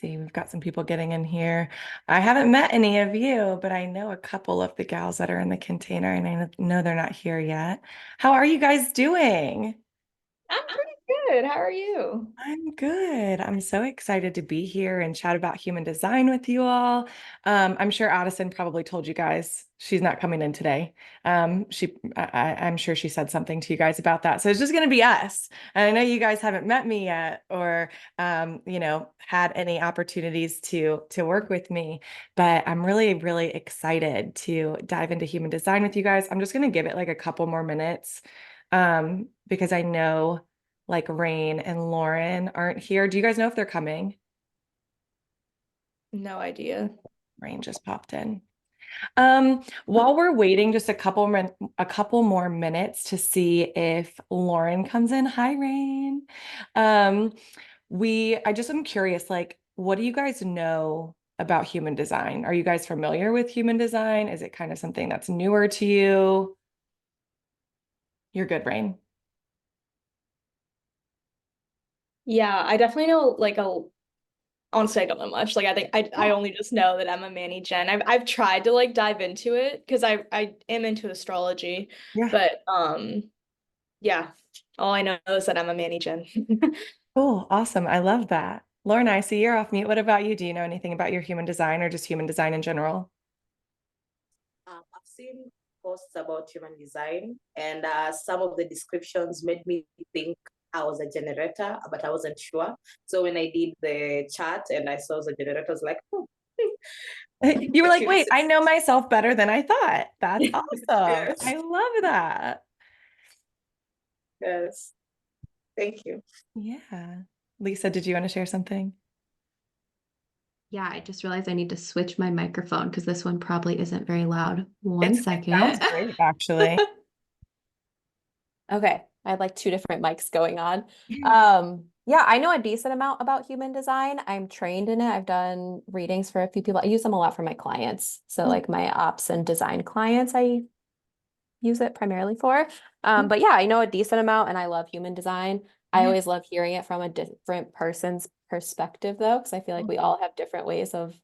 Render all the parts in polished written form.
See, we've got some people getting in here. I haven't met any of you, but I know a couple of the gals that are in the container, and I know they're not here yet. How are you guys doing? I'm pretty good. How are you? I'm good. I'm so excited to be here and chat about human design with you all. I'm sure Addison probably told you guys she's not coming in today. I'm sure she said something to you guys about that. So it's just going to be us. And I know you guys haven't met me yet, or had any opportunities to work with me, but I'm really, really excited to dive into human design with you guys. I'm just going to give it like a couple more minutes, because I know like Rain and Lauren aren't here. Do you guys know if they're coming? No idea. Rain just popped in. While we're waiting just a couple more minutes to see if Lauren comes in. Hi, Rain. Um, I just am curious, like, what do you guys know about human design? Are you guys familiar with human design? Is it kind of something that's newer to you? You're good, Rain. Yeah, I definitely know like a honestly I don't know much. Like I think I Oh, only just know that I'm a Manny Gen. I've tried to like dive into it because I am into astrology, yeah. but yeah, all I know is that I'm a Manny Gen. Cool. Awesome. I love that. Lauren, I see you're off mute. What about you? Do you know anything about your human design or just human design in general? I've seen posts about human design, and some of the descriptions made me think I was a generator, but I wasn't sure. So when I did the chart and I saw the generator, I was like, oh, You were makes like, human wait, I sense. know myself better than I thought. That's awesome. Yes, I love that. yes. Thank you. Yeah. Lisa, did you want to share something? Yeah, I just realized I need to switch my microphone because this one probably isn't very loud. One It sounds second. great, actually. Okay, I had like two different mics going on. Yeah, I know a decent amount about human design. I'm trained in it. I've done readings for a few people. I use them a lot for my clients. So like my ops and design clients, I use it primarily for. But yeah, I know a decent amount and I love human design. I Yeah. always love hearing it from a different person's perspective though, because I feel like we all have different ways of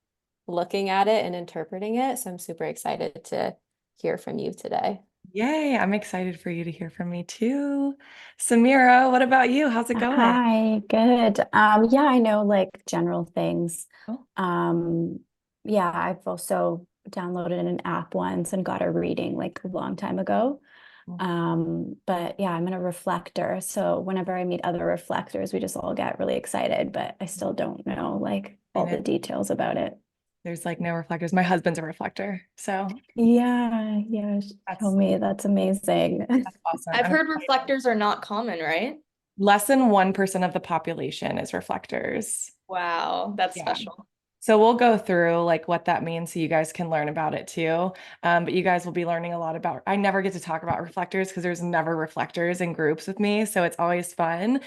looking at it and interpreting it. So I'm super excited to hear from you today. Yay. I'm excited for you to hear from me too. Samira, what about you? How's it going? Hi, good. Yeah, I know like general things. Oh, Um, yeah, I've also downloaded an app once and got a reading like a long time ago. cool. But yeah, I'm in a reflector. So whenever I meet other reflectors, we just all get really excited, but I still don't know like I all know the details about it. there's like no reflectors. My husband's a reflector. So Yeah, yeah, show that's me. That's amazing. that's awesome. I've I'm heard excited. reflectors are not common, right? Less than 1% of the population is reflectors. Wow, that's Yeah. special. So we'll go through like what that means so you guys can learn about it too. But you guys will be learning a lot about, I never get to talk about reflectors because there's never reflectors in groups with me. So it's always fun.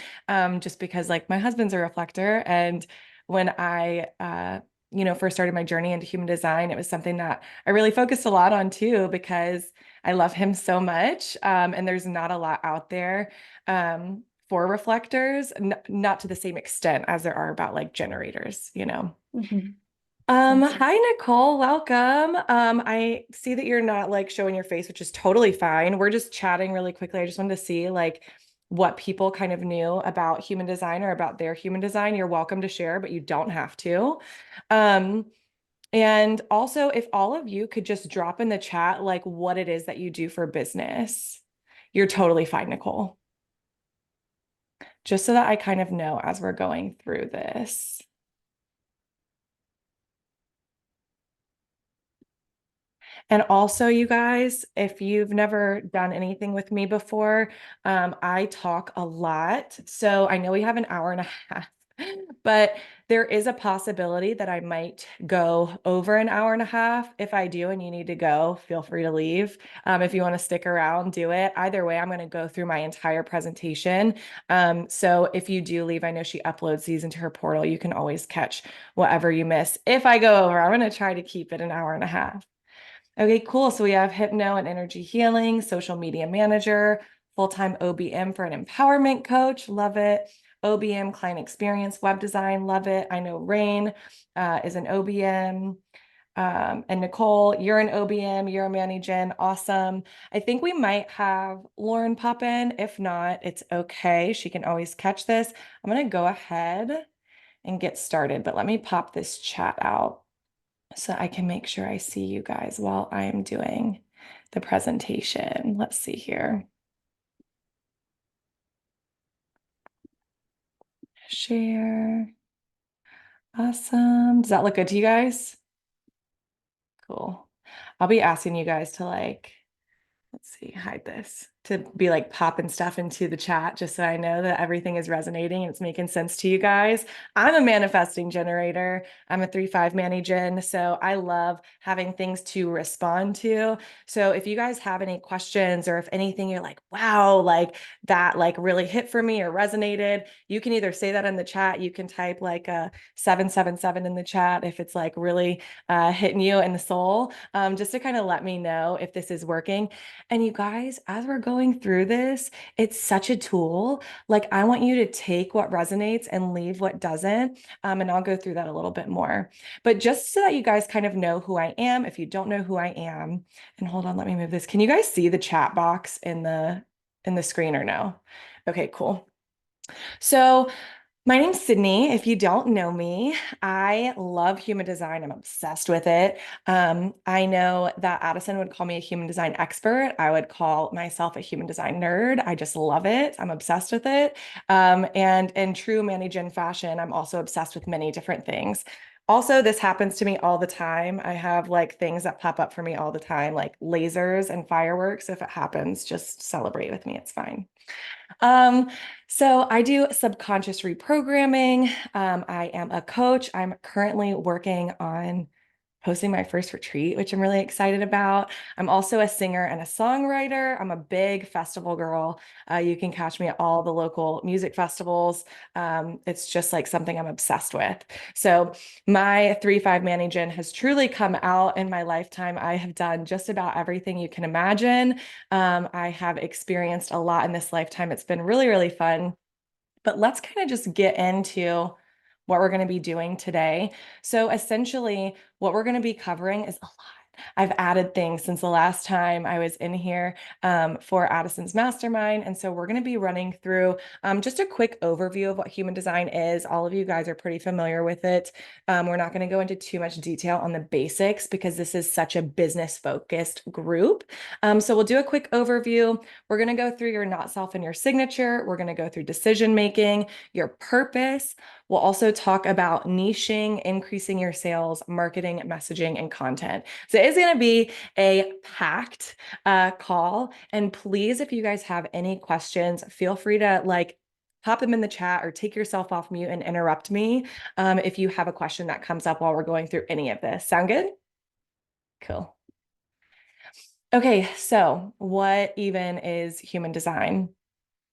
Just because like my husband's a reflector. And when I first started my journey into human design, it was something that I really focused a lot on too, because I love him so much. And there's not a lot out there. For reflectors, not to the same extent as there are about like generators. Mhm. Hi Nicole, welcome. I see that you're not like showing your face, which is totally fine. We're just chatting really quickly. I just wanted to see like what people kind of knew about human design or about their human design. You're welcome to share, but you don't have to. Um, and also if all of you could just drop in the chat like what it is that you do for business. You're totally fine, Nicole. Just so that I kind of know as we're going through this. And also, you guys, if you've never done anything with me before, I talk a lot. So I know we have an hour and a half, but there is a possibility that I might go over an hour and a half. If I do and you need to go, feel free to leave. If you want to stick around, do it. Either way, I'm going to go through my entire presentation. So if you do leave, I know she uploads these into her portal. You can always catch whatever you miss. If I go over, I'm going to try to keep it an hour and a half. Okay, cool. So we have hypno and energy healing, social media manager, full-time OBM for an empowerment coach. Love it. OBM, client experience, web design, love it. I know Rain is an OBM. And Nicole, you're an OBM, you're a Manny-Gen, awesome. I think we might have Lauren pop in. If not, it's okay. She can always catch this. I'm gonna go ahead and get started, but let me pop this chat out so I can make sure I see you guys while I am doing the presentation. Let's see here. Share. Awesome. Does that look good to you guys? Cool. I'll be asking you guys to like, let's see, hide this, to be like popping stuff into the chat just so I know that everything is resonating and it's making sense to you guys. I'm a manifesting generator. I'm a 3-5 Manny-Gen, so I love having things to respond to. So if you guys have any questions or if anything you're like, wow, like that like really hit for me or resonated, you can either say that in the chat, you can type like a 777 in the chat if it's like really hitting you in the soul, just to kind of let me know if this is working. And you guys, as we're going through this, it's such a tool. Like I want you to take what resonates and leave what doesn't. And I'll go through that a little bit more. But just so that you guys kind of know who I am, if you don't know who I am, and hold on, let me move this. Can you guys see the chat box in the screen or no? Okay, cool. So my name's Sidney. If you don't know me, I love human design. I'm obsessed with it. I know that Addison would call me a human design expert. I would call myself a human design nerd. I just love it. I'm obsessed with it. And in true Manny-Gen fashion, I'm also obsessed with many different things. Also, this happens to me all the time. I have like things that pop up for me all the time, like lasers and fireworks. If it happens, just celebrate with me. It's fine. Um, so I do subconscious reprogramming. I am a coach. I'm currently working on hosting my first retreat, which I'm really excited about. I'm also a singer and a songwriter. I'm a big festival girl. You can catch me at all the local music festivals. It's just like something I'm obsessed with. So my 3-5 Manny-Gen has truly come out in my lifetime. I have done just about everything you can imagine. I have experienced a lot in this lifetime. It's been really, really fun. But let's kind of just get into what we're going to be doing today. So essentially, what we're going to be covering is a lot. I've added things since the last time I was in here for Addison's Mastermind. And so we're going to be running through just a quick overview of what human design is. All of you guys are pretty familiar with it. We're not going to go into too much detail on the basics because this is such a business focused group. So we'll do a quick overview. We're going to go through your not self and your signature. We're going to go through decision making, your purpose. We'll also talk about niching, increasing your sales, marketing, messaging, and content. So it is going to be a packed call. And please, if you guys have any questions, feel free to like pop them in the chat or take yourself off mute and interrupt me if you have a question that comes up while we're going through any of this. Sound good? Cool. Okay, so what even is human design?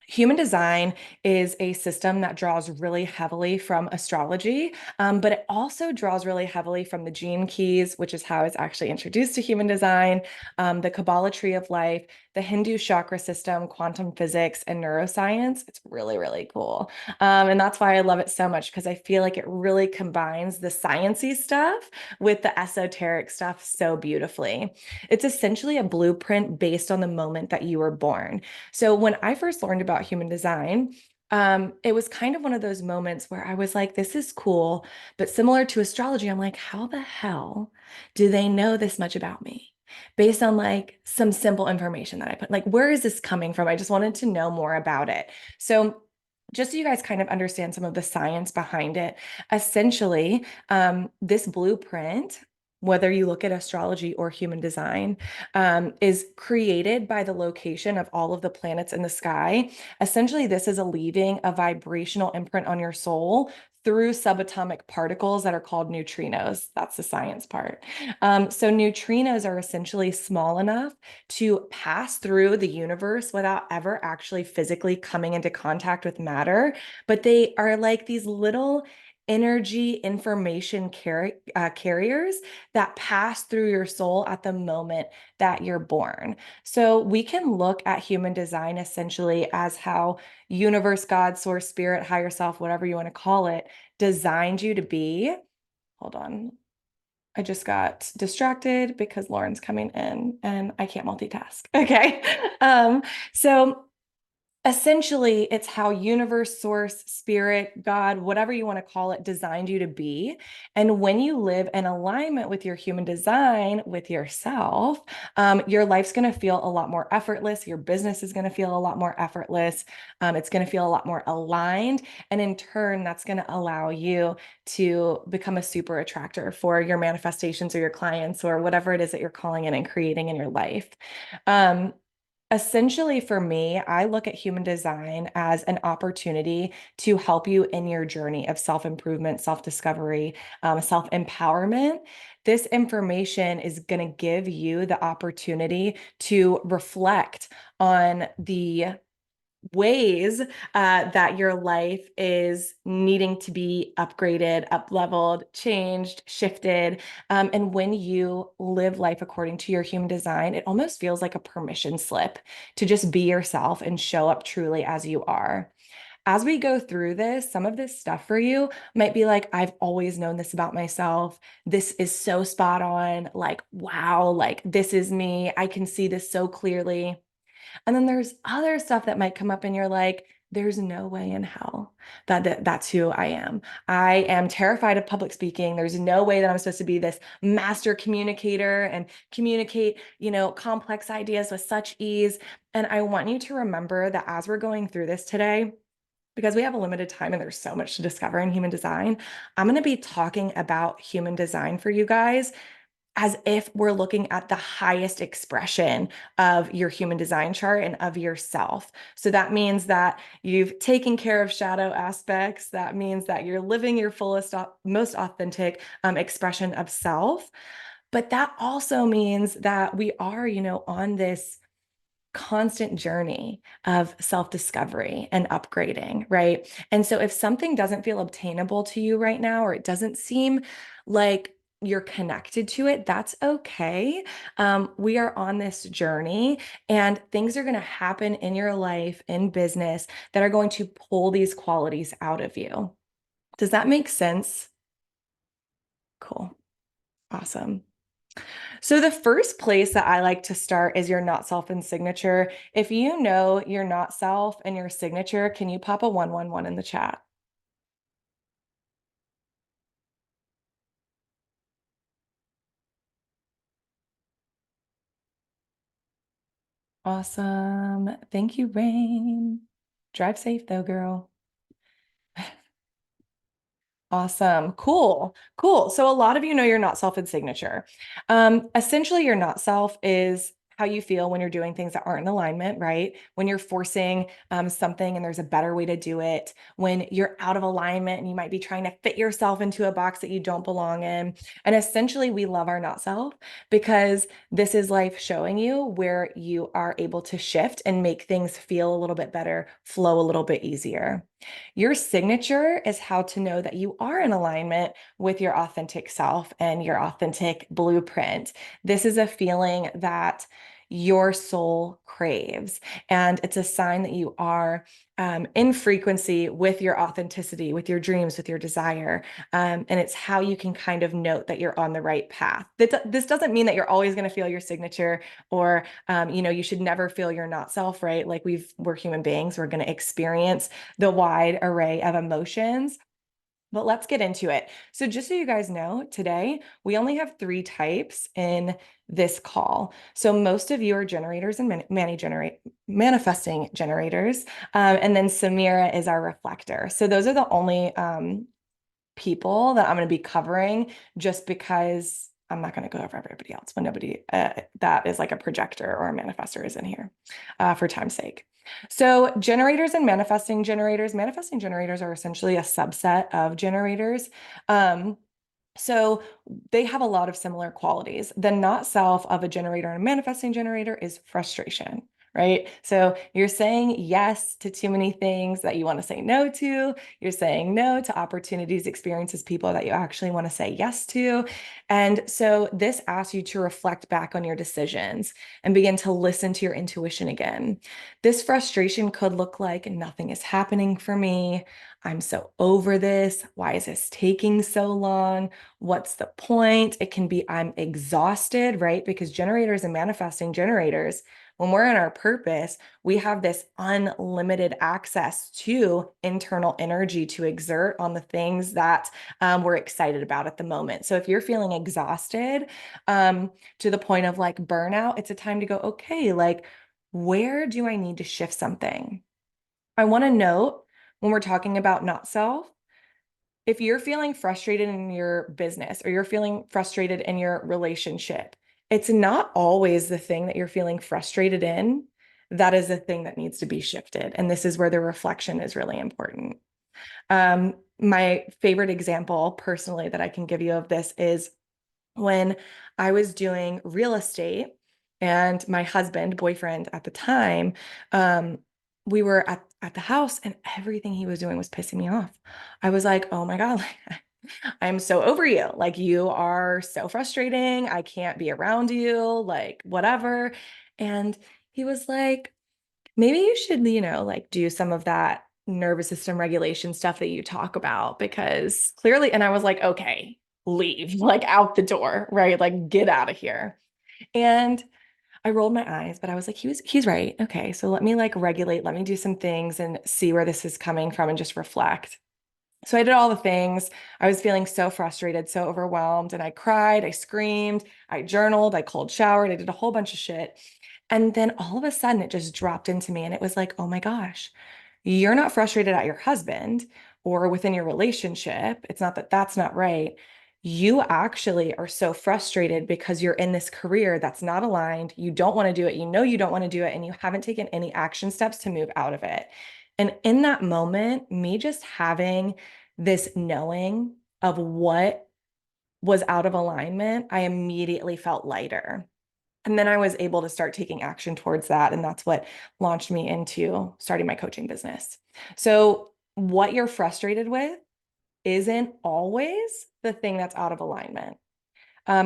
Human design is a system that draws really heavily from astrology, but it also draws really heavily from the gene keys, which is how I was actually introduced to human design, the Kabbalah tree of life, the Hindu chakra system, quantum physics, and neuroscience. It's really, really cool. And that's why I love it so much because I feel like it really combines the sciencey stuff with the esoteric stuff so beautifully. It's essentially a blueprint based on the moment that you were born. So when I first learned about human design, it was kind of one of those moments where I was like, this is cool, but similar to astrology, I'm like, how the hell do they know this much about me? Based on like some simple information that I put, like, where is this coming from? I just wanted to know more about it. So just so you guys kind of understand some of the science behind it, essentially, this blueprint, whether you look at astrology or human design, is created by the location of all of the planets in the sky. Essentially, this is leaving a vibrational imprint on your soul through subatomic particles that are called neutrinos. That's the science part. So neutrinos are essentially small enough to pass through the universe without ever actually physically coming into contact with matter, but they are like these little energy information carriers that pass through your soul at the moment that you're born. So we can look at human design essentially as how universe, God, source, spirit, higher self, whatever you want to call it, designed you to be. Hold on. I just got distracted because Lauren's coming in and I can't multitask. Okay. So essentially, it's how universe, source, spirit, God, whatever you want to call it, designed you to be. And when you live in alignment with your human design, with yourself, your life's going to feel a lot more effortless. Your business is going to feel a lot more effortless. It's going to feel a lot more aligned. And in turn, that's going to allow you to become a super attractor for your manifestations or your clients or whatever it is that you're calling in and creating in your life. Essentially, for me, I look at human design as an opportunity to help you in your journey of self-improvement, self-discovery, self-empowerment. This information is going to give you the opportunity to reflect on the ways that your life is needing to be upgraded, up-leveled, changed, shifted. And when you live life according to your human design, it almost feels like a permission slip to just be yourself and show up truly as you are. As we go through this, some of this stuff for you might be like, I've always known this about myself. This is so spot on. Like, wow, like this is me. I can see this so clearly. And then there's other stuff that might come up and you're like, there's no way in hell that's who I am. I am terrified of public speaking. There's no way that I'm supposed to be this master communicator and communicate, complex ideas with such ease. And I want you to remember that as we're going through this today, because we have a limited time and there's so much to discover in human design, I'm going to be talking about human design for you guys as if we're looking at the highest expression of your human design chart and of yourself. So that means that you've taken care of shadow aspects. That means that you're living your fullest, most authentic expression of self. But that also means that we are, on this constant journey of self-discovery and upgrading, right? And so if something doesn't feel obtainable to you right now, or it doesn't seem like you're connected to it, that's okay. We are on this journey and things are going to happen in your life, in business, that are going to pull these qualities out of you. Does that make sense? Cool. Awesome. So the first place that I like to start is your not self and signature. If you know your not self and your signature, can you pop a 111 in the chat? Awesome. Thank you, Rain. Drive safe though, girl. Awesome. Cool. Cool. So a lot of you know your not self and signature. Essentially, your not self is how you feel when you're doing things that aren't in alignment, right? When you're forcing something and there's a better way to do it, when you're out of alignment and you might be trying to fit yourself into a box that you don't belong in. And essentially, we love our not self because this is life showing you where you are able to shift and make things feel a little bit better, flow a little bit easier. Your signature is how to know that you are in alignment with your authentic self and your authentic blueprint. This is a feeling that your soul craves, and it's a sign that you are in frequency with your authenticity, with your dreams, with your desire. And it's how you can kind of note that you're on the right path. This doesn't mean that you're always going to feel your signature or, you should never feel your not self, right? Like we're human beings. We're going to experience the wide array of emotions. But let's get into it. So just so you guys know, today we only have 3 types in this call. So most of you are generators and manifesting generators. And then Samira is our reflector. So those are the only people that I'm going to be covering just because I'm not going to go over everybody else when nobody that is like a projector or a manifestor is in here for time's sake. So generators and manifesting generators are essentially a subset of generators. So they have a lot of similar qualities. The not self of a generator and a manifesting generator is frustration, right? So you're saying yes to too many things that you want to say no to. You're saying no to opportunities, experiences, people that you actually want to say yes to. And so this asks you to reflect back on your decisions and begin to listen to your intuition again. This frustration could look like nothing is happening for me. I'm so over this. Why is this taking so long? What's the point? It can be I'm exhausted, right? Because generators and manifesting generators, when we're in our purpose, we have this unlimited access to internal energy to exert on the things that we're excited about at the moment. So if you're feeling exhausted to the point of like burnout, it's a time to go, okay, like, where do I need to shift something? I want to note when we're talking about not self, if you're feeling frustrated in your business or you're feeling frustrated in your relationship, it's not always the thing that you're feeling frustrated in. That is the thing that needs to be shifted. And this is where the reflection is really important. My favorite example personally that I can give you of this is when I was doing real estate and my husband, boyfriend at the time, we were at the house and everything he was doing was pissing me off. I was like, oh my God, like, I'm so over you. Like, you are so frustrating. I can't be around you, like, whatever. And he was like, maybe you should, like do some of that nervous system regulation stuff that you talk about because clearly, and I was like, okay, leave, like out the door, right? Like get out of here. And I rolled my eyes, but I was like, he's right. Okay. So let me like regulate, let me do some things and see where this is coming from and just reflect. So I did all the things. I was feeling so frustrated, so overwhelmed, and I cried, I screamed, I journaled, I cold showered, I did a whole bunch of shit. And then all of a sudden it just dropped into me and it was like, oh my gosh, you're not frustrated at your husband or within your relationship. It's not that that's not right. You actually are so frustrated because you're in this career that's not aligned. You don't want to do it. You know you don't want to do it, and you haven't taken any action steps to move out of it. And in that moment, me just having this knowing of what was out of alignment, I immediately felt lighter. And then I was able to start taking action towards that. And that's what launched me into starting my coaching business. So, what you're frustrated with isn't always the thing that's out of alignment.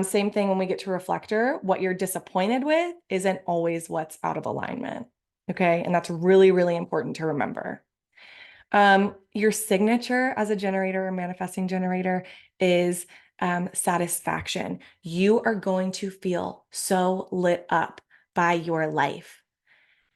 Same thing when we get to reflector, what you're disappointed with isn't always what's out of alignment. Okay. And that's really, really important to remember. Your signature as a generator or manifesting generator is satisfaction. You are going to feel so lit up by your life.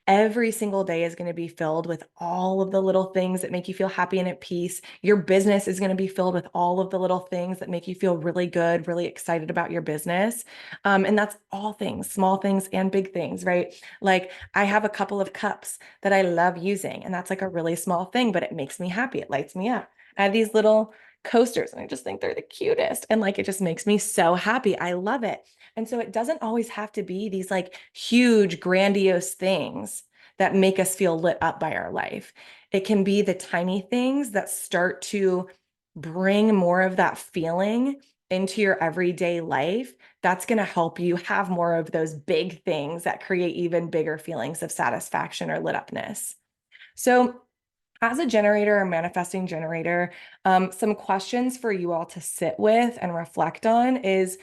Every single day is going to be filled with all of the little things that make you feel happy and at peace. Your business is going to be filled with all of the little things that make you feel really good, really excited about your business. And that's all things, small things and big things, right? Like I have a couple of cups that I love using, and that's like a really small thing, but it makes me happy. It lights me up. I have these little coasters and I just think they're the cutest. And like, it just makes me so happy. I love it. And so it doesn't always have to be these like huge, grandiose things that make us feel lit up by our life. It can be the tiny things that start to bring more of that feeling into your everyday life. That's going to help you have more of those big things that create even bigger feelings of satisfaction or lit upness. So, as a generator or manifesting generator, some questions for you all to sit with and reflect on is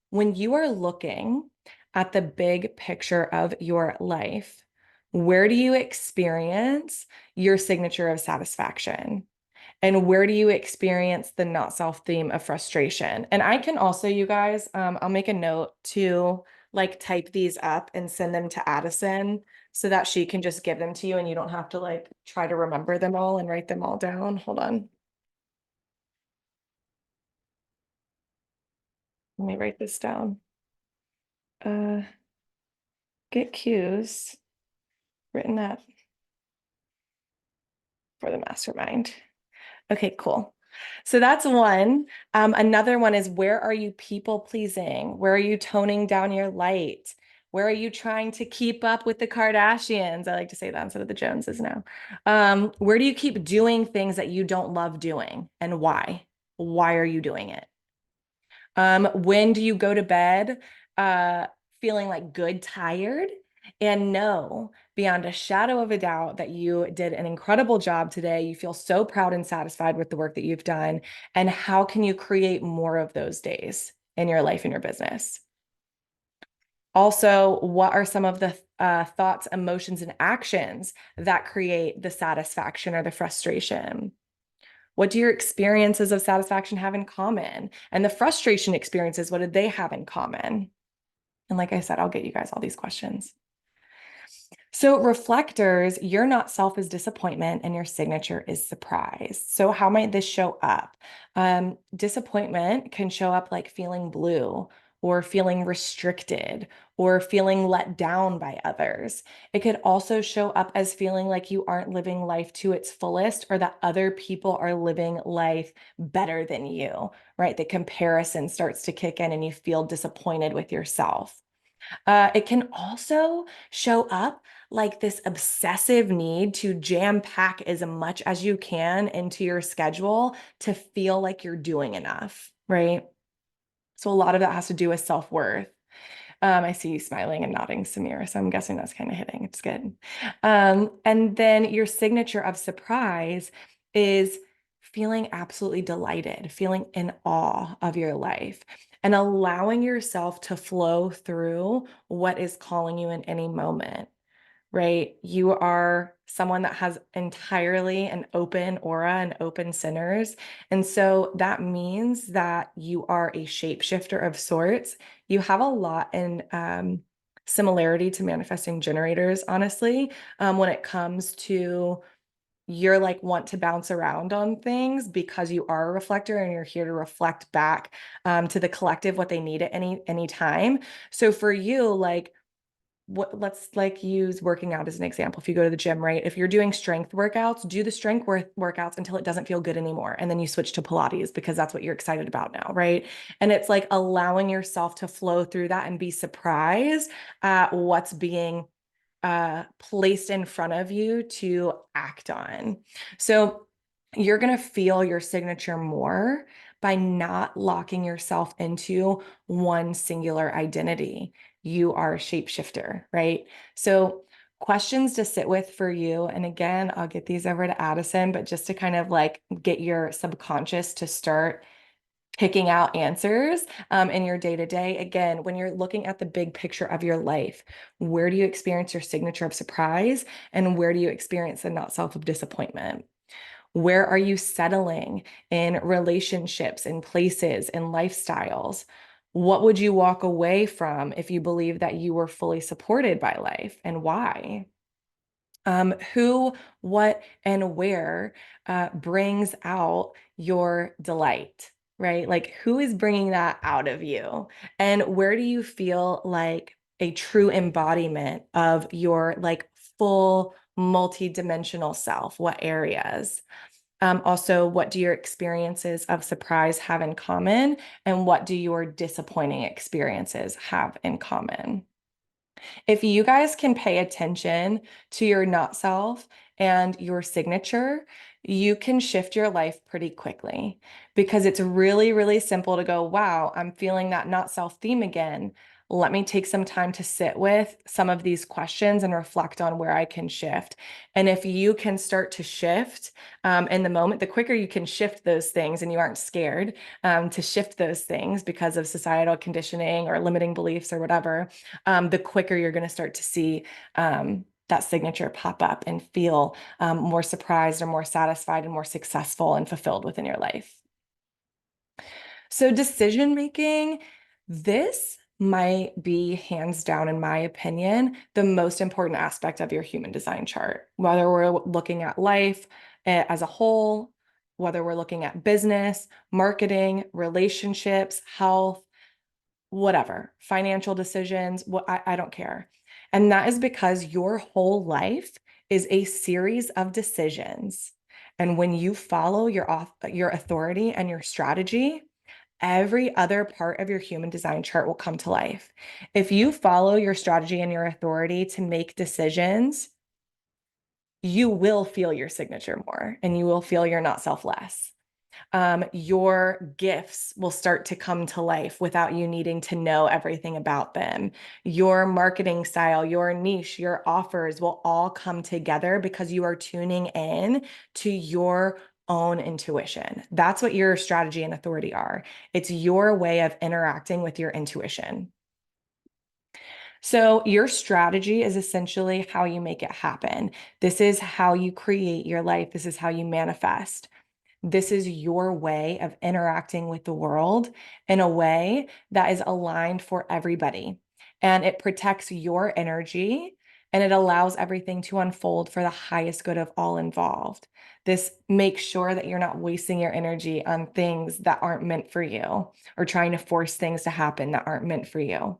when you are looking at the big picture of your life, where do you experience your signature of satisfaction? And where do you experience the not self theme of frustration? And I can also, you guys, I'll make a note to like type these up and send them to Addison so that she can just give them to you and you don't have to like try to remember them all and write them all down. Hold on. Let me write this down. Get cues written up for the mastermind. Okay, cool. So that's one. Another one is, where are you people pleasing? Where are you toning down your light? Where are you trying to keep up with the Kardashians? I like to say that instead of the Joneses now. Where do you keep doing things that you don't love doing, and why? Why are you doing it? When do you go to bed feeling like good, tired? and know beyond a shadow of a doubt that you did an incredible job today. You feel so proud and satisfied with the work that you've done. And how can you create more of those days in your life and your business? Also, what are some of the thoughts, emotions, and actions that create the satisfaction or the frustration? What do your experiences of satisfaction have in common? And the frustration experiences, what did they have in common? And like I said, I'll get you guys all these questions. So reflectors, your not self is disappointment and your signature is surprise. So how might this show up? Disappointment can show up like feeling blue or feeling restricted or feeling let down by others. It could also show up as feeling like you aren't living life to its fullest or that other people are living life better than you, right? The comparison starts to kick in and you feel disappointed with yourself. It can also show up like this obsessive need to jam pack as much as you can into your schedule to feel like you're doing enough, right? So a lot of that has to do with self-worth. I see you smiling and nodding, Samira, so I'm guessing that's kind of hitting. It's good. And then your signature of surprise is feeling absolutely delighted, feeling in awe of your life, and allowing yourself to flow through what is calling you in any moment, right? You are someone that has entirely an open aura and open centers. And so that means that you are a shapeshifter of sorts. You have a lot in similarity to manifesting generators, honestly, when it comes to you're like want to bounce around on things because you are a reflector and you're here to reflect back to the collective what they need at any time. So for you, like let's like use working out as an example. If you go to the gym, right? If you're doing strength workouts, do the strength workouts until it doesn't feel good anymore. And then you switch to Pilates because that's what you're excited about now, right? And it's like allowing yourself to flow through that and be surprised at what's being placed in front of you to act on. So you're going to feel your signature more by not locking yourself into one singular identity. You are a shapeshifter, right? So questions to sit with for you. And again, I'll get these over to Addison, but just to kind of like get your subconscious to start picking out answers in your day to day. Again, when you're looking at the big picture of your life, where do you experience your signature of surprise? And where do you experience the not self of disappointment? Where are you settling in relationships, in places, in lifestyles? What would you walk away from if you believe that you were fully supported by life, and why? Who, what, and where brings out your delight, right? Like who is bringing that out of you? And where do you feel like a true embodiment of your like full multi-dimensional self? What areas? Also, what do your experiences of surprise have in common? And what do your disappointing experiences have in common? If you guys can pay attention to your not self and your signature, you can shift your life pretty quickly because it's really, really simple to go, wow, I'm feeling that not self theme again. Let me take some time to sit with some of these questions and reflect on where I can shift. And if you can start to shift in the moment, the quicker you can shift those things and you aren't scared to shift those things because of societal conditioning or limiting beliefs or whatever, the quicker you're going to start to see that signature pop up and feel more surprised or more satisfied and more successful and fulfilled within your life. So decision making, this might be hands down, in my opinion, the most important aspect of your human design chart, whether we're looking at life as a whole, whether we're looking at business, marketing, relationships, health, whatever, financial decisions, I don't care. And that is because your whole life is a series of decisions. And when you follow your authority and your strategy, every other part of your human design chart will come to life. If you follow your strategy and your authority to make decisions, you will feel your signature more and you will feel your not self less. Your gifts will start to come to life without you needing to know everything about them. Your marketing style, your niche, your offers will all come together because you are tuning in to your own intuition. That's what your strategy and authority are. It's your way of interacting with your intuition. So your strategy is essentially how you make it happen. This is how you create your life. This is how you manifest. This is your way of interacting with the world in a way that is aligned for everybody. And it protects your energy and it allows everything to unfold for the highest good of all involved. This makes sure that you're not wasting your energy on things that aren't meant for you or trying to force things to happen that aren't meant for you.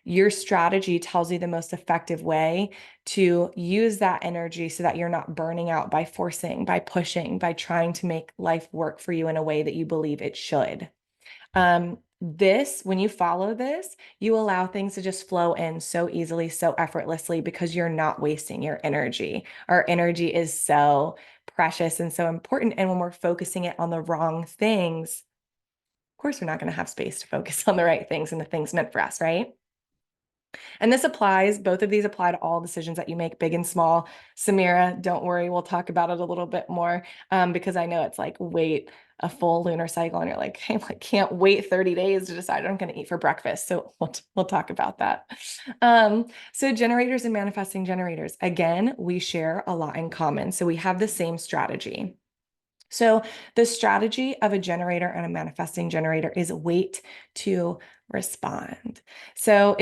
Your strategy tells you the most effective way to use that energy so that you're not burning out by forcing, by pushing, by trying to make life work for you in a way that you believe it should. When you follow this, you allow things to just flow in so easily, so effortlessly, because you're not wasting your energy. Our energy is so precious and so important. And when we're focusing it on the wrong things, of course, we're not going to have space to focus on the right things and the things meant for us, right? And both of these apply to all decisions that you make, big and small. Samira, don't worry, we'll talk about it a little bit more because I know it's like wait a full lunar cycle and you're like, hey, I can't wait 30 days to decide what I'm going to eat for breakfast. So we'll talk about that. So generators and manifesting generators, again, we share a lot in common. So we have the same strategy. So the strategy of a generator and a manifesting generator is wait to respond. So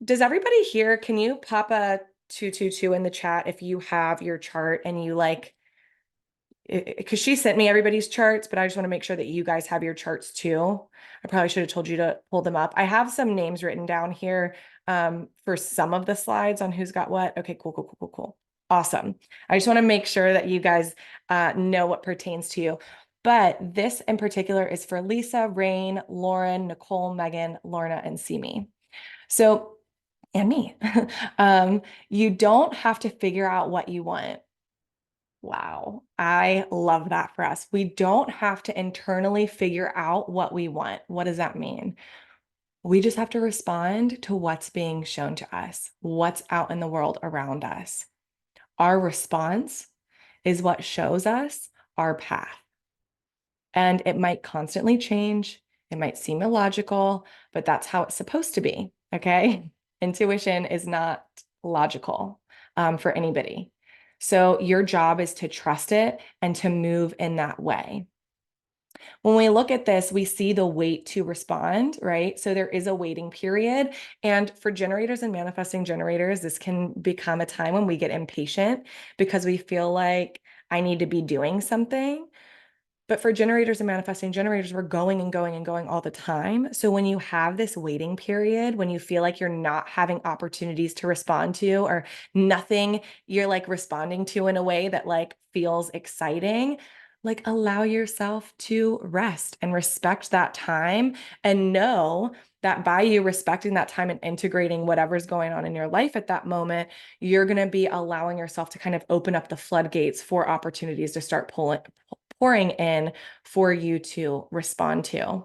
does everybody here, can you pop a 222 in the chat if you have your chart and you like, because she sent me everybody's charts, but I just want to make sure that you guys have your charts too. I probably should have told you to pull them up. I have some names written down here for some of the slides on who's got what. Okay, cool. Awesome. I just want to make sure that you guys know what pertains to you. But this in particular is for Lisa, Rain, Lauren, Nicole, Megan, Lorna, and Simi. So, and me. You don't have to figure out what you want. Wow, I love that for us. We don't have to internally figure out what we want. What does that mean? We just have to respond to what's being shown to us, what's out in the world around us. Our response is what shows us our path. And it might constantly change. It might seem illogical, but that's how it's supposed to be. Okay. Intuition is not logical for anybody. So your job is to trust it and to move in that way. When we look at this, we see the wait to respond, right? So there is a waiting period. And for generators and manifesting generators, this can become a time when we get impatient because we feel like I need to be doing something. But for generators and manifesting generators, we're going and going and going all the time. So when you have this waiting period, when you feel like you're not having opportunities to respond to or nothing you're like responding to in a way that like feels exciting, like allow yourself to rest and respect that time and know that by you respecting that time and integrating whatever's going on in your life at that moment, you're going to be allowing yourself to kind of open up the floodgates for opportunities to start pouring in for you to respond to.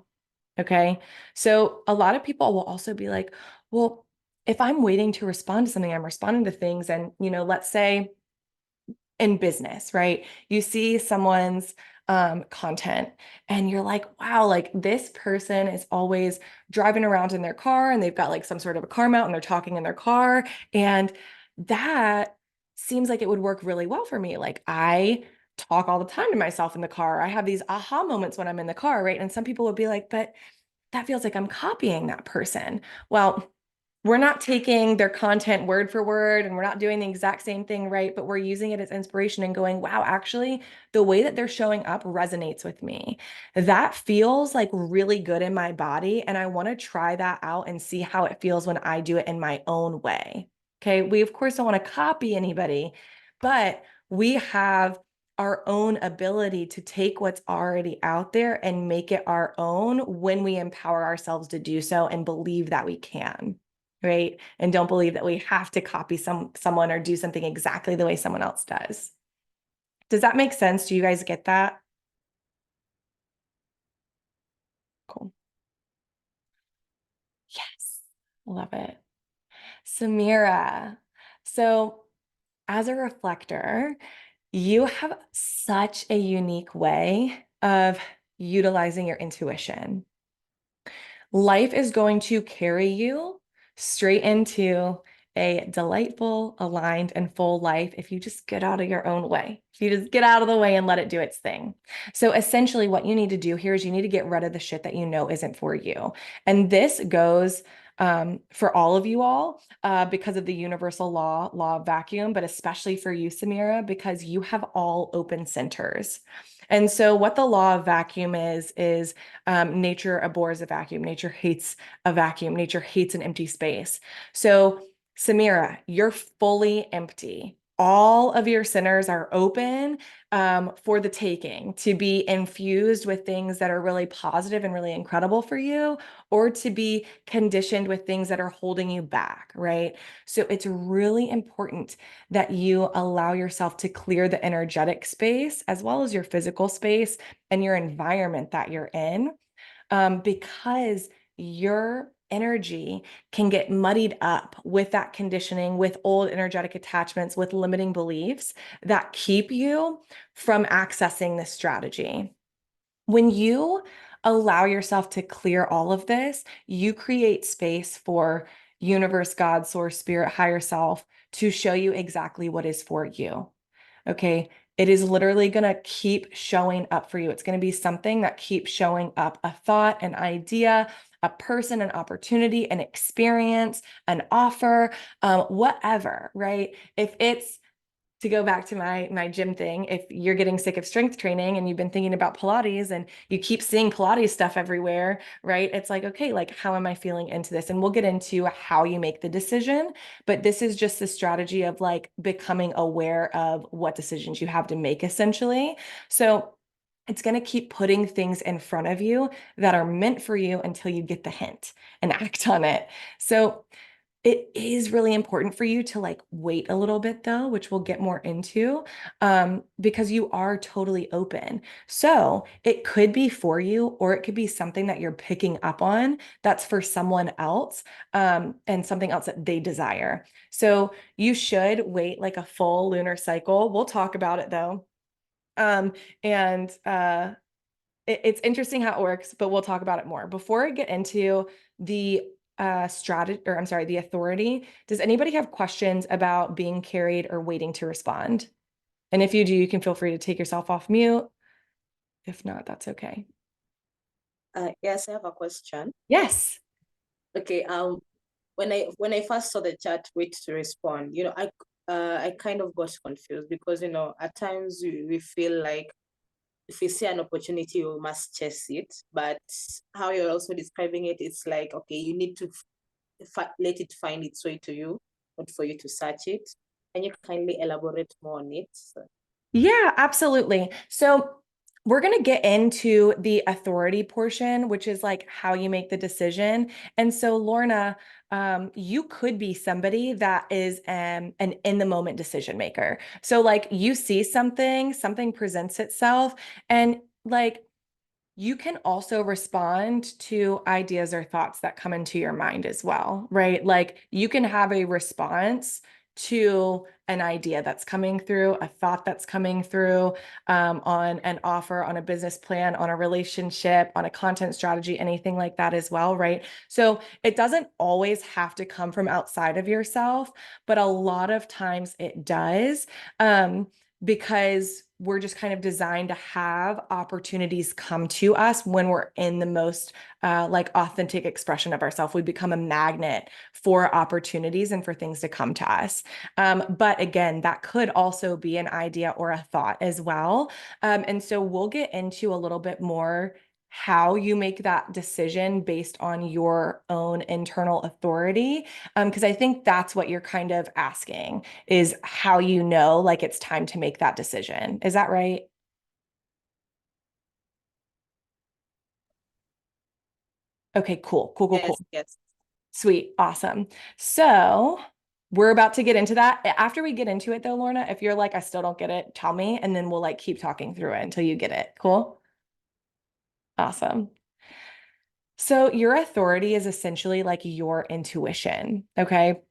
Okay. So a lot of people will also be like, well, if I'm waiting to respond to something, I'm responding to things. And, let's say in business, right? You see someone's content and you're like, wow, like this person is always driving around in their car and they've got like some sort of a car mount and they're talking in their car. And that seems like it would work really well for me. Like I talk all the time to myself in the car. I have these aha moments when I'm in the car, right? And some people would be like, but that feels like I'm copying that person. Well, we're not taking their content word for word and we're not doing the exact same thing, right? But we're using it as inspiration and going, wow, actually, the way that they're showing up resonates with me. That feels like really good in my body. And I want to try that out and see how it feels when I do it in my own way. Okay. We, of course, don't want to copy anybody, but we have our own ability to take what's already out there and make it our own when we empower ourselves to do so and believe that we can. Right? And don't believe that we have to copy someone or do something exactly the way someone else does. Does that make sense? Do you guys get that? Love it. Samira, so as a reflector, you have such a unique way of utilizing your intuition. Life is going to carry you straight into a delightful, aligned, and full life if you just get out of your own way. If you just get out of the way and let it do its thing. So essentially, what you need to do here is you need to get rid of the shit that you know isn't for you. And this goes for all of you all because of the universal law of vacuum, but especially for you, Samira, because you have all open centers. And so what the law of vacuum is nature abhors a vacuum. Nature hates a vacuum. Nature hates an empty space. So Samira, you're fully empty. All of your centers are open for the taking, to be infused with things that are really positive and really incredible for you, or to be conditioned with things that are holding you back, right? So it's really important that you allow yourself to clear the energetic space as well as your physical space and your environment that you're in, because your energy can get muddied up with that conditioning, with old energetic attachments, with limiting beliefs that keep you from accessing this strategy. When you allow yourself to clear all of this, you create space for universe, God, source, spirit, higher self to show you exactly what is for you. Okay. It is literally going to keep showing up for you. It's going to be something that keeps showing up, a thought, an idea, a person, an opportunity, an experience, an offer, whatever, right? If it's, to go back to my gym thing, if you're getting sick of strength training and you've been thinking about Pilates and you keep seeing Pilates stuff everywhere, right? It's like, okay, like, how am I feeling into this? And we'll get into how you make the decision, but this is just the strategy of like becoming aware of what decisions you have to make, essentially. So it's going to keep putting things in front of you that are meant for you until you get the hint and act on it. So it is really important for you to like wait a little bit though, which we'll get more into, because you are totally open. So it could be for you, or it could be something that you're picking up on that's for someone else, and something else that they desire. So you should wait like a full lunar cycle. We'll talk about it though. And it's interesting how it works, but we'll talk about it more. Before I get into the strategy, or I'm sorry, the authority, does anybody have questions about being carried or waiting to respond? And if you do, you can feel free to take yourself off mute. If not, that's okay. Yes, I have a question. Yes. Okay. When I first saw the chat, wait to respond. I kind of got confused because at times we feel like if we see an opportunity, we must chase it. But how you're also describing it, it's like, okay, you need to let it find its way to you, not for you to search it. Can you kindly elaborate more on it? Yeah, absolutely. So we're going to get into the authority portion, which is like how you make the decision. And so, Lorna, you could be somebody that is an in the moment decision maker. So like you see something presents itself, and like you can also respond to ideas or thoughts that come into your mind as well, right? Like you can have a response to an idea that's coming through, a thought that's coming through, on an offer, on a business plan, on a relationship, on a content strategy, anything like that as well, right? So it doesn't always have to come from outside of yourself, but a lot of times it does. Because we're just kind of designed to have opportunities come to us when we're in the most like authentic expression of ourselves. We become a magnet for opportunities and for things to come to us. But again, that could also be an idea or a thought as well. And so we'll get into a little bit more how you make that decision based on your own internal authority. Because I think that's what you're kind of asking, is how you know like it's time to make that decision. Is that right? Okay, cool. Yes, yes. Sweet. Awesome. So we're about to get into that. After we get into it though, Lorna, if you're like, I still don't get it, tell me, and then we'll like keep talking through it until you get it. Cool. Awesome. So your authority is essentially like your intuition. Okay.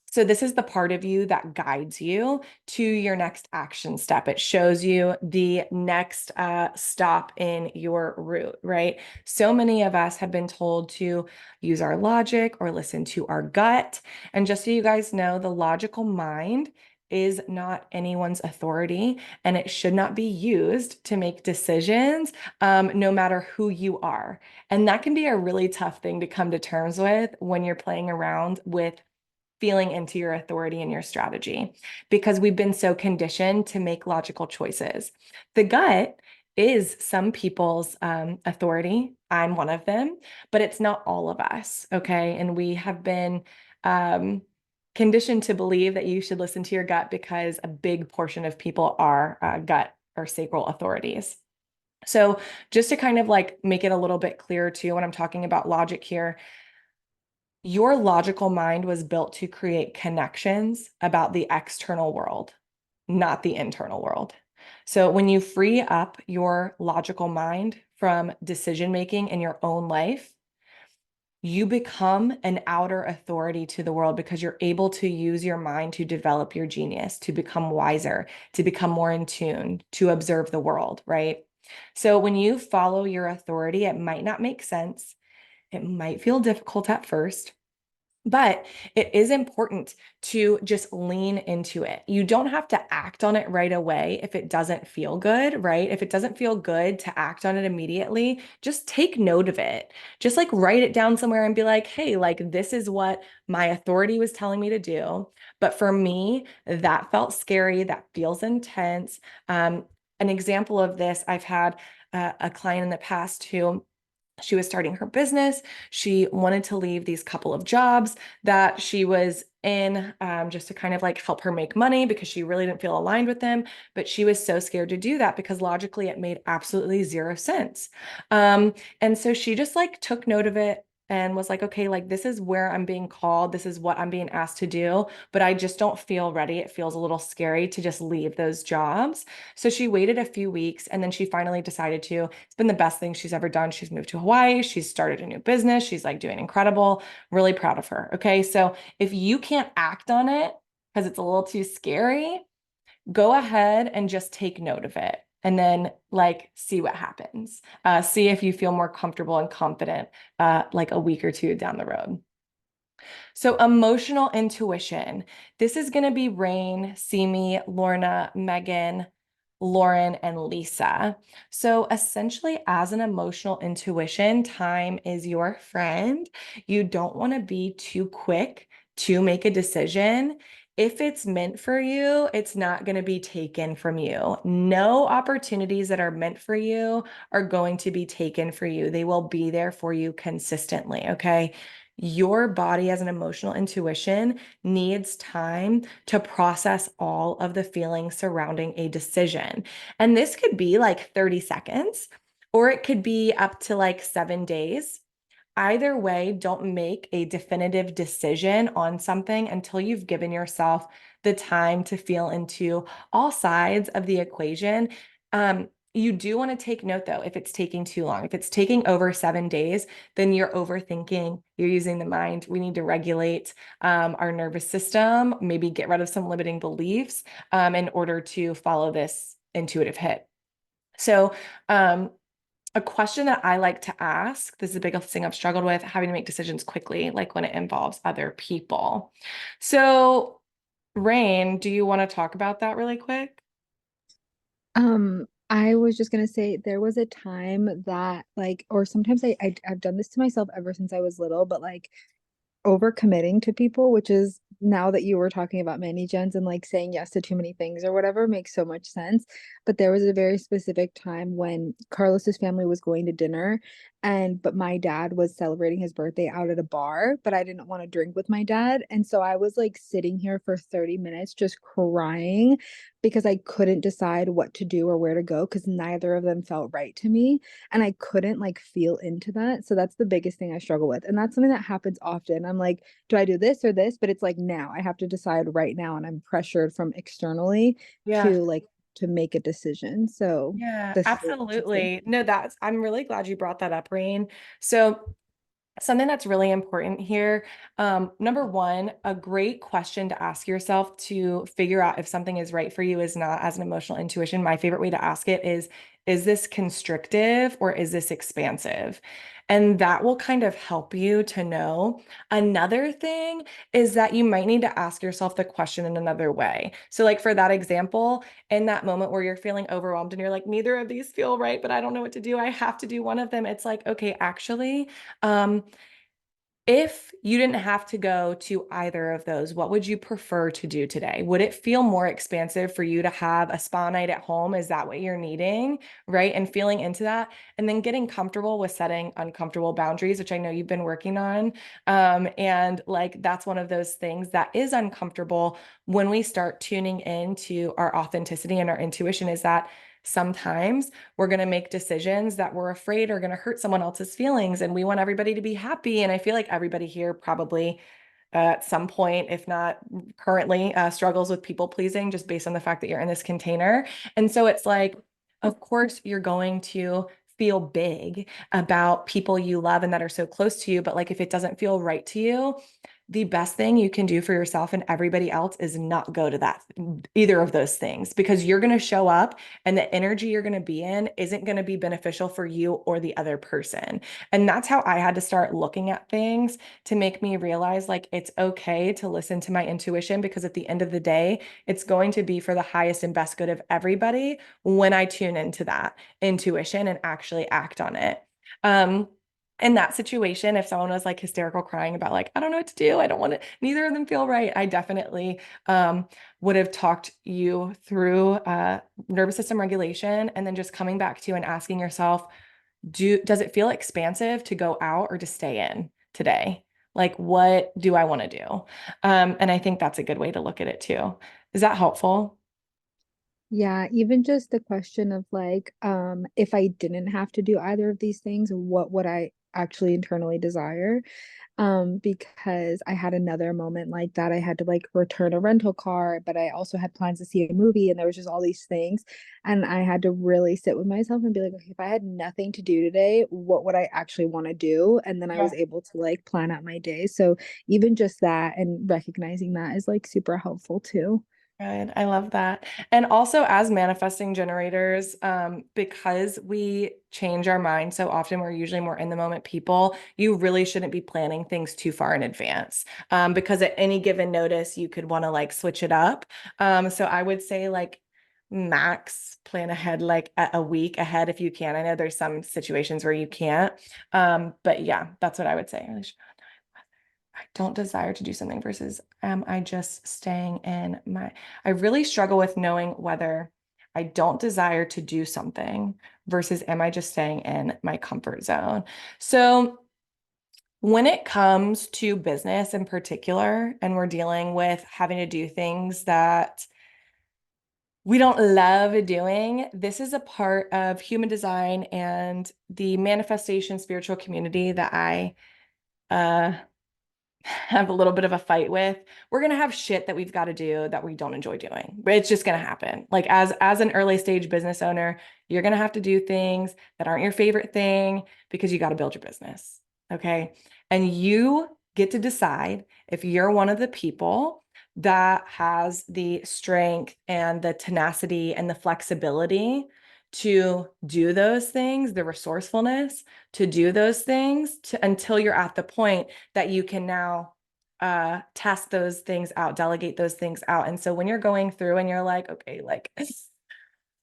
So this is the part of you that guides you to your next action step. It shows you the next stop in your route, right? So many of us have been told to use our logic or listen to our gut. And just so you guys know, the logical mind is not anyone's authority, and it should not be used to make decisions, no matter who you are. And that can be a really tough thing to come to terms with when you're playing around with feeling into your authority and your strategy, because we've been so conditioned to make logical choices. The gut is some people's authority. I'm one of them, but it's not all of us. Okay. And we have been conditioned to believe that you should listen to your gut because a big portion of people are gut or sacral authorities. So just to kind of like make it a little bit clearer too, when I'm talking about logic here, your logical mind was built to create connections about the external world, not the internal world. So when you free up your logical mind from decision making in your own life, you become an outer authority to the world because you're able to use your mind to develop your genius, to become wiser, to become more in tune, to observe the world, right? So when you follow your authority, it might not make sense. It might feel difficult at first, but it is important to just lean into it. You don't have to act on it right away if it doesn't feel good, right? If it doesn't feel good to act on it immediately, just take note of it. Just like write it down somewhere and be like, hey, like this is what my authority was telling me to do. But for me, that felt scary. That feels intense. An example of this, I've had a client in the past who she was starting her business. She wanted to leave these couple of jobs that she was in, just to kind of like help her make money because she really didn't feel aligned with them. But she was so scared to do that because logically it made absolutely zero sense. And so she just like took note of it and was like, okay, like this is where I'm being called. This is what I'm being asked to do, but I just don't feel ready. It feels a little scary to just leave those jobs. So she waited a few weeks and then she finally decided to. It's been the best thing she's ever done. She's moved to Hawaii. She's started a new business. She's like doing incredible. Really proud of her. Okay. So if you can't act on it because it's a little too scary, go ahead and just take note of it. And then like see what happens. See if you feel more comfortable and confident like a week or two down the road. So emotional intuition. This is going to be Rain, Simi, Lorna, Megan, Lauren, and Lisa. So essentially, as an emotional intuition, time is your friend. You don't want to be too quick to make a decision. If it's meant for you, it's not going to be taken from you. No opportunities that are meant for you are going to be taken for you. They will be there for you consistently. Okay. Your body as an emotional intuition needs time to process all of the feelings surrounding a decision. And this could be like 30 seconds, or it could be up to like 7 days. Either way, don't make a definitive decision on something until you've given yourself the time to feel into all sides of the equation. You do want to take note though, if it's taking too long. If it's taking over 7 days, then you're overthinking, you're using the mind. We need to regulate our nervous system, maybe get rid of some limiting beliefs in order to follow this intuitive hit. So, a question that I like to ask, this is the biggest thing I've struggled with, having to make decisions quickly, like when it involves other people. So, Rain, do you want to talk about that really quick? I was just gonna say there was a time that like, or sometimes I've done this to myself ever since I was little, but like overcommitting to people, which is now that you were talking about many gens and like saying yes to too many things or whatever makes so much sense. But there was a very specific time when Carlos's family was going to dinner but my dad was celebrating his birthday out at a bar, but I didn't want to drink with my dad. And so I was like sitting here for 30 minutes just crying because I couldn't decide what to do or where to go because neither of them felt right to me. And I couldn't like feel into that. So that's the biggest thing I struggle with. And that's something that happens often. I'm like, do I do this or this? But it's like now I have to decide right now. And I'm pressured from externally Yeah. to like to make a decision. So Yeah, this is absolutely. No, I'm really glad you brought that up, Rain. So something that's really important here. Number one, a great question to ask yourself to figure out if something is right for you is not as an emotional intuition. My favorite way to ask it is this constrictive or is this expansive? And that will kind of help you to know. Another thing is that you might need to ask yourself the question in another way. So, like for that example, in that moment where you're feeling overwhelmed and you're like, neither of these feel right, but I don't know what to do. I have to do one of them. It's like, okay, actually, if you didn't have to go to either of those, what would you prefer to do today? Would it feel more expansive for you to have a spa night at home? Is that what you're needing? Right. And feeling into that and then getting comfortable with setting uncomfortable boundaries, which I know you've been working on. And like that's one of those things that is uncomfortable when we start tuning into our authenticity and our intuition, is that sometimes we're going to make decisions that we're afraid are going to hurt someone else's feelings, and we want everybody to be happy. And I feel like everybody here probably at some point, if not currently, struggles with people pleasing just based on the fact that you're in this container. And so it's like, of course, you're going to feel big about people you love and that are so close to you. But like, if it doesn't feel right to you, the best thing you can do for yourself and everybody else is not go to that, either of those things, because you're going to show up and the energy you're going to be in isn't going to be beneficial for you or the other person. And that's how I had to start looking at things to make me realize like it's okay to listen to my intuition, because at the end of the day, it's going to be for the highest and best good of everybody when I tune into that intuition and actually act on it. In that situation, if someone was like hysterical crying about like, I don't know what to do, I don't want to, neither of them feel right, I definitely would have talked you through nervous system regulation, and then just coming back to and asking yourself, does it feel expansive to go out or to stay in today? Like, what do I want to do? And I think that's a good way to look at it too. Is that helpful? Yeah, even just the question of like, if I didn't have to do either of these things, what would I actually internally desire? Because I had another moment like that. I had to like return a rental car, but I also had plans to see a movie, and there was just all these things. And I had to really sit with myself and be like, okay, if I had nothing to do today, what would I actually want to do? And then I Yeah. was able to like plan out my day. So even just that and recognizing that is like super helpful too. Good. I love that. And also as manifesting generators, because we change our mind so often, we're usually more in the moment people. You really shouldn't be planning things too far in advance, because at any given notice, you could want to like switch it up. So I would say like max plan ahead, like a week ahead if you can. I know there's some situations where you can't. But yeah, that's what I would say. I don't desire to do something versus am I just staying in my, I really struggle with knowing whether I don't desire to do something versus am I just staying in my comfort zone. So when it comes to business in particular, and we're dealing with having to do things that we don't love doing, this is a part of human design and the manifestation spiritual community that I uh have a little bit of a fight with. We're going to have shit that we've got to do that we don't enjoy doing, but it's just going to happen. Like as an early stage business owner, you're going to have to do things that aren't your favorite thing because you got to build your business. Okay. And you get to decide if you're one of the people that has the strength and the tenacity and the flexibility to do those things, the resourcefulness to do those things until you're at the point that you can now test those things out, delegate those things out. And so when you're going through and you're like, okay, like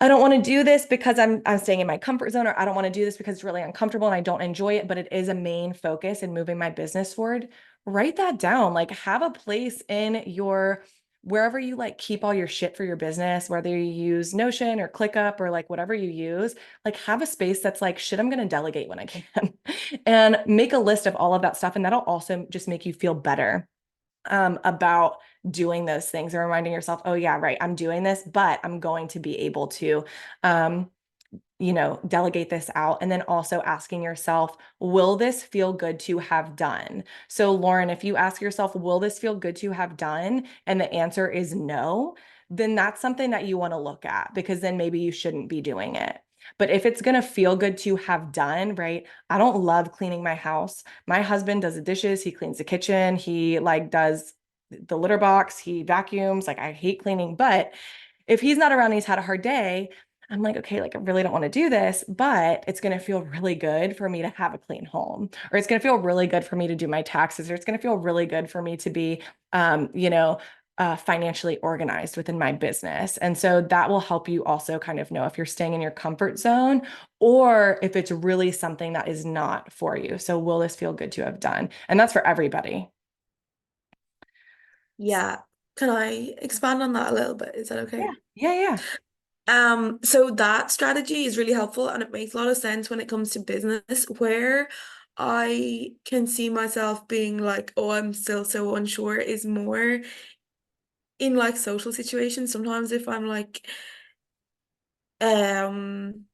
I don't want to do this because I'm staying in my comfort zone, or I don't want to do this because it's really uncomfortable and I don't enjoy it, but it is a main focus in moving my business forward. Write that down. Like have a place in your wherever you like keep all your shit for your business, whether you use Notion or ClickUp or like whatever you use, like have a space that's like shit I'm going to delegate when I can. And make a list of all of that stuff, and that'll also just make you feel better about doing those things and reminding yourself, oh yeah, right, I'm doing this, but I'm going to be able to, delegate this out. And then also asking yourself, will this feel good to have done? So Lauren, if you ask yourself, will this feel good to have done? And the answer is no, then that's something that you want to look at, because then maybe you shouldn't be doing it. But if it's going to feel good to have done, right? I don't love cleaning my house. My husband does the dishes, he cleans the kitchen, he like does the litter box, he vacuums. Like I hate cleaning, but if he's not around and he's had a hard day, I'm like, okay, like I really don't want to do this, but it's going to feel really good for me to have a clean home, or it's going to feel really good for me to do my taxes, or it's going to feel really good for me to be, you know, financially organized within my business. And so that will help you also kind of know if you're staying in your comfort zone or if it's really something that is not for you. So will this feel good to have done? And that's for everybody. Yeah. Can I expand on that a little bit? Is that okay? Yeah. So that strategy is really helpful and it makes a lot of sense when it comes to business, where I can see myself being like, oh, I'm still so unsure, is more in like social situations. Sometimes if I'm like, um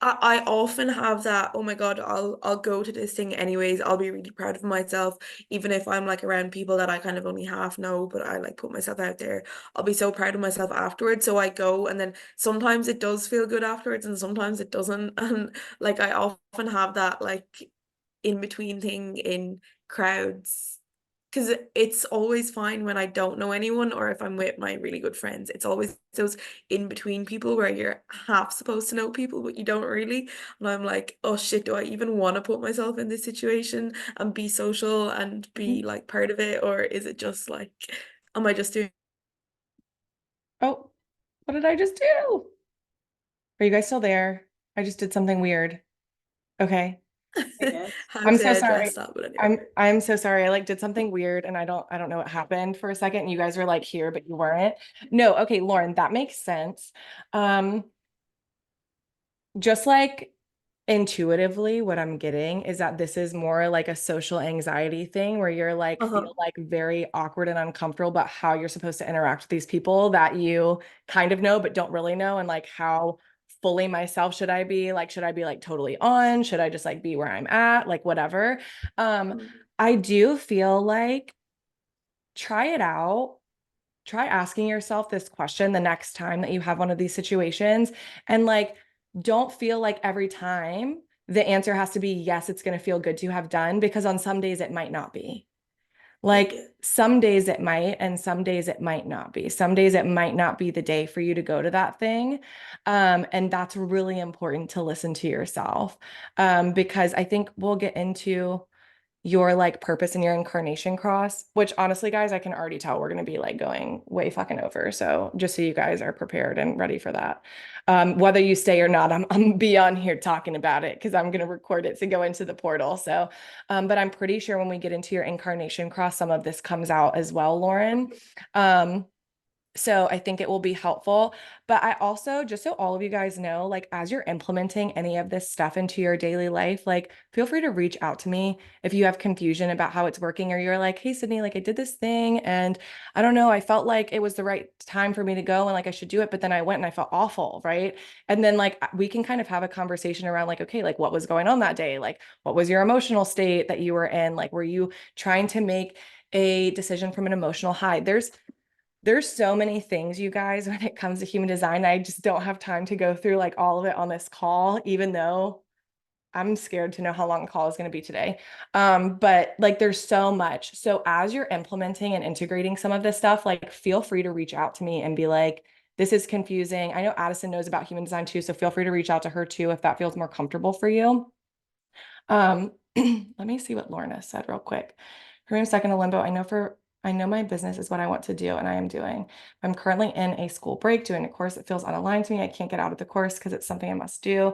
I often have that, oh my God, I'll go to this thing anyways. I'll be really proud of myself, even if I'm like around people that I kind of only half know, but I like put myself out there. I'll be so proud of myself afterwards. So I go, and then sometimes it does feel good afterwards, and sometimes it doesn't. And like I often have that like in between thing in crowds. Because it's always fine when I don't know anyone or if I'm with my really good friends. It's always those in between people where you're half supposed to know people, but you don't really. And I'm like, oh shit, do I even want to put myself in this situation and be social and be like part of it? Or is it just like, am I just doing? Oh, what did I just do? Are you guys still there? I just did something weird. Okay. Yes. How I'm to so address sorry. that, but anyway. I'm so sorry. I like did something weird and I don't know what happened for a second. You guys were like here, but you weren't. No, okay, Lauren, that makes sense. Um, just like intuitively, what I'm getting is that this is more like a social anxiety thing where you're like Uh-huh. feel like very awkward and uncomfortable about how you're supposed to interact with these people that you kind of know but don't really know, and like how fully myself should I be? Like, should I be like totally on? Should I just like be where I'm at? Like whatever. I do feel like try it out. Try asking yourself this question the next time that you have one of these situations. And like, don't feel like every time the answer has to be yes, it's going to feel good to have done, because on some days it might not be. Like some days it might, and some days it might not be. Some days it might not be the day for you to go to that thing. And that's really important to listen to yourself. Because I think we'll get into your like purpose and your incarnation cross, which honestly, guys, I can already tell we're going to be like going way fucking over. So just so you guys are prepared and ready for that. Whether you stay or not, I'm beyond here talking about it because I'm going to record it to go into the portal. So, but I'm pretty sure when we get into your incarnation cross, some of this comes out as well, Lauren. So I think it will be helpful. But I also, just so all of you guys know, like as you're implementing any of this stuff into your daily life, like feel free to reach out to me if you have confusion about how it's working, or you're like, hey, Sidney, like I did this thing and I don't know, I felt like it was the right time for me to go and like I should do it, but then I went and I felt awful, right? And then like we can kind of have a conversation around like, okay, like what was going on that day? Like what was your emotional state that you were in? Like were you trying to make a decision from an emotional high? There's so many things, you guys, when it comes to human design. I just don't have time to go through like all of it on this call, even though I'm scared to know how long the call is going to be today. But like there's so much. So as you're implementing and integrating some of this stuff, like feel free to reach out to me and be like, this is confusing. I know Addison knows about human design too, so feel free to reach out to her too if that feels more comfortable for you. Let me see what Lorna said real quick. Her name's stuck in a limbo. I know my business is what I want to do and I am doing. I'm currently in a school break doing a course that feels unaligned to me. I can't get out of the course because it's something I must do.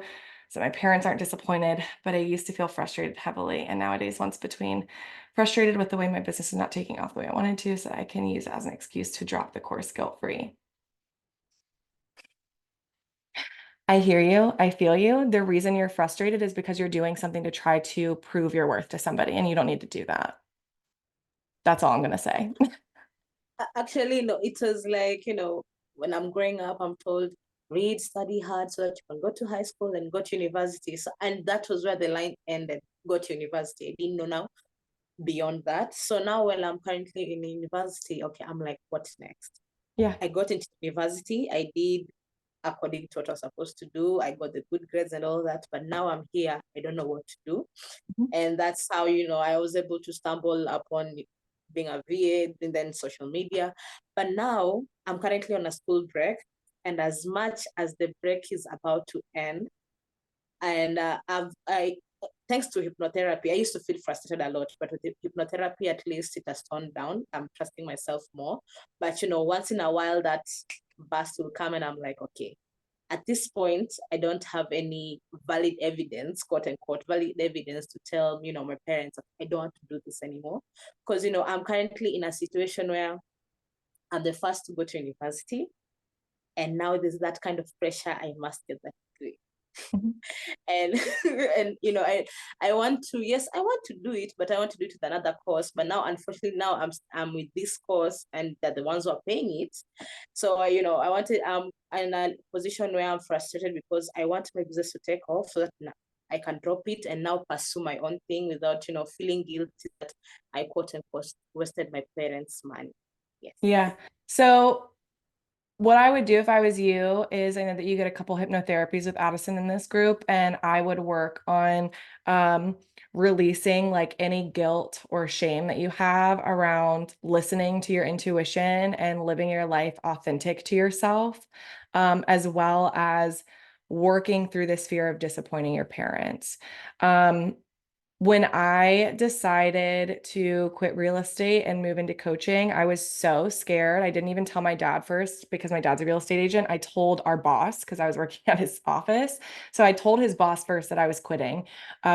So my parents aren't disappointed, but I used to feel frustrated heavily. And nowadays, once between frustrated with the way my business is not taking off the way I wanted to, so I can use it as an excuse to drop the course guilt-free. I hear you. I feel you. The reason you're frustrated is because you're doing something to try to prove your worth to somebody, and you don't need to do that. That's all I'm going to say. Actually, no, it was like, when I'm growing up, I'm told, read, study hard so that you can go to high school and go to university. So, and that was where the line ended, go to university. I didn't know now beyond that. So now when I'm currently in university, okay, I'm like, what's next? Yeah. I got into university. I did according to what I was supposed to do. I got the good grades and all that, but now I'm here. I don't know what to do. And that's how, I was able to stumble upon being a VA and then social media. But now I'm currently on a school break. And as much as the break is about to end, and thanks to hypnotherapy, I used to feel frustrated a lot, but with hypnotherapy, at least it has toned down. I'm trusting myself more. But, once in a while, that burst will come and I'm like, okay, at this point, I don't have any valid evidence, quote unquote, valid evidence to tell, my parents, I don't want to do this anymore. Because, I'm currently in a situation where I'm the first to go to university. And now there's that kind of pressure, I must get that degree. And I want to, yes, I want to do it, but I want to do it with another course. But now, unfortunately, now I'm with this course, and they're the ones who are paying it. So I wanted in a position where I'm frustrated because I want my business to take off so that I can drop it and now pursue my own thing without feeling guilty that I quote unquote wasted my parents' money. Yes. Yeah. So what I would do if I was you is, I know that you get a couple hypnotherapies with Addison in this group, and I would work on releasing like any guilt or shame that you have around listening to your intuition and living your life authentic to yourself, as well as working through this fear of disappointing your parents. When I decided to quit real estate and move into coaching, I was so scared. I didn't even tell my dad first because my dad's a real estate agent. I told our boss because I was working at his office. So I told his boss first that I was quitting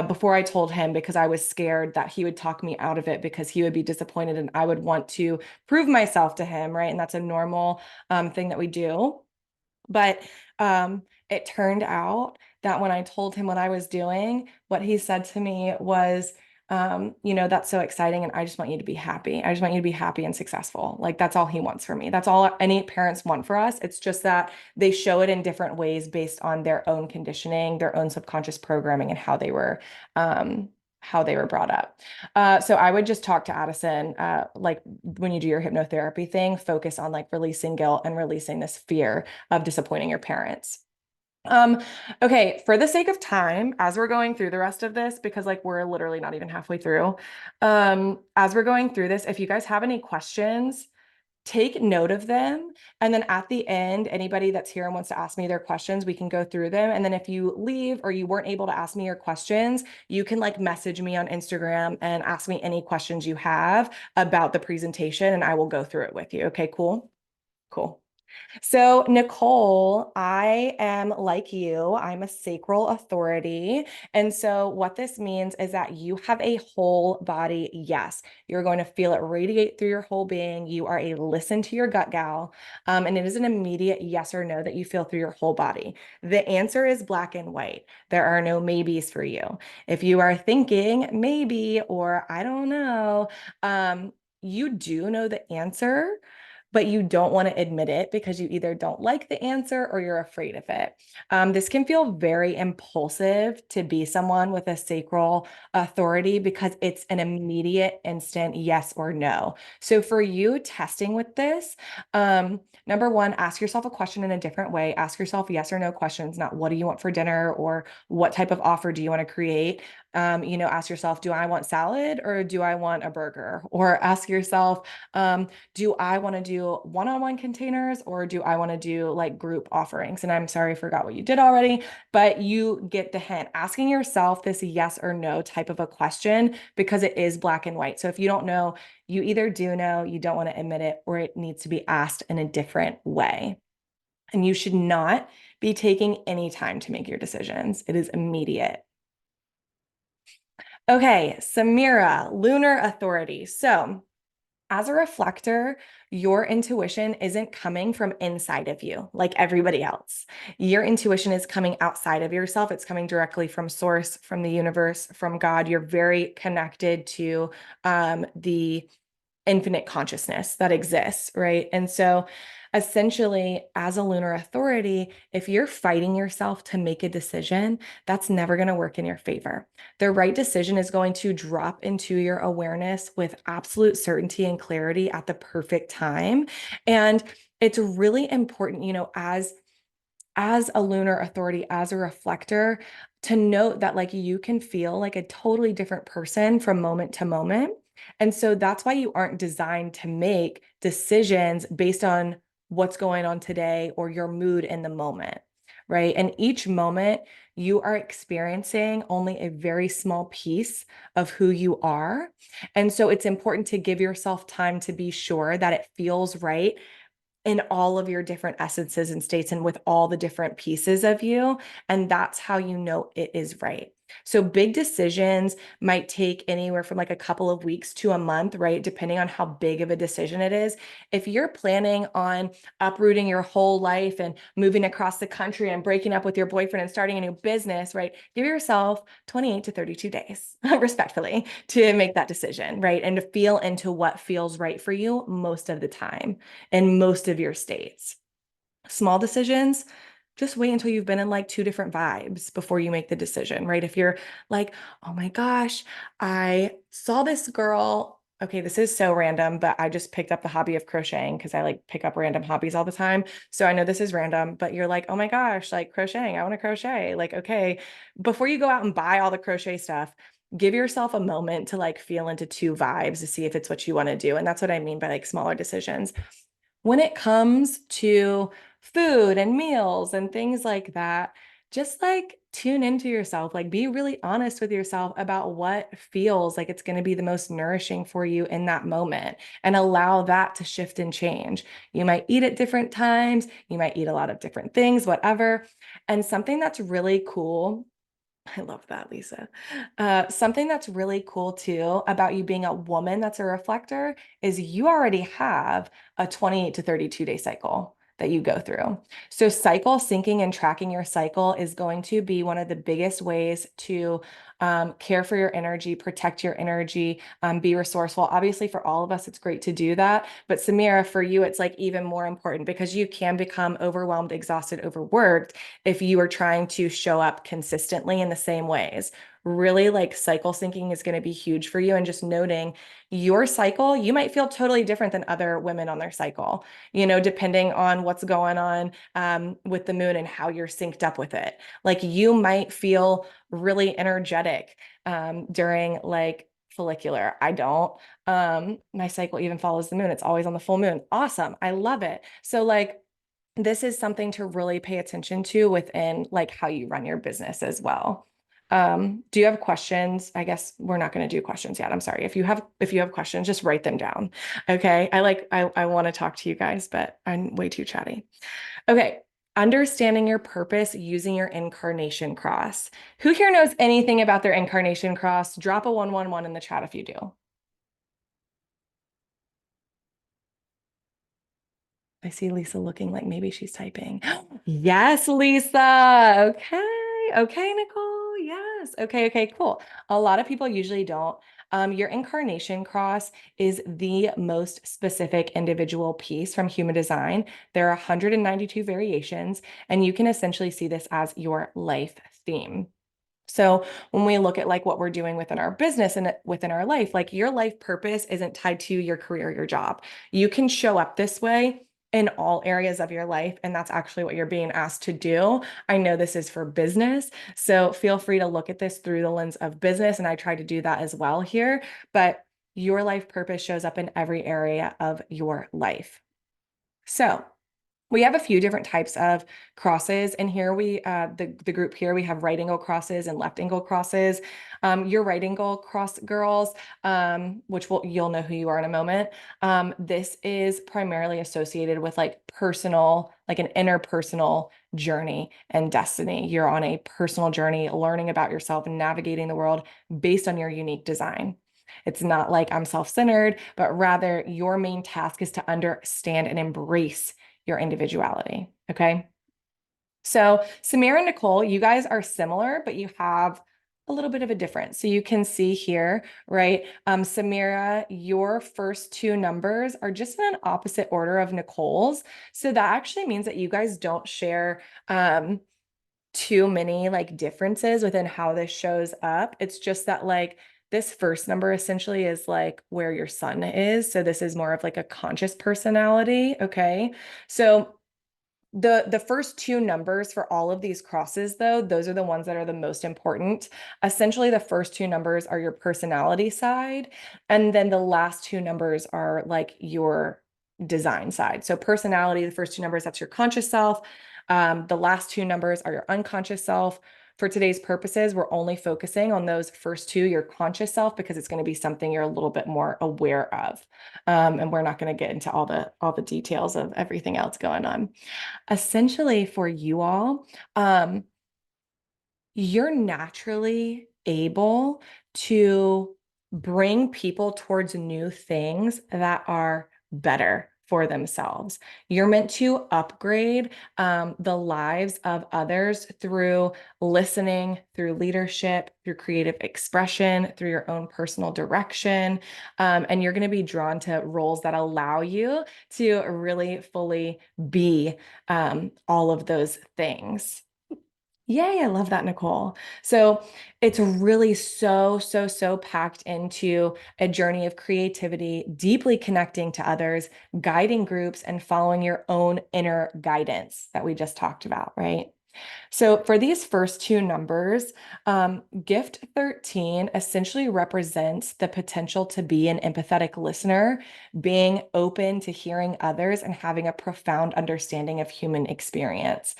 before I told him, because I was scared that he would talk me out of it because he would be disappointed and I would want to prove myself to him, right? And that's a normal thing that we do. But it turned out that when I told him what I was doing, what he said to me was, that's so exciting. And I just want you to be happy. I just want you to be happy and successful. Like, that's all he wants for me. That's all any parents want for us. It's just that they show it in different ways based on their own conditioning, their own subconscious programming, and how they were brought up. So I would just talk to Addison, like when you do your hypnotherapy thing, focus on like releasing guilt and releasing this fear of disappointing your parents. Okay, for the sake of time, as we're going through the rest of this, because like we're literally not even halfway through, as we're going through this, if you guys have any questions, take note of them. And then at the end, anybody that's here and wants to ask me their questions, we can go through them. And then if you leave or you weren't able to ask me your questions, you can like message me on Instagram and ask me any questions you have about the presentation, and I will go through it with you. Okay, cool. Cool. So, Nicole, I am like you. I'm a sacral authority. And so, what this means is that you have a whole body yes. You're going to feel it radiate through your whole being. You are a listen to your gut gal. And it is an immediate yes or no that you feel through your whole body. The answer is black and white. There are no maybes for you. If you are thinking maybe or I don't know, you do know the answer, but you don't want to admit it because you either don't like the answer or you're afraid of it. This can feel very impulsive to be someone with a sacral authority because it's an immediate, instant yes or no. So for you testing with this, number one, ask yourself a question in a different way. Ask yourself yes or no questions, not what do you want for dinner or what type of offer do you want to create. Ask yourself, do I want salad or do I want a burger? Or ask yourself, do I want to do one-on-one containers or do I want to do like group offerings? And I'm sorry, I forgot what you did already, but you get the hint. Asking yourself this yes or no type of a question because it is black and white. So if you don't know, you either do know, you don't want to admit it, or it needs to be asked in a different way. And you should not be taking any time to make your decisions. It is immediate. Okay, Samira, lunar authority. So as a reflector, your intuition isn't coming from inside of you like everybody else. Your intuition is coming outside of yourself. It's coming directly from source, from the universe, from God. You're very connected to the infinite consciousness that exists, right? And so essentially, as a lunar authority, if you're fighting yourself to make a decision, that's never going to work in your favor. The right decision is going to drop into your awareness with absolute certainty and clarity at the perfect time. And it's really important, as as a lunar authority, as a reflector, to note that like you can feel like a totally different person from moment to moment. And so that's why you aren't designed to make decisions based on what's going on today or your mood in the moment, right? And each moment you are experiencing only a very small piece of who you are. And so it's important to give yourself time to be sure that it feels right in all of your different essences and states and with all the different pieces of you. And that's how you know it is right. So big decisions might take anywhere from like a couple of weeks to a month, right? Depending on how big of a decision it is. If you're planning on uprooting your whole life and moving across the country and breaking up with your boyfriend and starting a new business, right? Give yourself 28 to 32 days, respectfully, to make that decision, right? And to feel into what feels right for you most of the time in most of your states. Small decisions, just wait until you've been in like two different vibes before you make the decision, right? If you're like, oh my gosh, I saw this girl. Okay, this is so random, but I just picked up the hobby of crocheting because I like pick up random hobbies all the time. So I know this is random, but you're like, oh my gosh, like crocheting, I want to crochet. Like, okay, before you go out and buy all the crochet stuff, give yourself a moment to like feel into two vibes to see if it's what you want to do. And that's what I mean by like smaller decisions. When it comes to food and meals and things like that, just like tune into yourself, like be really honest with yourself about what feels like it's going to be the most nourishing for you in that moment and allow that to shift and change. You might eat at different times, you might eat a lot of different things, whatever. And something that's really cool, I love that, Lisa. Something that's really cool too about you being a woman that's a reflector is you already have a 28 to 32 day cycle that you go through. So cycle syncing and tracking your cycle is going to be one of the biggest ways to care for your energy, protect your energy, be resourceful. Obviously, for all of us, it's great to do that. But Samira, for you, it's like even more important because you can become overwhelmed, exhausted, overworked if you are trying to show up consistently in the same ways. Really, like cycle syncing is going to be huge for you. And just noting your cycle, you might feel totally different than other women on their cycle, you know, depending on what's going on with the moon and how you're synced up with it. Like you might feel really energetic during like follicular. I don't. My cycle even follows the moon. It's always on the full moon. Awesome. I love it. So like this is something to really pay attention to within like how you run your business as well. Do you have questions? I guess we're not going to do questions yet. I'm sorry. If you have questions, just write them down. Okay. I want to talk to you guys, but I'm way too chatty. Okay. Understanding your purpose using your incarnation cross. Who here knows anything about their incarnation cross? Drop a 111 in the chat if you do. I see Lisa looking like maybe she's typing. Yes, Lisa. Okay. Okay, Nicole. Yes. Okay. Okay, cool. A lot of people usually don't. Your incarnation cross is the most specific individual piece from human design. There are 192 variations, and you can essentially see this as your life theme. So when we look at like what we're doing within our business and within our life, like your life purpose isn't tied to your career, your job. You can show up this way in all areas of your life. And that's actually what you're being asked to do. I know this is for business. So feel free to look at this through the lens of business. And I try to do that as well here. But your life purpose shows up in every area of your life. So we have a few different types of crosses, and here the group here, we have right angle crosses and left angle crosses. Your right angle cross girls, which you'll know who you are in a moment. This is primarily associated with like personal, like an interpersonal journey and destiny. You're on a personal journey, learning about yourself and navigating the world based on your unique design. It's not like I'm self-centered, but rather your main task is to understand and embrace your individuality. Okay. So Samira and Nicole, you guys are similar, but you have a little bit of a difference. So you can see here, right? Samira, your first two numbers are just in an opposite order of Nicole's. So that actually means that you guys don't share too many like differences within how this shows up. It's just that like this first number essentially is like where your sun is. So this is more of like a conscious personality. Okay. So The first two numbers for all of these crosses, though, those are the ones that are the most important. Essentially, the first two numbers are your personality side, and then the last two numbers are like your design side. So personality, the first two numbers, that's your conscious self. The last two numbers are your unconscious self. For today's purposes, we're only focusing on those first two, your conscious self, because it's going to be something you're a little bit more aware of. And we're not going to get into all the details of everything else going on. Essentially, for you all, you're naturally able to bring people towards new things that are better for themselves. You're meant to upgrade the lives of others through listening, through leadership, through creative expression, through your own personal direction. And you're going to be drawn to roles that allow you to really fully be all of those things. Yay, I love that, Nicole. So it's really so packed into a journey of creativity, deeply connecting to others, guiding groups, and following your own inner guidance that we just talked about, right? So for these first two numbers, gift 13 essentially represents the potential to be an empathetic listener, being open to hearing others and having a profound understanding of human experience.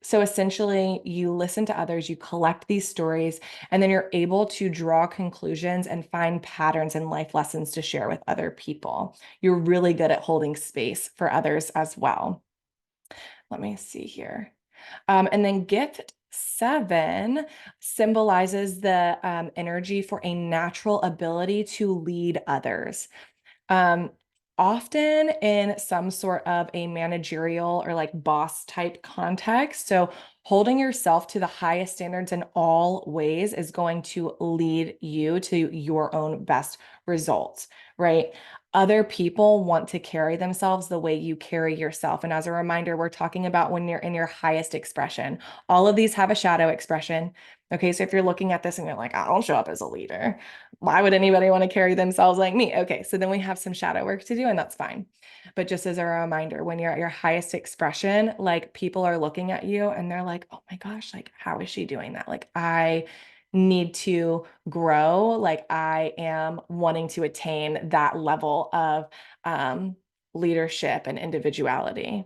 So essentially, you listen to others, you collect these stories, and then you're able to draw conclusions and find patterns and life lessons to share with other people. You're really good at holding space for others as well. Let me see here. And then gift 7 symbolizes the energy for a natural ability to lead others. Um, Often in some sort of a managerial or like boss type context. So holding yourself to the highest standards in all ways is going to lead you to your own best results, right? Other people want to carry themselves the way you carry yourself. And as a reminder, we're talking about when you're in your highest expression. All of these have a shadow expression. Okay, so if you're looking at this and you're like, I don't show up as a leader, why would anybody want to carry themselves like me? Okay, so then we have some shadow work to do, and that's fine. But just as a reminder, when you're at your highest expression, like people are looking at you and they're like, oh my gosh, like, how is she doing that? Like, I need to grow. Like, I am wanting to attain that level of leadership and individuality.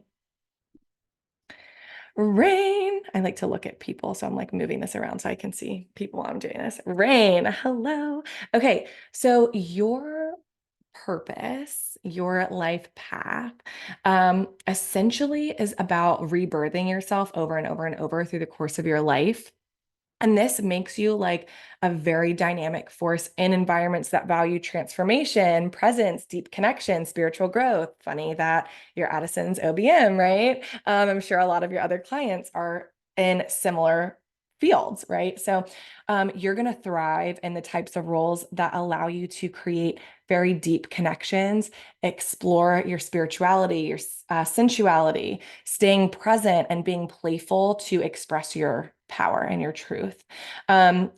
Rain. I like to look at people, so I'm like moving this around so I can see people while I'm doing this. Rain, hello. Okay, so your purpose, your life path, essentially is about rebirthing yourself over and over and over through the course of your life. And this makes you like a very dynamic force in environments that value transformation, presence, deep connection, spiritual growth. Funny that you're Addison's OBM, right? I'm sure a lot of your other clients are in similar fields, right? So you're going to thrive in the types of roles that allow you to create very deep connections, explore your spirituality, your sensuality, staying present and being playful to express your power and your truth.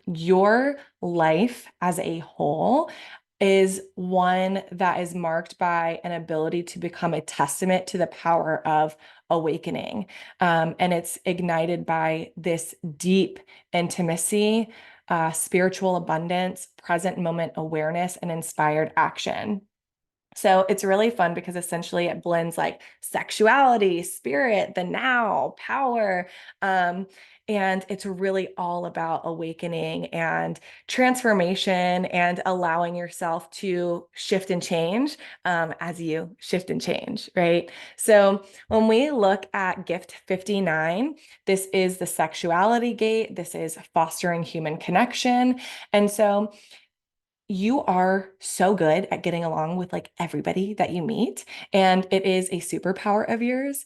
Your life as a whole is one that is marked by an ability to become a testament to the power of awakening. And it's ignited by this deep intimacy, spiritual abundance, present moment awareness, and inspired action. So it's really fun because essentially it blends like sexuality, spirit, the now, power. And it's really all about awakening and transformation and allowing yourself to shift and change as you shift and change, right? So when we look at gift 59, this is the sexuality gate. This is fostering human connection. And so you are so good at getting along with like everybody that you meet, and it is a superpower of yours.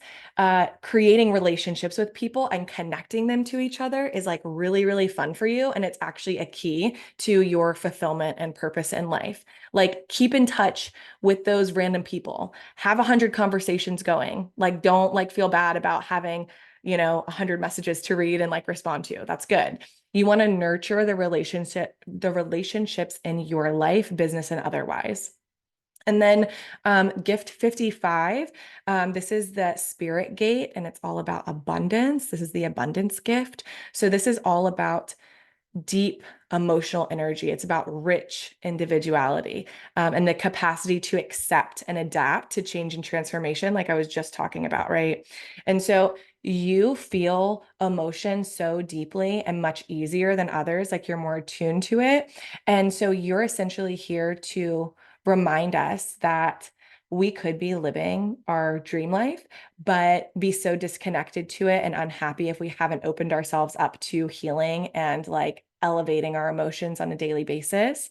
Creating relationships with people and connecting them to each other is like really fun for you, and it's actually a key to your fulfillment and purpose in life. Like, keep in touch with those random people, have 100 conversations going. Like, don't like feel bad about having 100 messages to read and like respond to. That's good. You want to nurture the relationships in your life, business, and otherwise. And then gift 55, this is the spirit gate, and it's all about abundance. This is the abundance gift. So this is all about deep emotional energy. It's about rich individuality, and the capacity to accept and adapt to change and transformation, like I was just talking about, right? And so you feel emotion so deeply and much easier than others, like you're more attuned to it. And so you're essentially here to remind us that we could be living our dream life, but be so disconnected to it and unhappy if we haven't opened ourselves up to healing and like elevating our emotions on a daily basis.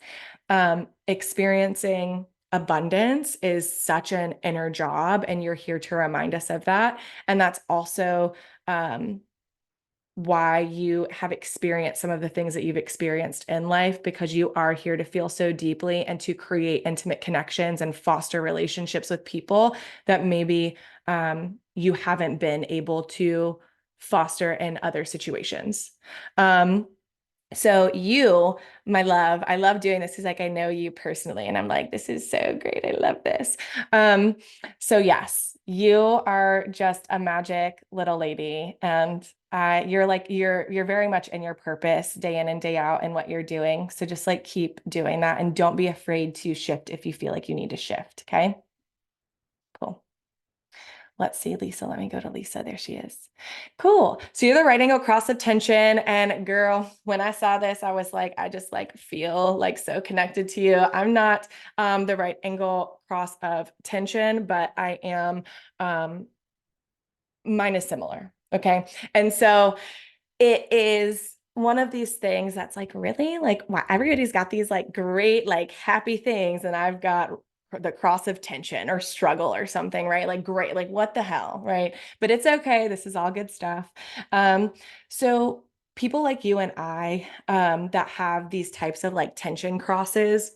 Experiencing abundance is such an inner job, and you're here to remind us of that. And that's also why you have experienced some of the things that you've experienced in life, because you are here to feel so deeply and to create intimate connections and foster relationships with people that maybe you haven't been able to foster in other situations. So you, my love, I love doing this because like I know you personally, and I'm like, this is so great. I love this. So yes, you are just a magic little lady, and you're very much in your purpose day in and day out in what you're doing. So just like keep doing that, and don't be afraid to shift if you feel like you need to shift. Okay, cool. Let's see, Lisa. Let me go to Lisa. There she is. Cool. So you're the right angle cross of tension. And girl, when I saw this, I was like, I just like feel like so connected to you. I'm not the right angle cross of tension, but I am, mine is similar. Okay. And so it is one of these things that's like, really? Like, wow, everybody's got these like great, like happy things, and I've got the cross of tension or struggle or something, right? Like, great, like, what the hell, right? But it's okay. This is all good stuff. So people like you and I that have these types of like tension crosses,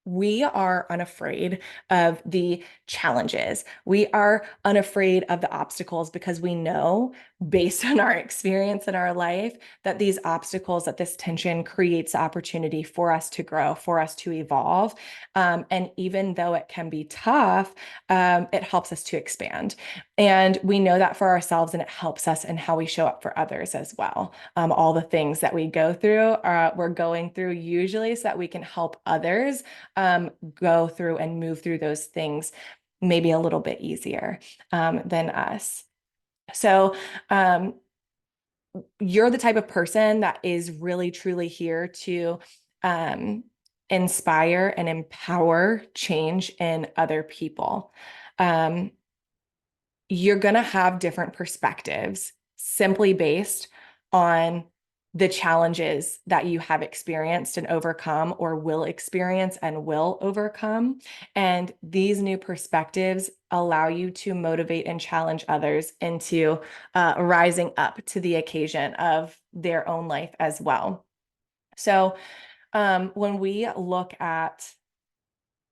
we are unafraid of the challenges. We are unafraid of the obstacles because we know, based on our experience in our life, that these obstacles, that this tension creates opportunity for us to grow, for us to evolve. And even though it can be tough, it helps us to expand. And we know that for ourselves, and it helps us in how we show up for others as well. All the things that we go through, we're going through usually so that we can help others go through and move through those things maybe a little bit easier than us. So you're the type of person that is really truly here to inspire and empower change in other people. You're going to have different perspectives simply based on the challenges that you have experienced and overcome, or will experience and will overcome. And these new perspectives allow you to motivate and challenge others into rising up to the occasion of their own life as well. So when we look at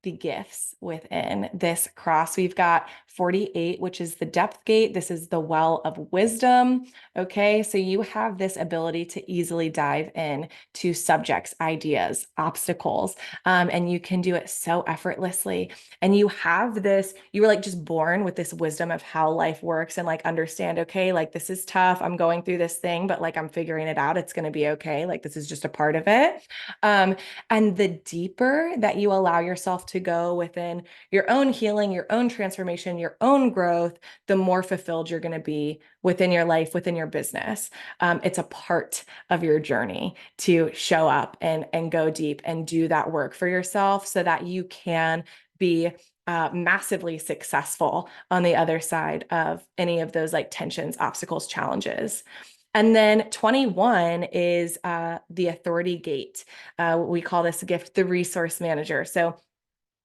the gifts within this cross, we've got 48, which is the depth gate. This is the well of wisdom. Okay, so you have this ability to easily dive in to subjects, ideas, obstacles, and you can do it so effortlessly. And you have this, you were like just born with this wisdom of how life works, and like understand, okay, like this is tough. I'm going through this thing, but like I'm figuring it out. It's going to be okay. Like this is just a part of it. And the deeper that you allow yourself to go within your own healing, your own transformation, your own growth, the more fulfilled you're going to be within your life, within your business. It's a part of your journey to show up and go deep and do that work for yourself so that you can be massively successful on the other side of any of those like tensions, obstacles, challenges. And then 21 is the authority gate. We call this gift the resource manager. So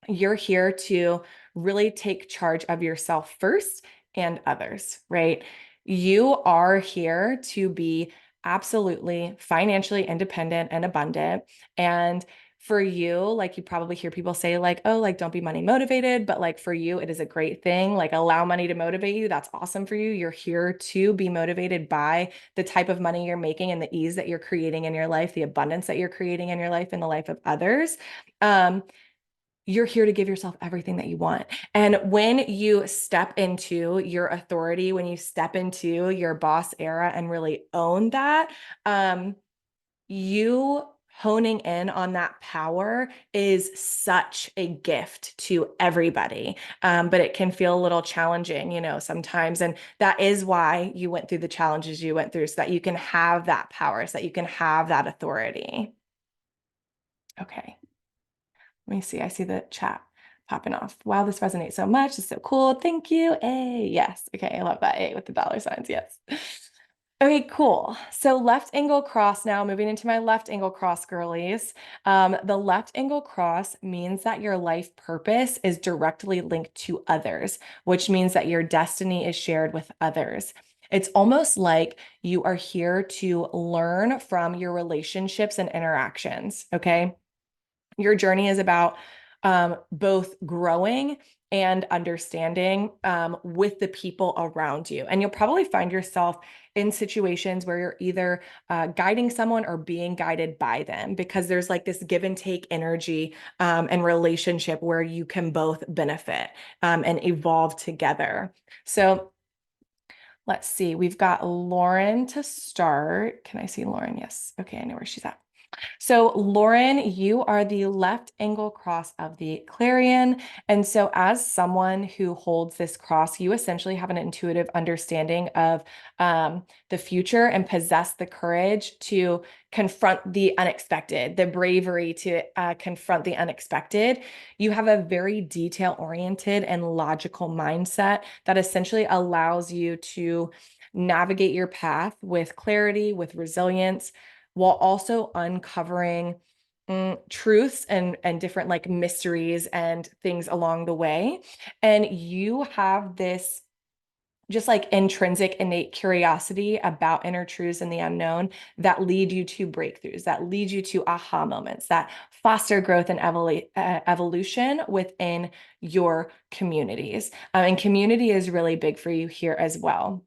you're here to really take charge of yourself first and others, right? You are here to be absolutely financially independent and abundant. And for you, like you probably hear people say like, oh, like don't be money motivated, but like for you, it is a great thing. Like allow money to motivate you. That's awesome for you. You're here to be motivated by the type of money you're making and the ease that you're creating in your life, the abundance that you're creating in your life and the life of others. you're here to give yourself everything that you want. And when you step into your authority, when you step into your boss era and really own that, you honing in on that power is such a gift to everybody. But it can feel a little challenging, you know, sometimes. And that is why you went through the challenges you went through, so that you can have that power, so that you can have that authority. Okay. Let me see. I see the chat popping off. Wow, this resonates so much. It's so cool. Thank you. A yes. Okay, I love that A with the dollar signs. Yes. Okay, cool. So left angle cross now, moving into my left angle cross, girlies. The left angle cross means that your life purpose is directly linked to others, which means that your destiny is shared with others. It's almost like you are here to learn from your relationships and interactions, okay? Your journey is about both growing and understanding with the people around you. And you'll probably find yourself in situations where you're either guiding someone or being guided by them, because there's like this give and take energy and relationship where you can both benefit and evolve together. So let's see, we've got Lauren to start. Can I see Lauren? Yes. Okay, I know where she's at. So Lauren, you are the left angle cross of the Clarion. And so as someone who holds this cross, you essentially have an intuitive understanding of the future and possess the courage to confront the unexpected, the bravery to confront the unexpected. You have a very detail-oriented and logical mindset that essentially allows you to navigate your path with clarity, with resilience, while also uncovering truths and different like mysteries and things along the way. And you have this just like intrinsic innate curiosity about inner truths and the unknown that lead you to breakthroughs, that lead you to aha moments, that foster growth and evolution within your communities. And community is really big for you here as well.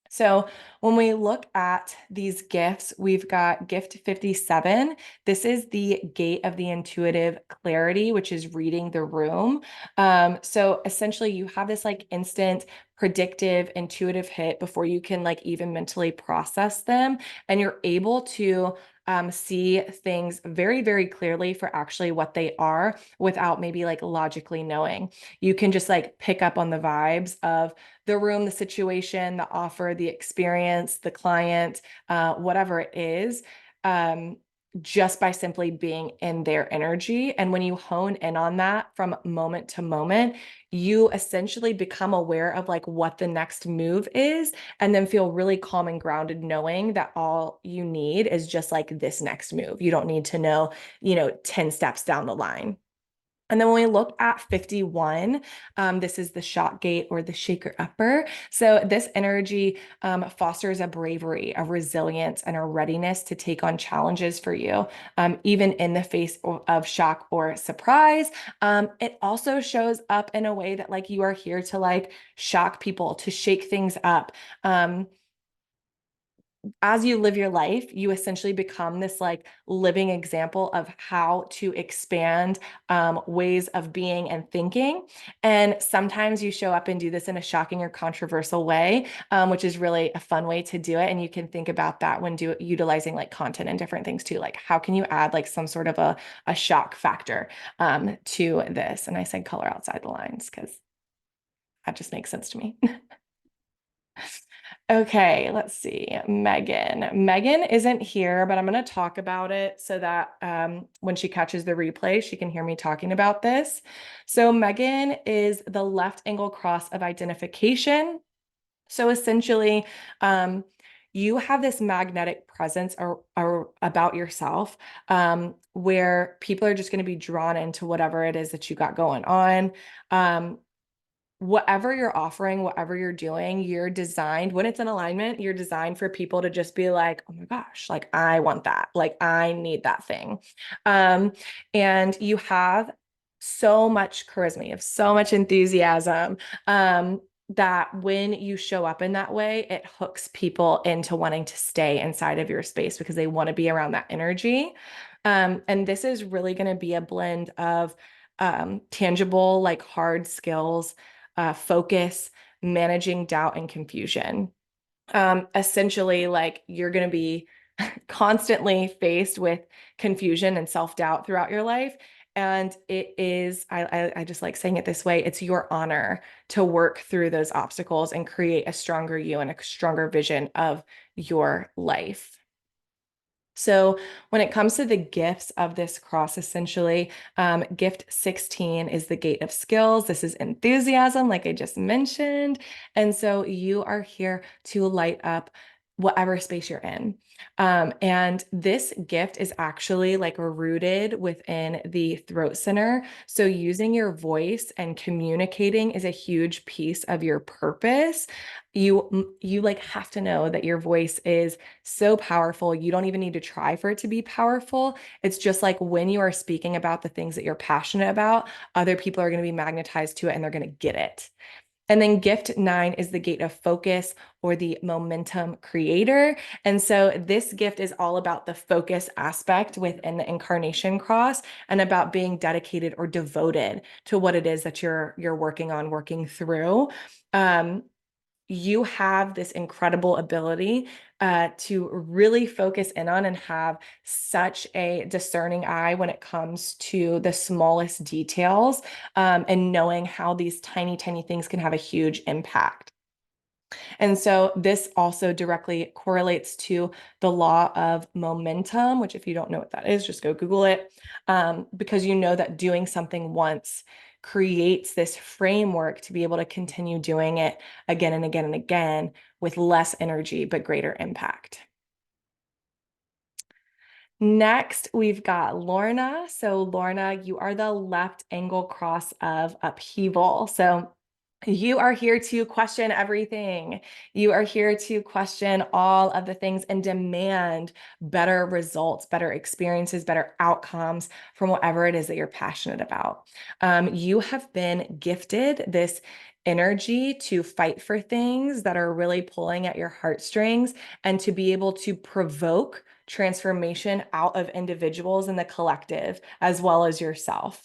So when we look at these gifts, we've got gift 57. This is the gate of the intuitive clarity, which is reading the room. So essentially you have this like instant predictive intuitive hit before you can like even mentally process them. And you're able to see things very, very clearly for actually what they are without maybe like logically knowing. You can just like pick up on the vibes of the room, the situation, the offer, the experience, the client, whatever it is, just by simply being in their energy. And when you hone in on that from moment to moment, you essentially become aware of like what the next move is, and then feel really calm and grounded knowing that all you need is just like this next move. You don't need to know, 10 steps down the line. And then when we look at 51, this is the shock gate or the shaker upper. So this energy fosters a bravery, a resilience, and a readiness to take on challenges for you, even in the face of shock or surprise. It also shows up in a way that like you are here to like shock people, to shake things up. As you live your life, you essentially become this like living example of how to expand ways of being and thinking. And sometimes you show up and do this in a shocking or controversial way, which is really a fun way to do it. And you can think about that when utilizing like content and different things too. Like how can you add like some sort of a shock factor to this? And I said color outside the lines because that just makes sense to me. Okay, let's see. Megan isn't here, but I'm going to talk about it so that when she catches the replay, she can hear me talking about this. So Megan is the left angle cross of identification. So essentially, you have this magnetic presence or about yourself where people are just going to be drawn into whatever it is that you got going on. Whatever you're offering, whatever you're doing, you're designed, when it's in alignment, you're designed for people to just be like, oh my gosh, like I want that, like I need that thing. And you have so much charisma, you have so much enthusiasm, that when you show up in that way, it hooks people into wanting to stay inside of your space because they want to be around that energy. And this is really going to be a blend of tangible, like hard skills, focus, managing doubt and confusion. Essentially, like you're going to be constantly faced with confusion and self-doubt throughout your life. And it is, I just like saying it this way, it's your honor to work through those obstacles and create a stronger you and a stronger vision of your life. So when it comes to the gifts of this cross, essentially, gift 16 is the gate of skills. This is enthusiasm, like I just mentioned. And so you are here to light up whatever space you're in. And this gift is actually like rooted within the throat center. So using your voice and communicating is a huge piece of your purpose. You like have to know that your voice is so powerful. You don't even need to try for it to be powerful. It's just like when you are speaking about the things that you're passionate about, other people are going to be magnetized to it and they're going to get it. And then gift 9 is the gate of focus or the momentum creator. And so this gift is all about the focus aspect within the incarnation cross and about being dedicated or devoted to what it is that you're working on, working through. You have this incredible ability to really focus in on and have such a discerning eye when it comes to the smallest details, and knowing how these tiny, tiny things can have a huge impact. And so this also directly correlates to the law of momentum, which if you don't know what that is, just go Google it, because you know that doing something once creates this framework to be able to continue doing it again and again and again with less energy, but greater impact. Next, we've got Lorna. So Lorna, you are the left angle cross of upheaval. So you are here to question everything. You are here to question all of the things and demand better results, better experiences, better outcomes from whatever it is that you're passionate about. You have been gifted this energy to fight for things that are really pulling at your heartstrings and to be able to provoke transformation out of individuals in the collective as well as yourself.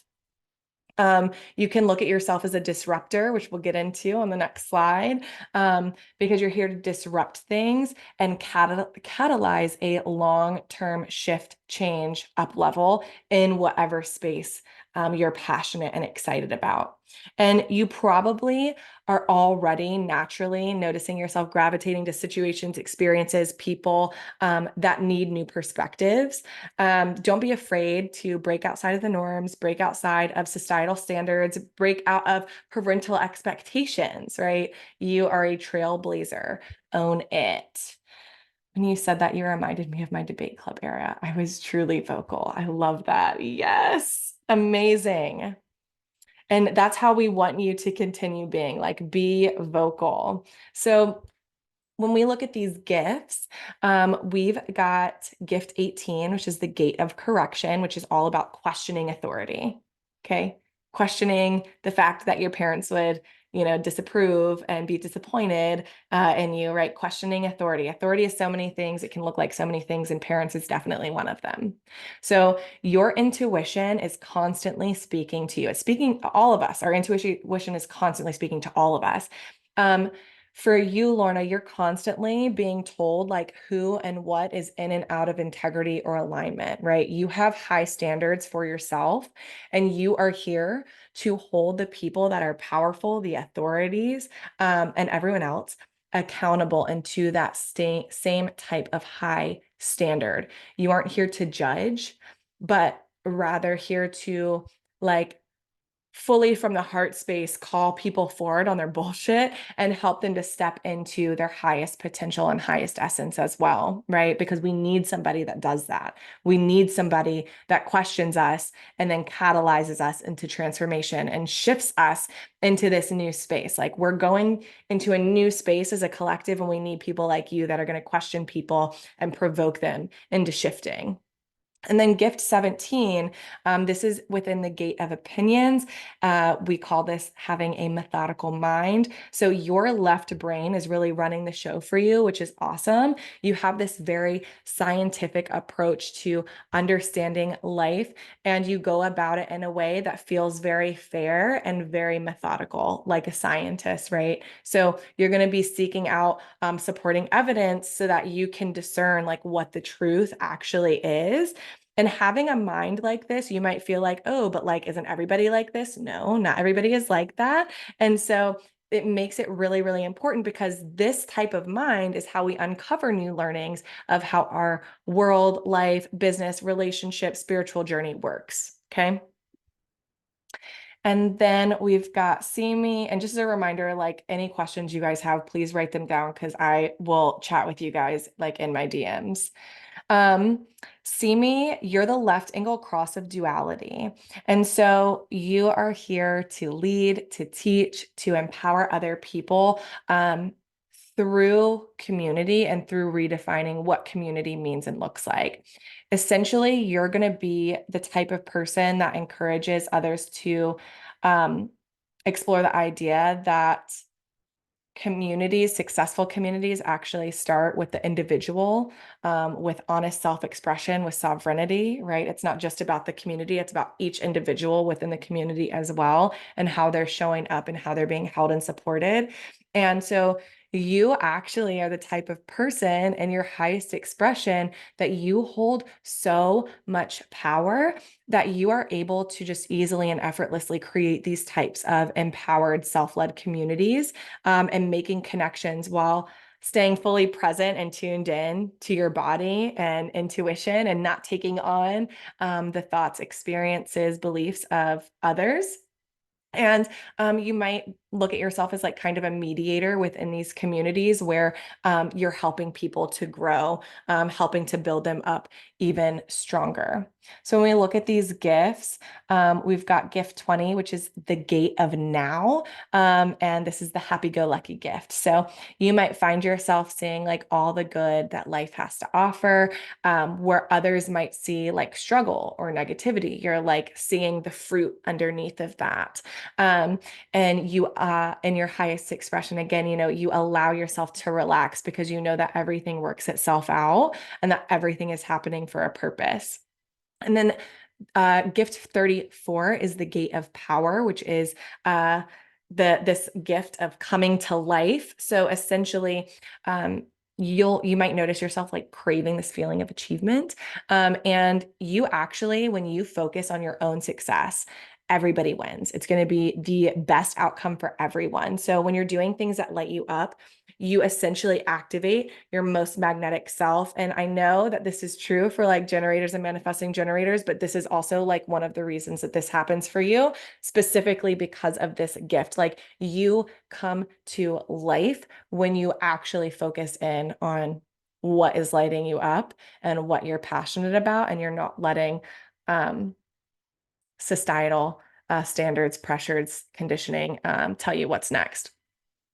You can look at yourself as a disruptor, which we'll get into on the next slide, because you're here to disrupt things and catalyze a long-term shift, change, up level in whatever space you're passionate and excited about. And you probably are already naturally noticing yourself gravitating to situations, experiences, people that need new perspectives. Don't be afraid to break outside of the norms, break outside of societal standards, break out of parental expectations, right? You are a trailblazer. Own it. When you said that, you reminded me of my debate club era. I was truly vocal. I love that. Yes. Amazing. And that's how we want you to continue being, like, be vocal. So when we look at these gifts, we've got gift 18, which is the gate of correction, which is all about questioning authority. Okay. Questioning the fact that your parents would, disapprove and be disappointed in you, right? Questioning authority. Authority is so many things. It can look like so many things, and parents is definitely one of them. So your intuition is constantly speaking to you. It's speaking to all of us. Our intuition is constantly speaking to all of us. For you, Lorna, you're constantly being told like who and what is in and out of integrity or alignment, right? You have high standards for yourself, and you are here to hold the people that are powerful, the authorities, and everyone else accountable and to that same type of high standard. You aren't here to judge, but rather here to like fully from the heart space call people forward on their bullshit and help them to step into their highest potential and highest essence as well, right? Because we need somebody that does that. We need somebody that questions us and then catalyzes us into transformation and shifts us into this new space. Like we're going into a new space as a collective, and we need people like you that are going to question people and provoke them into shifting. And then gift 17, this is within the gate of opinions. We call this having a methodical mind. So your left brain is really running the show for you, which is awesome. You have this very scientific approach to understanding life, and you go about it in a way that feels very fair and very methodical, like a scientist, right? So you're going to be seeking out supporting evidence so that you can discern like what the truth actually is. And having a mind like this, you might feel like, oh, but like, isn't everybody like this? No, not everybody is like that. And so it makes it really, really important, because this type of mind is how we uncover new learnings of how our world, life, business, relationship, spiritual journey works. Okay. And then we've got see me. And just as a reminder, like any questions you guys have, please write them down, because I will chat with you guys like in my DMs. See me, you're the left angle cross of duality. And so you are here to lead, to teach, to empower other people through community and through redefining what community means and looks like. Essentially, you're going to be the type of person that encourages others to explore the idea that communities, successful communities, actually start with the individual, with honest self-expression, with sovereignty, right? It's not just about the community, it's about each individual within the community as well, and how they're showing up and how they're being held and supported. And so you actually are the type of person in your highest expression that you hold so much power that you are able to just easily and effortlessly create these types of empowered, self-led communities, and making connections while staying fully present and tuned in to your body and intuition, and not taking on the thoughts, experiences, beliefs of others. And you might look at yourself as like kind of a mediator within these communities, where you're helping people to grow, helping to build them up even stronger. So when we look at these gifts, we've got gift 20, which is the gate of now. And this is the happy-go-lucky gift. So you might find yourself seeing like all the good that life has to offer, where others might see like struggle or negativity. You're like seeing the fruit underneath of that. And you, in your highest expression, again, you allow yourself to relax, because you know that everything works itself out and that everything is happening for a purpose. And then gift 34 is the gate of power, which is this gift of coming to life. So essentially, you might notice yourself like craving this feeling of achievement. And you actually, when you focus on your own success, everybody wins. It's going to be the best outcome for everyone. So when you're doing things that light you up, you essentially activate your most magnetic self. And I know that this is true for like generators and manifesting generators, but this is also like one of the reasons that this happens for you, specifically because of this gift. Like you come to life when you actually focus in on what is lighting you up and what you're passionate about, and you're not letting societal standards, pressures, conditioning tell you what's next.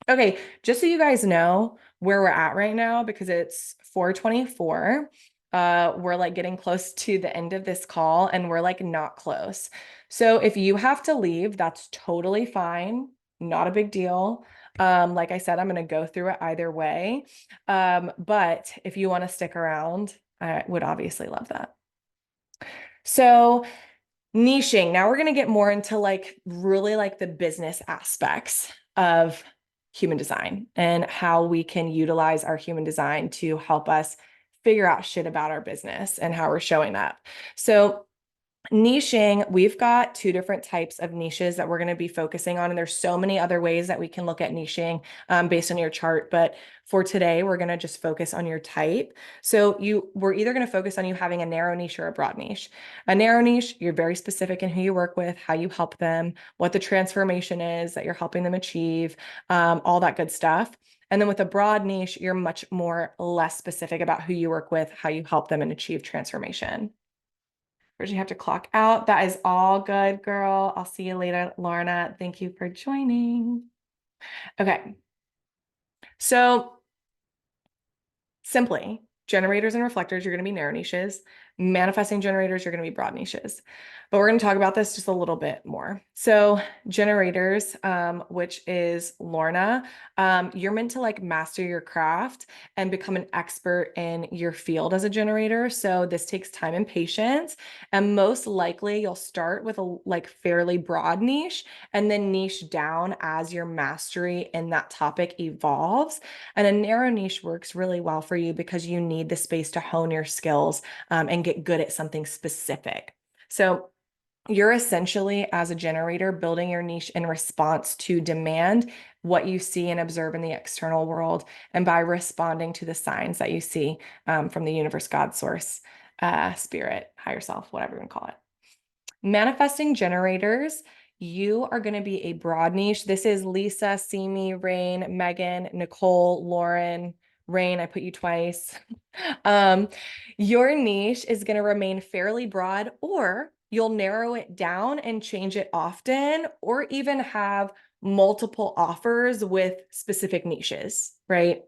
Okay, just so you guys know where we're at right now, because it's 4:24. We're like getting close to the end of this call, and we're like not close. So if you have to leave, that's totally fine. Not a big deal. Like I said, I'm going to go through it either way. But if you want to stick around, I would obviously love that. So niching. Now we're going to get more into like really like the business aspects of human design and how we can utilize our human design to help us figure out shit about our business and how we're showing up. So niching, we've got two different types of niches that we're going to be focusing on. And there's so many other ways that we can look at niching based on your chart. But for today, we're going to just focus on your type. So we're either going to focus on you having a narrow niche or a broad niche. A narrow niche, you're very specific in who you work with, how you help them, what the transformation is that you're helping them achieve, all that good stuff. And then with a broad niche, you're much more less specific about who you work with, how you help them and achieve transformation. Or do you have to clock out? That is all good, girl. I'll see you later, Lorna. Thank you for joining. Okay. So simply, generators and reflectors, you're going to be narrow niches. Manifesting generators, you're going to be broad niches. But we're going to talk about this just a little bit more. So generators, which is Lorna, you're meant to like master your craft and become an expert in your field as a generator. So this takes time and patience. And most likely you'll start with a like fairly broad niche and then niche down as your mastery in that topic evolves. And a narrow niche works really well for you because you need the space to hone your skills and get good at something specific. So you're essentially, as a generator, building your niche in response to demand, what you see and observe in the external world, and by responding to the signs that you see from the universe, God, source, spirit, higher self, whatever you want to call it. Manifesting generators, you are going to be a broad niche. This is Lisa, Simi, Rain, Megan, Nicole, Lauren, Rain, I put you twice. Your niche is going to remain fairly broad, or you'll narrow it down and change it often, or even have multiple offers with specific niches, right?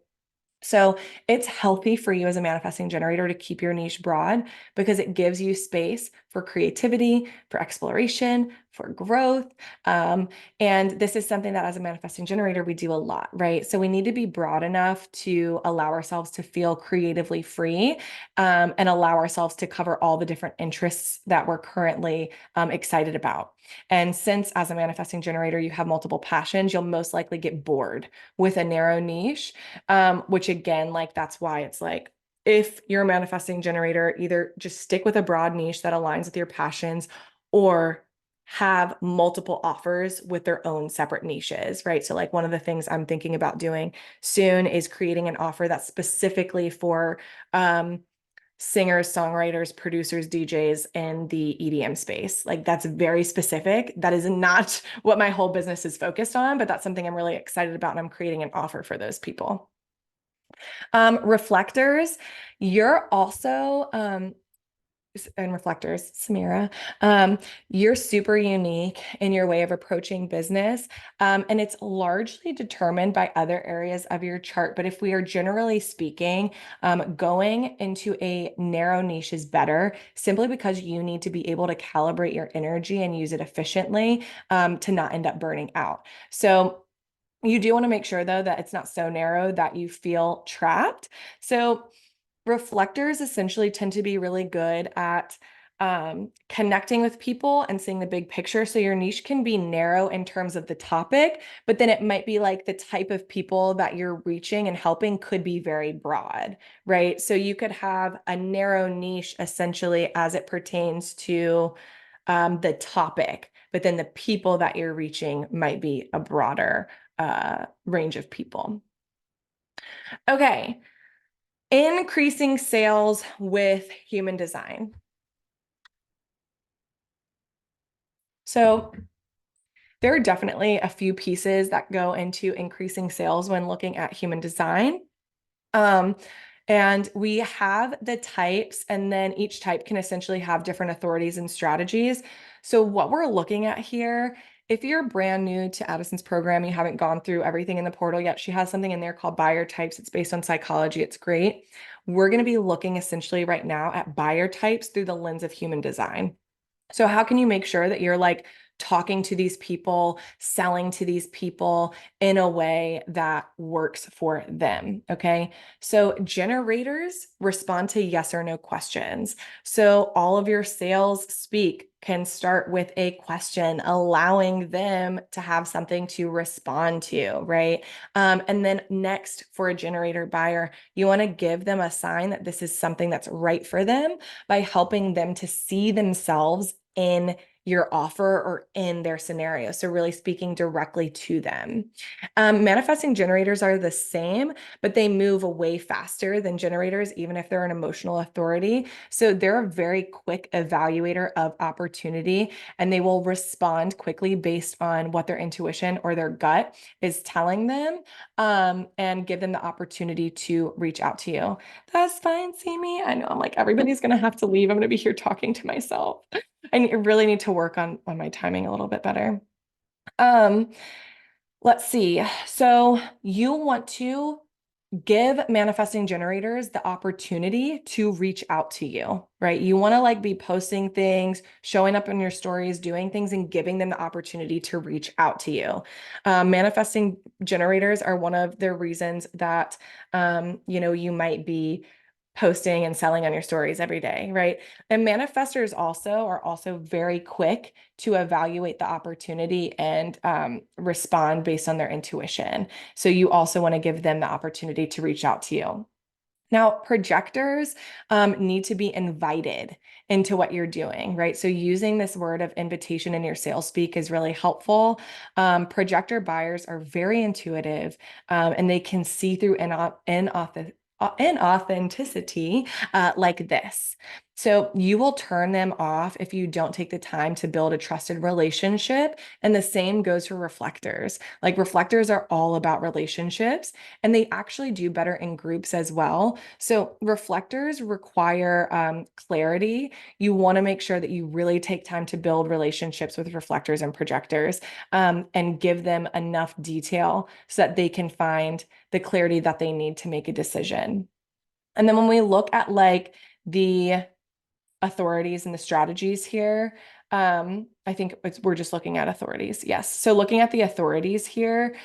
So it's healthy for you as a manifesting generator to keep your niche broad because it gives you space for creativity, for exploration, for growth. And this is something that as a manifesting generator, we do a lot, right? So we need to be broad enough to allow ourselves to feel creatively free and allow ourselves to cover all the different interests that we're currently excited about. And since as a manifesting generator, you have multiple passions, you'll most likely get bored with a narrow niche, which again, like that's why it's like, if you're a manifesting generator, either just stick with a broad niche that aligns with your passions or have multiple offers with their own separate niches, right? So like one of the things I'm thinking about doing soon is creating an offer that's specifically for singers, songwriters, producers, DJs in the EDM space. Like that's very specific. That is not what my whole business is focused on, but that's something I'm really excited about. And I'm creating an offer for those people. Reflectors, you're also, and reflectors, Samira, you're super unique in your way of approaching business. And it's largely determined by other areas of your chart. But if we are generally speaking, going into a narrow niche is better simply because you need to be able to calibrate your energy and use it efficiently to not end up burning out. So you do want to make sure though that it's not so narrow that you feel trapped. So reflectors essentially tend to be really good at connecting with people and seeing the big picture. So your niche can be narrow in terms of the topic, but then it might be like the type of people that you're reaching and helping could be very broad, right? So you could have a narrow niche essentially as it pertains to the topic, but then the people that you're reaching might be a broader range of people. Okay. Increasing sales with human design. So there are definitely a few pieces that go into increasing sales when looking at human design. And we have the types, and then each type can essentially have different authorities and strategies. So what we're looking at here, if you're brand new to Addison's program, you haven't gone through everything in the portal yet, she has something in there called buyer types. It's based on psychology. It's great. We're going to be looking essentially right now at buyer types through the lens of human design. So how can you make sure that you're like talking to these people, selling to these people in a way that works for them? Okay. So generators respond to yes or no questions. So all of your sales speak can start with a question, allowing them to have something to respond to, right? And then next, for a generator buyer, you want to give them a sign that this is something that's right for them by helping them to see themselves in your offer or in their scenario. So really speaking directly to them. Manifesting generators are the same, but they move way faster than generators, even if they're an emotional authority. So they're a very quick evaluator of opportunity, and they will respond quickly based on what their intuition or their gut is telling them, and give them the opportunity to reach out to you. That's fine, Sammy. I know I'm like, everybody's going to have to leave. I'm going to be here talking to myself. I really need to work on my timing a little bit better. Let's see. So you want to give manifesting generators the opportunity to reach out to you, right? You want to like be posting things, showing up in your stories, doing things, and giving them the opportunity to reach out to you. Manifesting generators are one of the reasons that, you might be posting and selling on your stories every day, right? And manifestors are also very quick to evaluate the opportunity and respond based on their intuition. So you also want to give them the opportunity to reach out to you. Now, projectors need to be invited into what you're doing, right? So using this word of invitation in your sales speak is really helpful. Projector buyers are very intuitive, and they can see through inauthenticity like this. So you will turn them off if you don't take the time to build a trusted relationship. And the same goes for reflectors. Like reflectors are all about relationships, and they actually do better in groups as well. So reflectors require clarity. You want to make sure that you really take time to build relationships with reflectors and projectors, and give them enough detail so that they can find the clarity that they need to make a decision. And then when we look at like the authorities and the strategies here, I think we're just looking at authorities. Yes. So looking at the authorities here,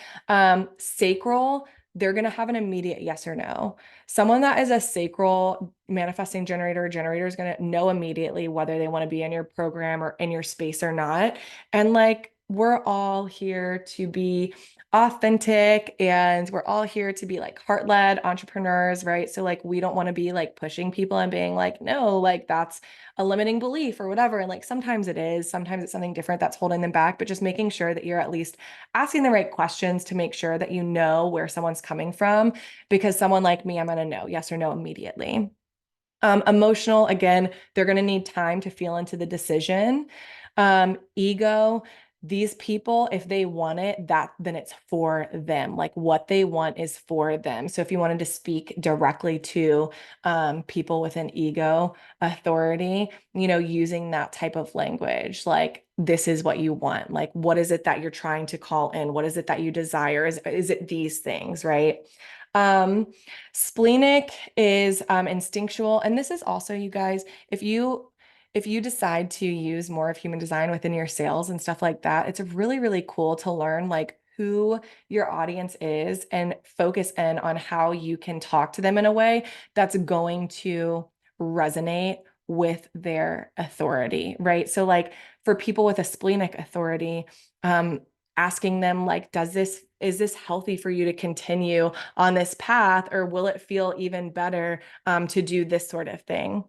sacral, they're going to have an immediate yes or no. Someone that is a sacral manifesting generator is going to know immediately whether they want to be in your program or in your space or not. And like, we're all here to be authentic, and we're all here to be like heart-led entrepreneurs, right? So like, we don't want to be like pushing people and being like, no, like that's a limiting belief or whatever. And like, sometimes it is, sometimes it's something different that's holding them back, but just making sure that you're at least asking the right questions to make sure that you know where someone's coming from, because someone like me, I'm going to know yes or no immediately. Emotional, again, they're going to need time to feel into the decision. Ego, these people, if they want it, then it's for them. Like what they want is for them. So if you wanted to speak directly to people with an ego authority, using that type of language, like this is what you want. Like, what is it that you're trying to call in? What is it that you desire? Is it these things, right? Um, Splenic is instinctual. And this is also, you guys, if you decide to use more of human design within your sales and stuff like that, it's really, really cool to learn like who your audience is and focus in on how you can talk to them in a way that's going to resonate with their authority, right? So like for people with a splenic authority, asking them like, is this healthy for you to continue on this path, or will it feel even better to do this sort of thing?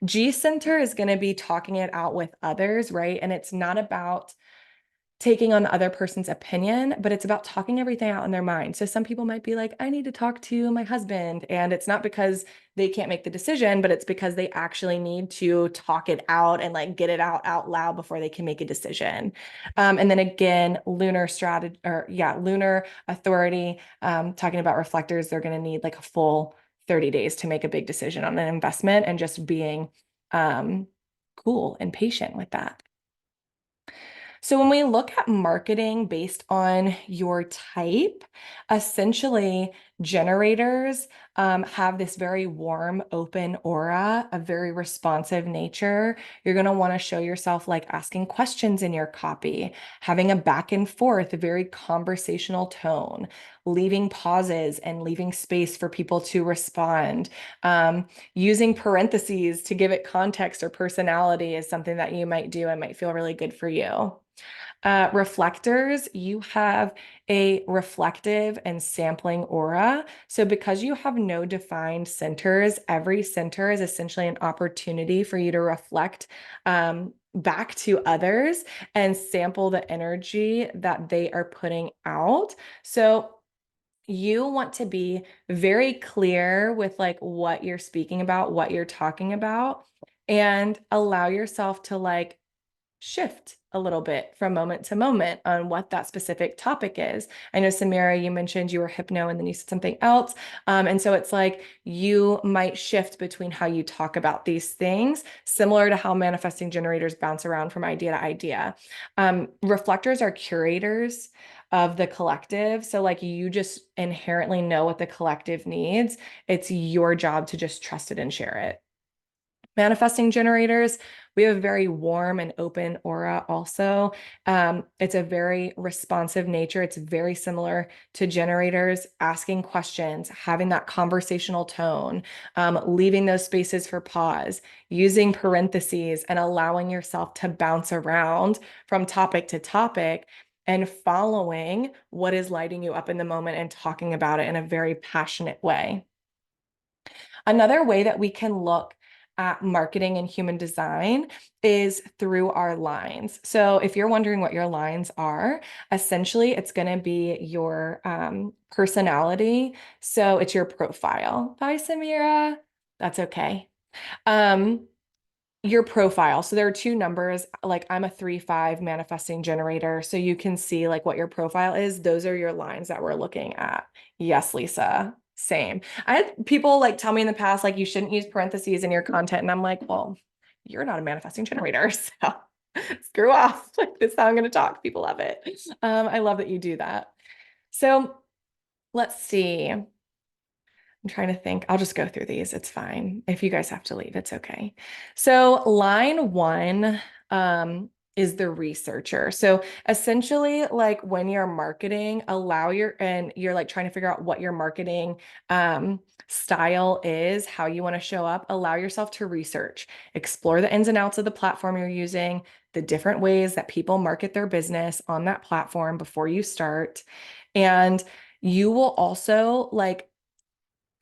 G center is going to be talking it out with others, right? And it's not about taking on the other person's opinion, but it's about talking everything out in their mind. So some people might be like, I need to talk to my husband. And it's not because they can't make the decision, but it's because they actually need to talk it out and like get it out loud before they can make a decision. And then again, lunar strategy, lunar authority, talking about reflectors, they're going to need like a full 30 days to make a big decision on an investment, and just being cool and patient with that. So when we look at marketing based on your type, essentially generators have this very warm, open aura, a very responsive nature. You're going to want to show yourself like asking questions in your copy, having a back and forth, a very conversational tone, leaving pauses and leaving space for people to respond. Using parentheses to give it context or personality is something that you might do and might feel really good for you. Reflectors, you have a reflective and sampling aura. So because you have no defined centers, every center is essentially an opportunity for you to reflect back to others and sample the energy that they are putting out. So you want to be very clear with like what you're speaking about, what you're talking about, and allow yourself to like shift a little bit from moment to moment on what that specific topic is. I know, Samira, you mentioned you were hypno and then you said something else. And so it's like you might shift between how you talk about these things, similar to how manifesting generators bounce around from idea to idea. Reflectors are curators of the collective. So like you just inherently know what the collective needs. It's your job to just trust it and share it. Manifesting generators, we have a very warm and open aura also. It's a very responsive nature. It's very similar to generators, asking questions, having that conversational tone, leaving those spaces for pause, using parentheses, and allowing yourself to bounce around from topic to topic and following what is lighting you up in the moment and talking about it in a very passionate way. Another way that we can look at marketing and human design is through our lines. So if you're wondering what your lines are, essentially it's going to be your personality. So it's your profile. Bye, Samira. That's okay. Your profile. So there are two numbers, like I'm a 3-5 manifesting generator. So you can see like what your profile is. Those are your lines that we're looking at. Yes, Lisa. Same. I had people like tell me in the past, like you shouldn't use parentheses in your content. And I'm like, well, you're not a manifesting generator. So screw off. Like this is how I'm going to talk. People love it. I love that you do that. So let's see. I'm trying to think. I'll just go through these. It's fine. If you guys have to leave, it's okay. So line 1 is the researcher. So essentially, like when you're marketing, and you're like trying to figure out what your marketing style is, how you want to show up, allow yourself to research, explore the ins and outs of the platform you're using, the different ways that people market their business on that platform before you start. And you will also like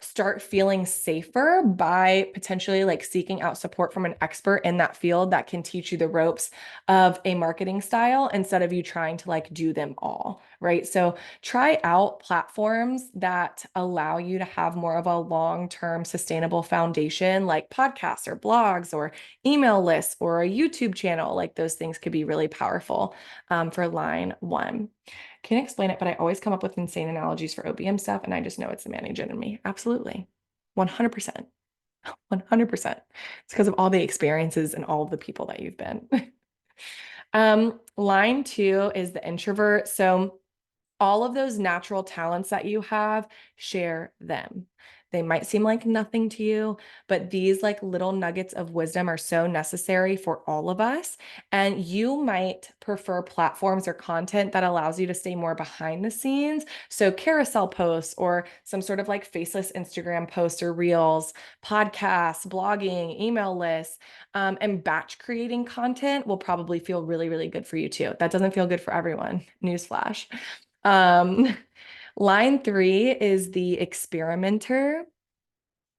start feeling safer by potentially like seeking out support from an expert in that field that can teach you the ropes of a marketing style instead of you trying to like do them all, right? So try out platforms that allow you to have more of a long-term sustainable foundation, like podcasts or blogs or email lists or a YouTube channel. Like those things could be really powerful for line 1. Can't explain it, but I always come up with insane analogies for OBM stuff, and I just know it's the manager in me. Absolutely. 100%. 100%. It's because of all the experiences and all of the people that you've been. Line 2 is the introvert. So all of those natural talents that you have, share them. They might seem like nothing to you, but these like little nuggets of wisdom are so necessary for all of us. And you might prefer platforms or content that allows you to stay more behind the scenes. So carousel posts or some sort of like faceless Instagram posts or reels, podcasts, blogging, email lists, and batch creating content will probably feel really, really good for you too. That doesn't feel good for everyone. Newsflash. Line 3 is the experimenter.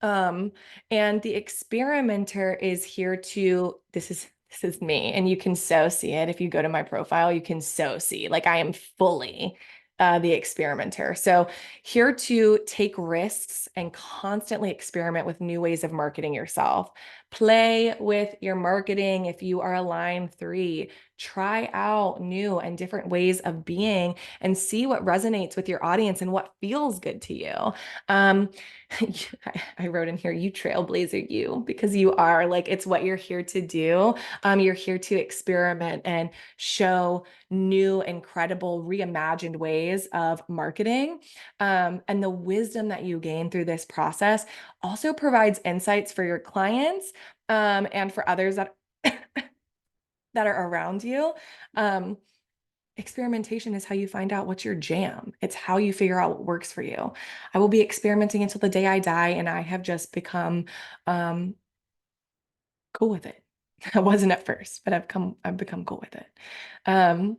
And the experimenter is here to, this is me, and you can so see it. If you go to my profile, you can so see, like I am fully the experimenter. So here to take risks and constantly experiment with new ways of marketing yourself. Play with your marketing. If you are a line 3, try out new and different ways of being and see what resonates with your audience and what feels good to you. I wrote in here, you trailblazer you, because you are like, it's what you're here to do. You're here to experiment and show new, incredible, reimagined ways of marketing. And the wisdom that you gain through this process also provides insights for your clients and for others that that are around you. Experimentation is how you find out what's your jam. It's how you figure out what works for you. I will be experimenting until the day I die, and I have just become cool with it. I wasn't at first, but I've become cool with it.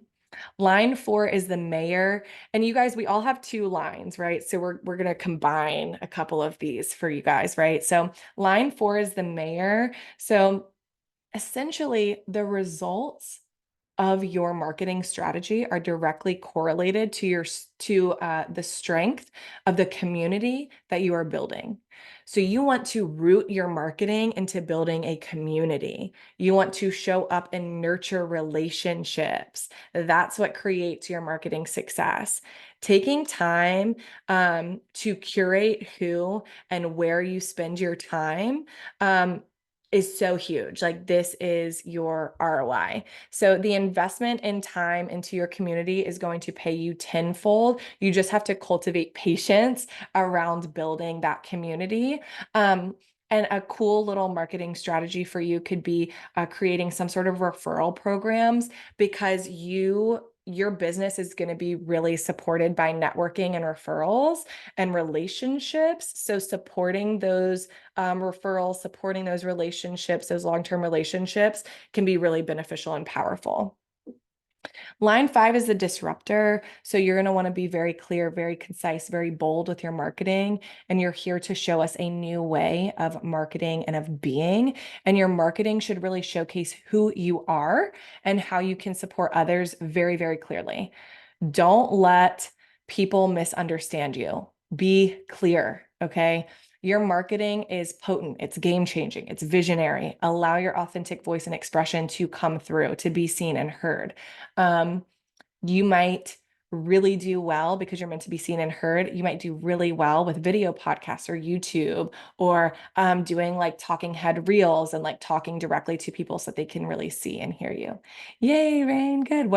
Line 4 is the mayor. And you guys, we all have 2 lines, right? So we're gonna combine a couple of these for you guys, right? So line 4 is the mayor. So essentially the results of your marketing strategy are directly correlated to the strength of the community that you are building. So you want to root your marketing into building a community. You want to show up and nurture relationships. That's what creates your marketing success. Taking time to curate who and where you spend your time is so huge. Like, this is your ROI. So the investment in time into your community is going to pay you tenfold. You just have to cultivate patience around building that community. And a cool little marketing strategy for you could be creating some sort of referral programs, because your business is going to be really supported by networking and referrals and relationships. So supporting those referrals, supporting those relationships, those long-term relationships can be really beneficial and powerful. Line 5 is the disruptor. So you're going to want to be very clear, very concise, very bold with your marketing. And you're here to show us a new way of marketing and of being. And your marketing should really showcase who you are and how you can support others very, very clearly. Don't let people misunderstand you. Be clear, okay? Your marketing is potent, it's game changing, it's visionary. Allow your authentic voice and expression to come through, to be seen and heard. You might really do well because you're meant to be seen and heard. You might do really well with video podcasts or YouTube, or doing like talking head reels and like talking directly to people so that they can really see and hear you. Yay, Rain, good.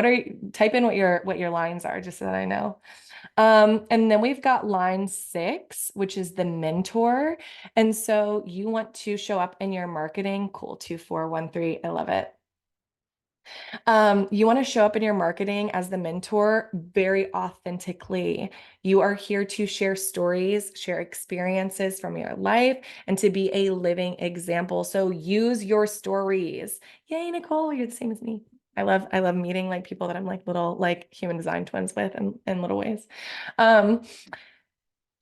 Type in what your lines are, just so that I know. And then we've got line 6, which is the mentor. And so you want to show up in your marketing. Cool, 2413. I love it. You want to show up in your marketing as the mentor very authentically. You are here to share stories, share experiences from your life, and to be a living example. So use your stories. Yay, Nicole, you're the same as me. I love meeting like people that I'm like little like human design twins with in little ways.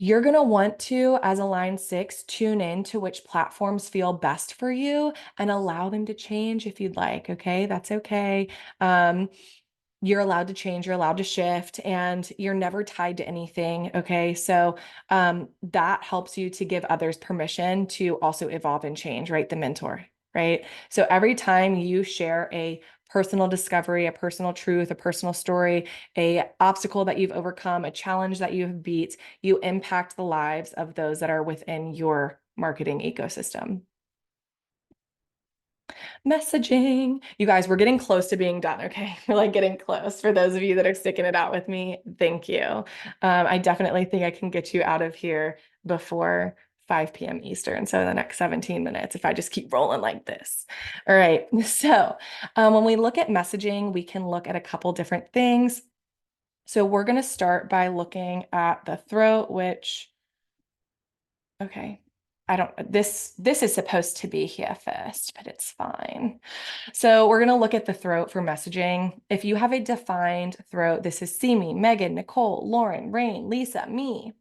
You're going to want to, as a line 6, tune in to which platforms feel best for you and allow them to change if you'd like. Okay, that's okay. You're allowed to change, you're allowed to shift, and you're never tied to anything. Okay, so that helps you to give others permission to also evolve and change, right? The mentor, right? So every time you share a personal discovery, a personal truth, a personal story, a obstacle that you've overcome, a challenge that you've beat, you impact the lives of those that are within your marketing ecosystem. Messaging. You guys, we're getting close to being done, okay? We're like getting close. For those of you that are sticking it out with me, thank you. I definitely think I can get you out of here before 5 p.m. Eastern. So the next 17 minutes, if I just keep rolling like this. All right. So when we look at messaging, we can look at a couple different things. So we're going to start by looking at the throat, which, okay, this is supposed to be here first, but it's fine. So we're going to look at the throat for messaging. If you have a defined throat, this is see me, Megan, Nicole, Lauren, Rain, Lisa, me.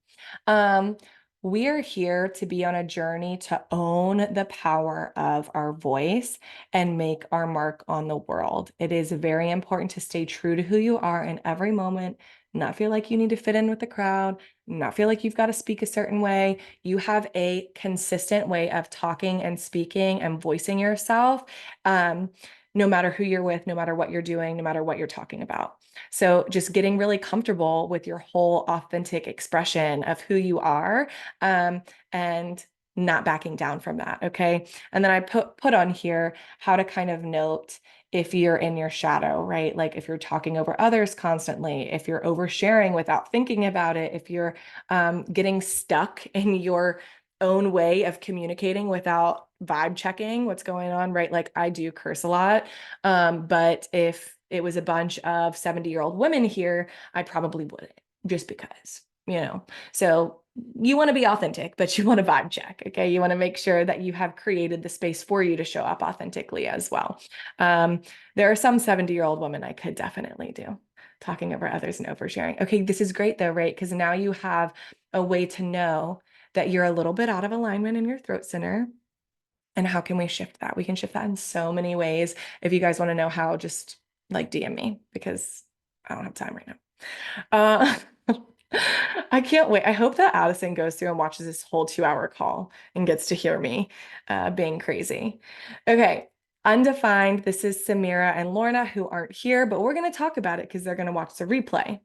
We are here to be on a journey to own the power of our voice and make our mark on the world. It is very important to stay true to who you are in every moment, not feel like you need to fit in with the crowd, not feel like you've got to speak a certain way. You have a consistent way of talking and speaking and voicing yourself, no matter who you're with, no matter what you're doing, no matter what you're talking about. So just getting really comfortable with your whole authentic expression of who you are, and not backing down from that. Okay. And then I put on here how to kind of note if you're in your shadow, right? Like if you're talking over others constantly, if you're oversharing without thinking about it, if you're getting stuck in your own way of communicating without vibe checking what's going on, right? Like I do curse a lot. But if it was a bunch of 70-year-old women here, I probably wouldn't, just because, So you want to be authentic, but you want to vibe check. Okay. You want to make sure that you have created the space for you to show up authentically as well. There are some 70-year-old women I could definitely do talking over others and oversharing. Okay. This is great though, right? Because now you have a way to know that you're a little bit out of alignment in your throat center. And how can we shift that? We can shift that in so many ways. If you guys want to know how, just like DM me because I don't have time right now. Uh, I can't wait. I hope that Addison goes through and watches this whole 2-hour call and gets to hear me being crazy. Okay, undefined. This is Samira and Lorna who aren't here, but we're going to talk about it because they're going to watch the replay.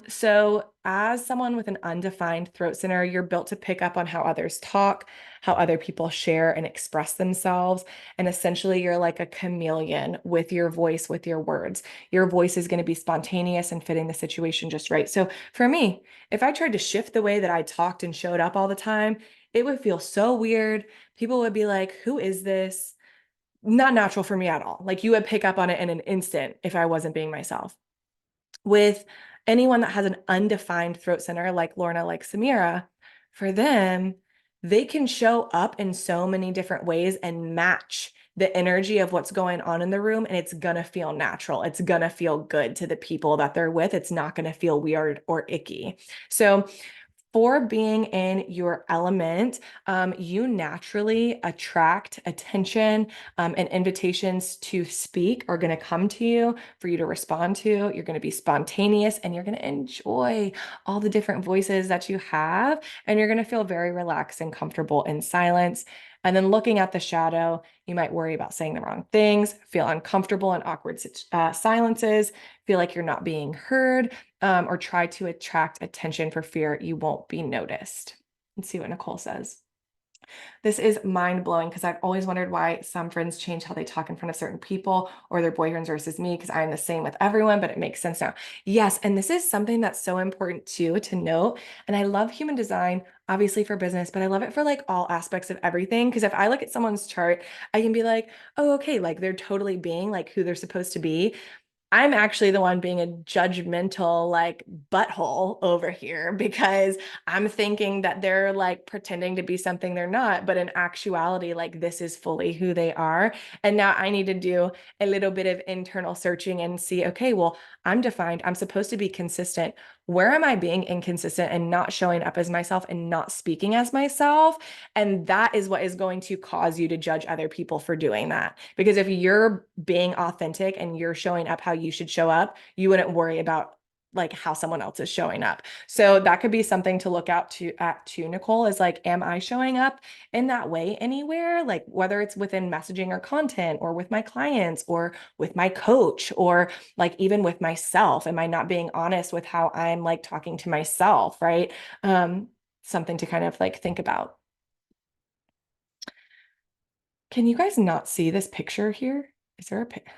So as someone with an undefined throat center, you're built to pick up on how others talk, how other people share and express themselves. And essentially, you're like a chameleon with your voice, with your words. Your voice is going to be spontaneous and fitting the situation just right. So for me, if I tried to shift the way that I talked and showed up all the time, it would feel so weird. People would be like, who is this? Not natural for me at all. Like you would pick up on it in an instant if I wasn't being myself. With anyone that has an undefined throat center, like Lorna, like Samira, for them, they can show up in so many different ways and match the energy of what's going on in the room, and it's gonna feel natural. It's gonna feel good to the people that they're with. It's not gonna feel weird or icky. So for being in your element, you naturally attract attention, and invitations to speak are going to come to you for you to respond to. You're going to be spontaneous and you're going to enjoy all the different voices that you have. And you're going to feel very relaxed and comfortable in silence. And then looking at the shadow, you might worry about saying the wrong things, feel uncomfortable in awkward silences, feel like you're not being heard, or try to attract attention for fear you won't be noticed. Let's see what Nicole says. This is mind blowing because I've always wondered why some friends change how they talk in front of certain people or their boyfriends versus me because I'm the same with everyone, but it makes sense now. Yes, and this is something that's so important too to note. And I love human design, obviously for business, but I love it for like all aspects of everything. Because if I look at someone's chart, I can be like, oh, okay, like they're totally being like who they're supposed to be. I'm actually the one being a judgmental like butthole over here because I'm thinking that they're like pretending to be something they're not, but in actuality, like this is fully who they are. And now I need to do a little bit of internal searching and see, okay, well, I'm defined. I'm supposed to be consistent. Where am I being inconsistent and not showing up as myself and not speaking as myself? And that is what is going to cause you to judge other people for doing that. Because if you're being authentic and you're showing up how you should show up, you wouldn't worry about like how someone else is showing up. So that could be something to look out to at too, Nicole, is like, am I showing up in that way anywhere? Like whether it's within messaging or content or with my clients or with my coach or like even with myself. Am I not being honest with how I'm like talking to myself, right? Something to kind of like think about. Can you guys not see this picture here? Is there a picture?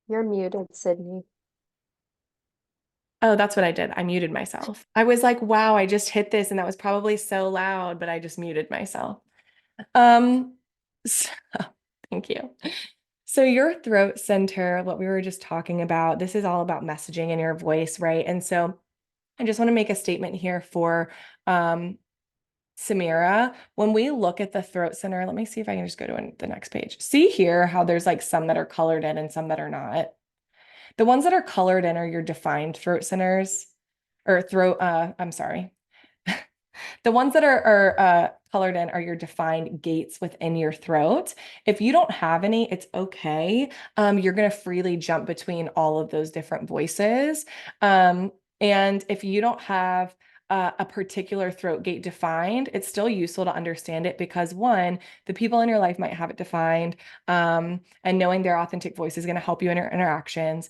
You're muted, Sydney. Oh, that's what I did. I muted myself. I was like, wow, I just hit this and that was probably so loud, but I just muted myself. So, thank you. So your throat center, what we were just talking about, this is all about messaging in your voice, right? And so I just want to make a statement here for Samira. When we look at the throat center, let me see if I can just go to the next page. See here how there's like some that are colored in and some that are not. The ones that are colored in are your defined throat centers or throat, I'm sorry. The ones that are colored in are your defined gates within your throat. If you don't have any, it's okay. You're going to freely jump between all of those different voices. And if you don't have a particular throat gate defined, it's still useful to understand it because one, the people in your life might have it defined, and knowing their authentic voice is going to help you in your interactions.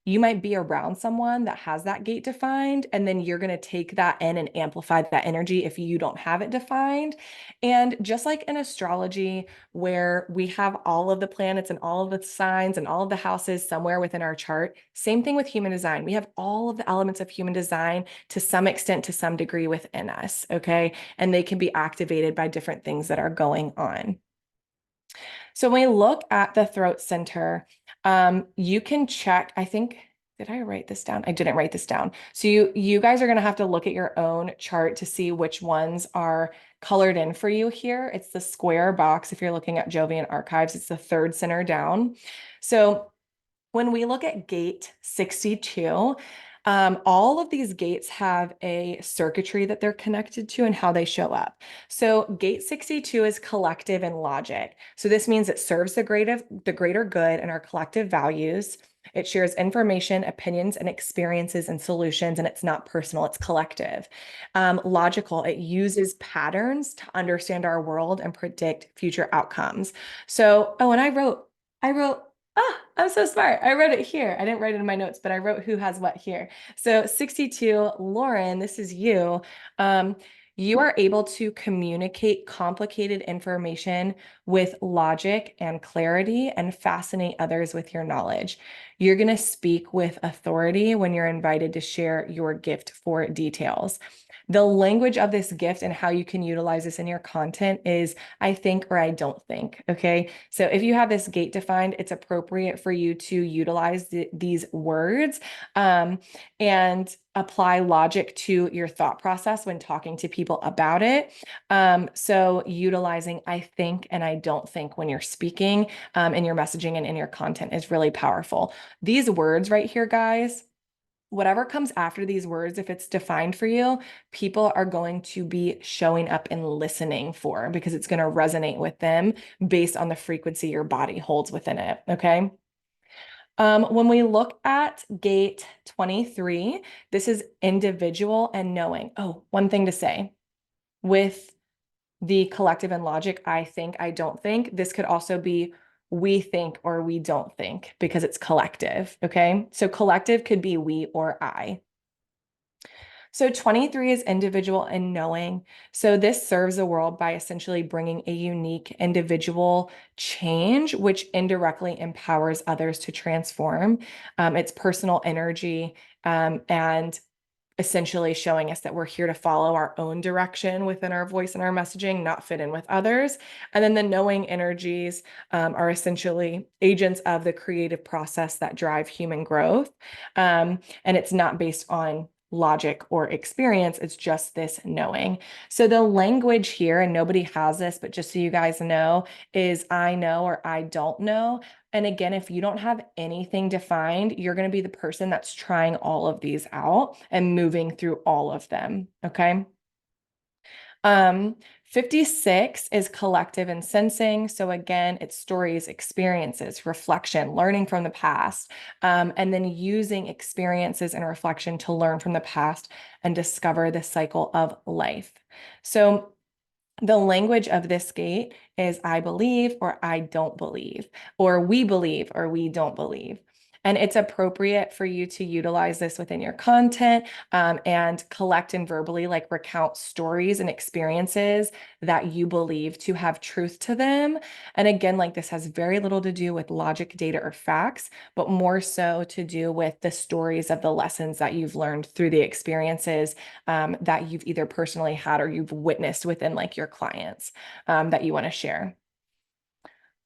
You might be around someone that has that gate defined, and then you're going to take that in and amplify that energy if you don't have it defined. And just like in astrology, where we have all of the planets and all of the signs and all of the houses somewhere within our chart, same thing with human design. We have all of the elements of human design to some extent, to some degree within us, okay? And they can be activated by different things that are going on. So when we look at the throat center, you can check, I think did I write this down? I didn't write this down. So you guys are going to have to look at your own chart to see which ones are colored in for you here. It's the square box. If you're looking at Jovian Archives, it's the third center down. So when we look at gate 62, all of these gates have a circuitry that they're connected to and how they show up. So gate 62 is collective and logic. So this means it serves the greater good and our collective values. It shares information, opinions, and experiences and solutions, and it's not personal, it's collective. Logical, it uses patterns to understand our world and predict future outcomes. So, oh, and I wrote, I'm so smart. I wrote it here. I didn't write it in my notes, but I wrote who has what here. So 62, Lauren, this is you. You are able to communicate complicated information with logic and clarity and fascinate others with your knowledge. You're going to speak with authority when you're invited to share your gift for details. The language of this gift and how you can utilize this in your content is I think or I don't think. Okay. So if you have this gate defined, it's appropriate for you to utilize these words and apply logic to your thought process when talking to people about it. So utilizing I think and I don't think when you're speaking in your messaging and in your content is really powerful. These words right here, guys, whatever comes after these words, if it's defined for you, people are going to be showing up and listening for because it's going to resonate with them based on the frequency your body holds within it. Okay. When we look at gate 23, this is individual and knowing. Oh, one thing to say with the collective and logic, I think, I don't think, this could also be we think or we don't think because it's collective. Okay. So collective could be we or I. So 23 is individual and knowing. So this serves the world by essentially bringing a unique individual change, which indirectly empowers others to transform. It's personal energy and essentially showing us that we're here to follow our own direction within our voice and our messaging, not fit in with others. And then the knowing energies are essentially agents of the creative process that drive human growth. And it's not based on logic or experience, it's just this knowing. So the language here, and nobody has this, but just so you guys know, is I know or I don't know. And again, if you don't have anything defined, you're going to be the person that's trying all of these out and moving through all of them. Okay. 56 is collective and sensing. So again, it's stories, experiences, reflection, learning from the past, and then using experiences and reflection to learn from the past and discover the cycle of life. So the language of this gate is I believe or I don't believe, or we believe or we don't believe. And it's appropriate for you to utilize this within your content and collect and verbally like recount stories and experiences that you believe to have truth to them. And again, like this has very little to do with logic, data, or facts, but more so to do with the stories of the lessons that you've learned through the experiences that you've either personally had or you've witnessed within like your clients that you want to share.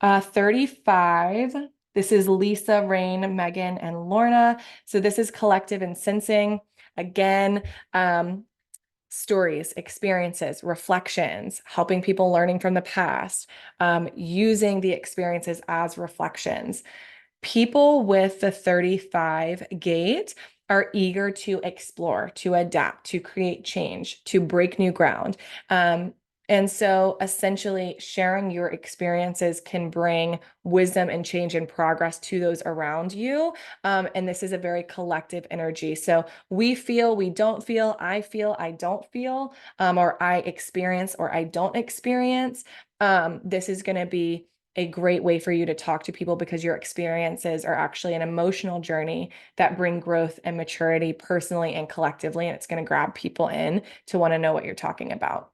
35. This is Lisa, Rain, Megan, and Lorna. So this is collective and sensing. Again, stories, experiences, reflections, helping people learning from the past, using the experiences as reflections. People with the 35 gate are eager to explore, to adapt, to create change, to break new ground. And so essentially sharing your experiences can bring wisdom and change and progress to those around you. And this is a very collective energy. So we feel, we don't feel, I don't feel, or I experience or I don't experience. This is going to be a great way for you to talk to people because your experiences are actually an emotional journey that bring growth and maturity personally and collectively. And it's going to grab people in to want to know what you're talking about.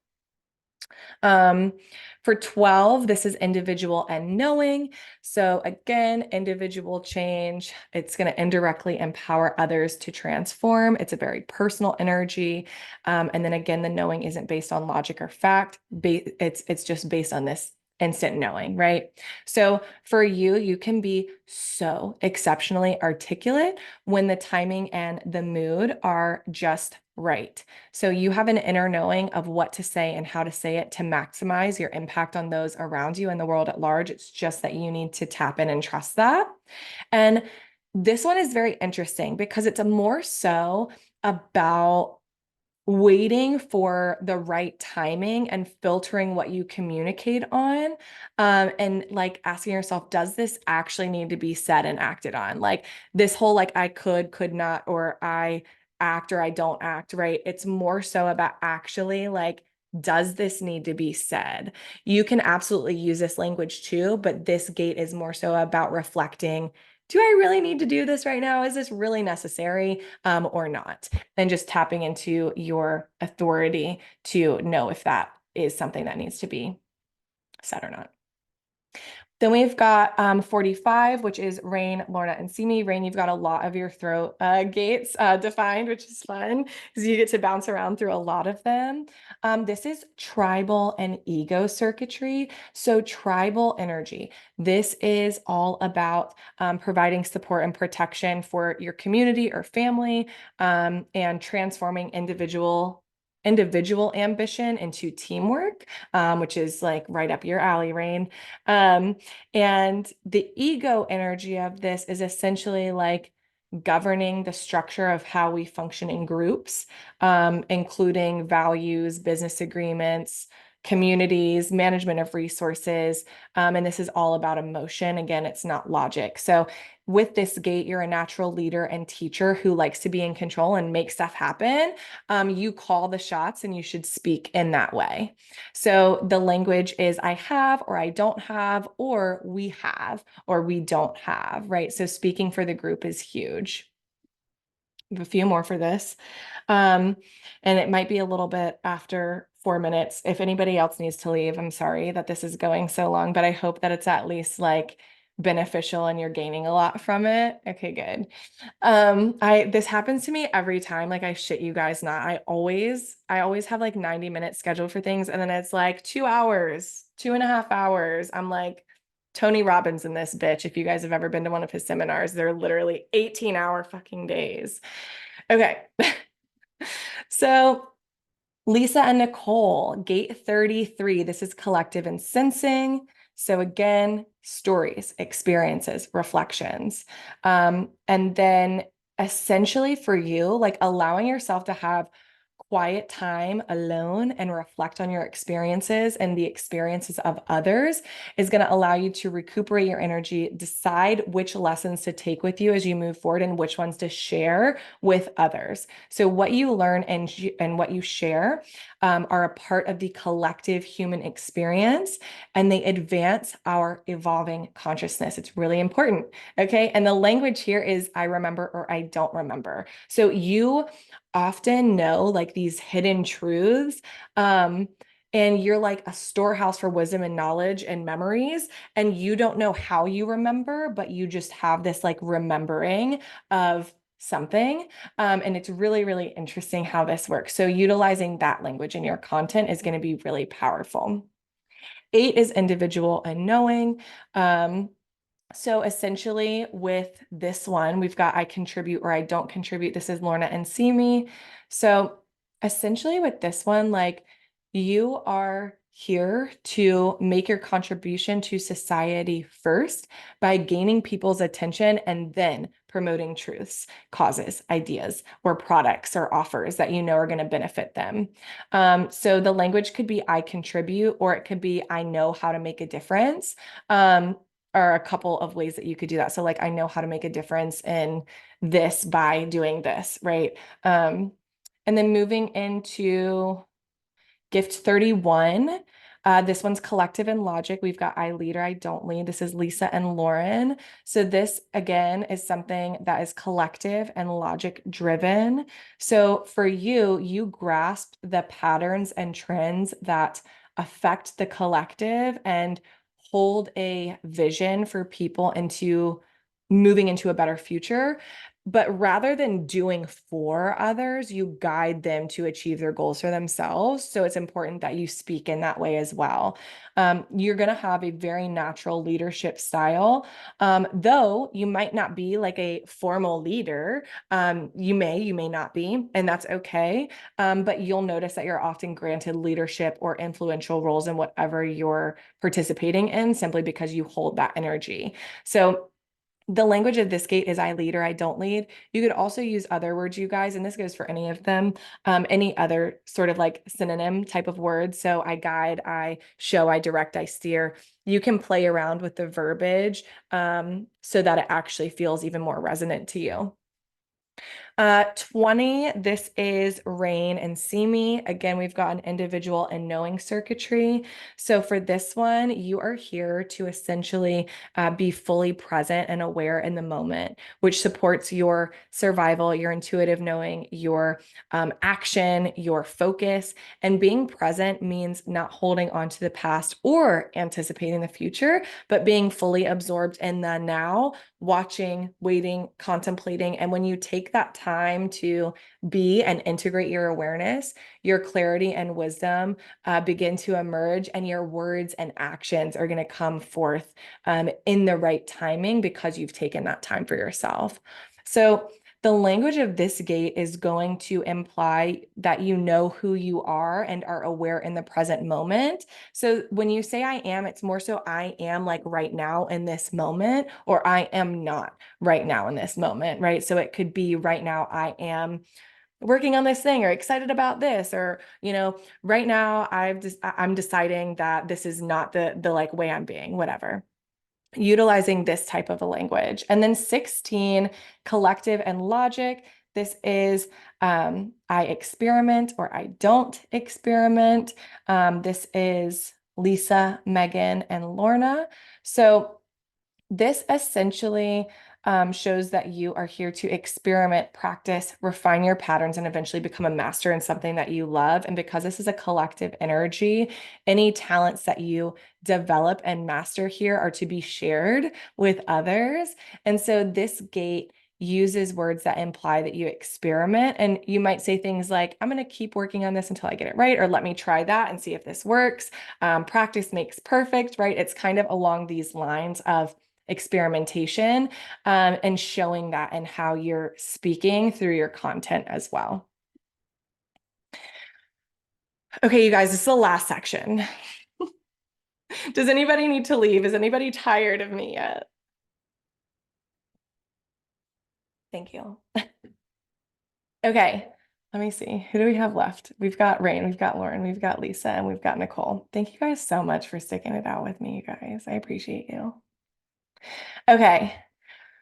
For 12, this is individual and knowing. So again, individual change, it's going to indirectly empower others to transform. It's a very personal energy. And then again, the knowing isn't based on logic or fact. It's just based on this instant knowing, right? So for you, you can be so exceptionally articulate when the timing and the mood are just right. So you have an inner knowing of what to say and how to say it to maximize your impact on those around you and the world at large. It's just that you need to tap in and trust that. And this one is very interesting because it's a more so about waiting for the right timing and filtering what you communicate on, and like asking yourself, does this actually need to be said and acted on? Like this whole like I could not, or I act or I don't act, right? It's more so about actually like, does this need to be said? You can absolutely use this language too, but this gate is more so about reflecting, do I really need to do this right now? Is this really necessary, or not? And just tapping into your authority to know if that is something that needs to be said or not. Then we've got 45, which is Rain, Lorna, and Simi. Rain, you've got a lot of your throat gates defined, which is fun because you get to bounce around through a lot of them. This is tribal and ego circuitry. So tribal energy. This is all about providing support and protection for your community or family, and transforming individual ambition into teamwork, which is like right up your alley, Rain. And the ego energy of this is essentially like governing the structure of how we function in groups, including values, business agreements, communities, management of resources. And this is all about emotion. Again, it's not logic. So with this gate, you're a natural leader and teacher who likes to be in control and make stuff happen. You call the shots and you should speak in that way. So the language is I have, or I don't have, or we have, or we don't have, right? So speaking for the group is huge. I have a few more for this. And it might be a little bit after 4 minutes. If anybody else needs to leave, I'm sorry that this is going so long, but I hope that it's at least like beneficial and you're gaining a lot from it. Okay, good. This happens to me every time. Like I shit you guys not. I always have like 90 minutes scheduled for things, and then it's like 2 hours, 2.5 hours. I'm like Tony Robbins in this bitch. If you guys have ever been to one of his seminars, they're literally 18-hour fucking days. Okay. So Lisa and Nicole, gate 33. This is collective and sensing. So again, stories, experiences, reflections. And then essentially for you, like allowing yourself to have quiet time alone and reflect on your experiences and the experiences of others is going to allow you to recuperate your energy, decide which lessons to take with you as you move forward and which ones to share with others. So what you learn and what you share are a part of the collective human experience, and they advance our evolving consciousness. It's really important. Okay. And the language here is I remember or I don't remember. So you often know like these hidden truths, and you're like a storehouse for wisdom and knowledge and memories, and you don't know how you remember, but you just have this like remembering of something. And it's really, really interesting how this works. So utilizing that language in your content is going to be really powerful. 8 is individual and knowing. So essentially with this one, we've got I contribute or I don't contribute. This is Lorna and Simi. So essentially with this one, like you are here to make your contribution to society first by gaining people's attention and then promoting truths, causes, ideas, or products or offers that you know are going to benefit them. So the language could be I contribute, or it could be I know how to make a difference. Are a couple of ways that you could do that. So like, I know how to make a difference in this by doing this, right? And then moving into gift 31. This one's collective and logic. We've got I lead or I don't lead. This is Lisa and Lauren. So this again is something that is collective and logic driven. So for you, you grasp the patterns and trends that affect the collective and hold a vision for people into moving into a better future. But rather than doing for others, you guide them to achieve their goals for themselves. So it's important that you speak in that way as well. You're going to have a very natural leadership style, though you might not be like a formal leader. You may not be, and that's okay. But you'll notice that you're often granted leadership or influential roles in whatever you're participating in simply because you hold that energy. So the language of this gate is I lead or I don't lead. You could also use other words, you guys, and this goes for any of them, any other sort of like synonym type of words. So I guide, I show, I direct, I steer. You can play around with the verbiage so that it actually feels even more resonant to you. 20, this is rain and see me. Again, we've got an individual and knowing circuitry. So for this one, you are here to essentially be fully present and aware in the moment, which supports your survival, your intuitive knowing, your action, your focus. And being present means not holding on to the past or anticipating the future, but being fully absorbed in the now, watching, waiting, contemplating. And when you take that time to be and integrate your awareness, your clarity and wisdom begin to emerge, and your words and actions are going to come forth in the right timing because you've taken that time for yourself. So the language of this gate is going to imply that you know who you are and are aware in the present moment. So when you say I am, it's more so I am like right now in this moment, or I am not right now in this moment, right? So it could be right now I am working on this thing or excited about this, or right now I'm deciding that this is not the like way I'm being, whatever, utilizing this type of a language. And then 16, collective and logic. This is I experiment or I don't experiment. This is Lisa, Megan, and Lorna. So this essentially shows that you are here to experiment, practice, refine your patterns, and eventually become a master in something that you love. And because this is a collective energy, any talents that you develop and master here are to be shared with others. And so this gate uses words that imply that you experiment, and you might say things like, I'm going to keep working on this until I get it right, or let me try that and see if this works. Practice makes perfect, right? It's kind of along these lines of experimentation and showing that in how you're speaking through your content as well. Okay, you guys, this is the last section. Does anybody need to leave? Is anybody tired of me yet? Thank you. Okay, let me see. Who do we have left? We've got Rain, we've got Lauren, we've got Lisa, and we've got Nicole. Thank you guys so much for sticking it out with me, you guys. I appreciate you. Okay.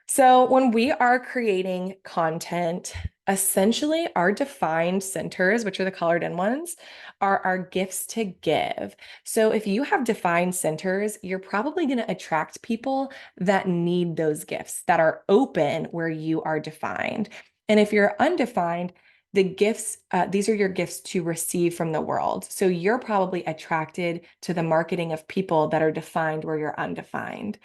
So when we are creating content, essentially our defined centers, which are the colored in ones, are our gifts to give. So if you have defined centers, you're probably going to attract people that need those gifts, that are open where you are defined. And if you're undefined, the gifts, these are your gifts to receive from the world. So you're probably attracted to the marketing of people that are defined where you're undefined.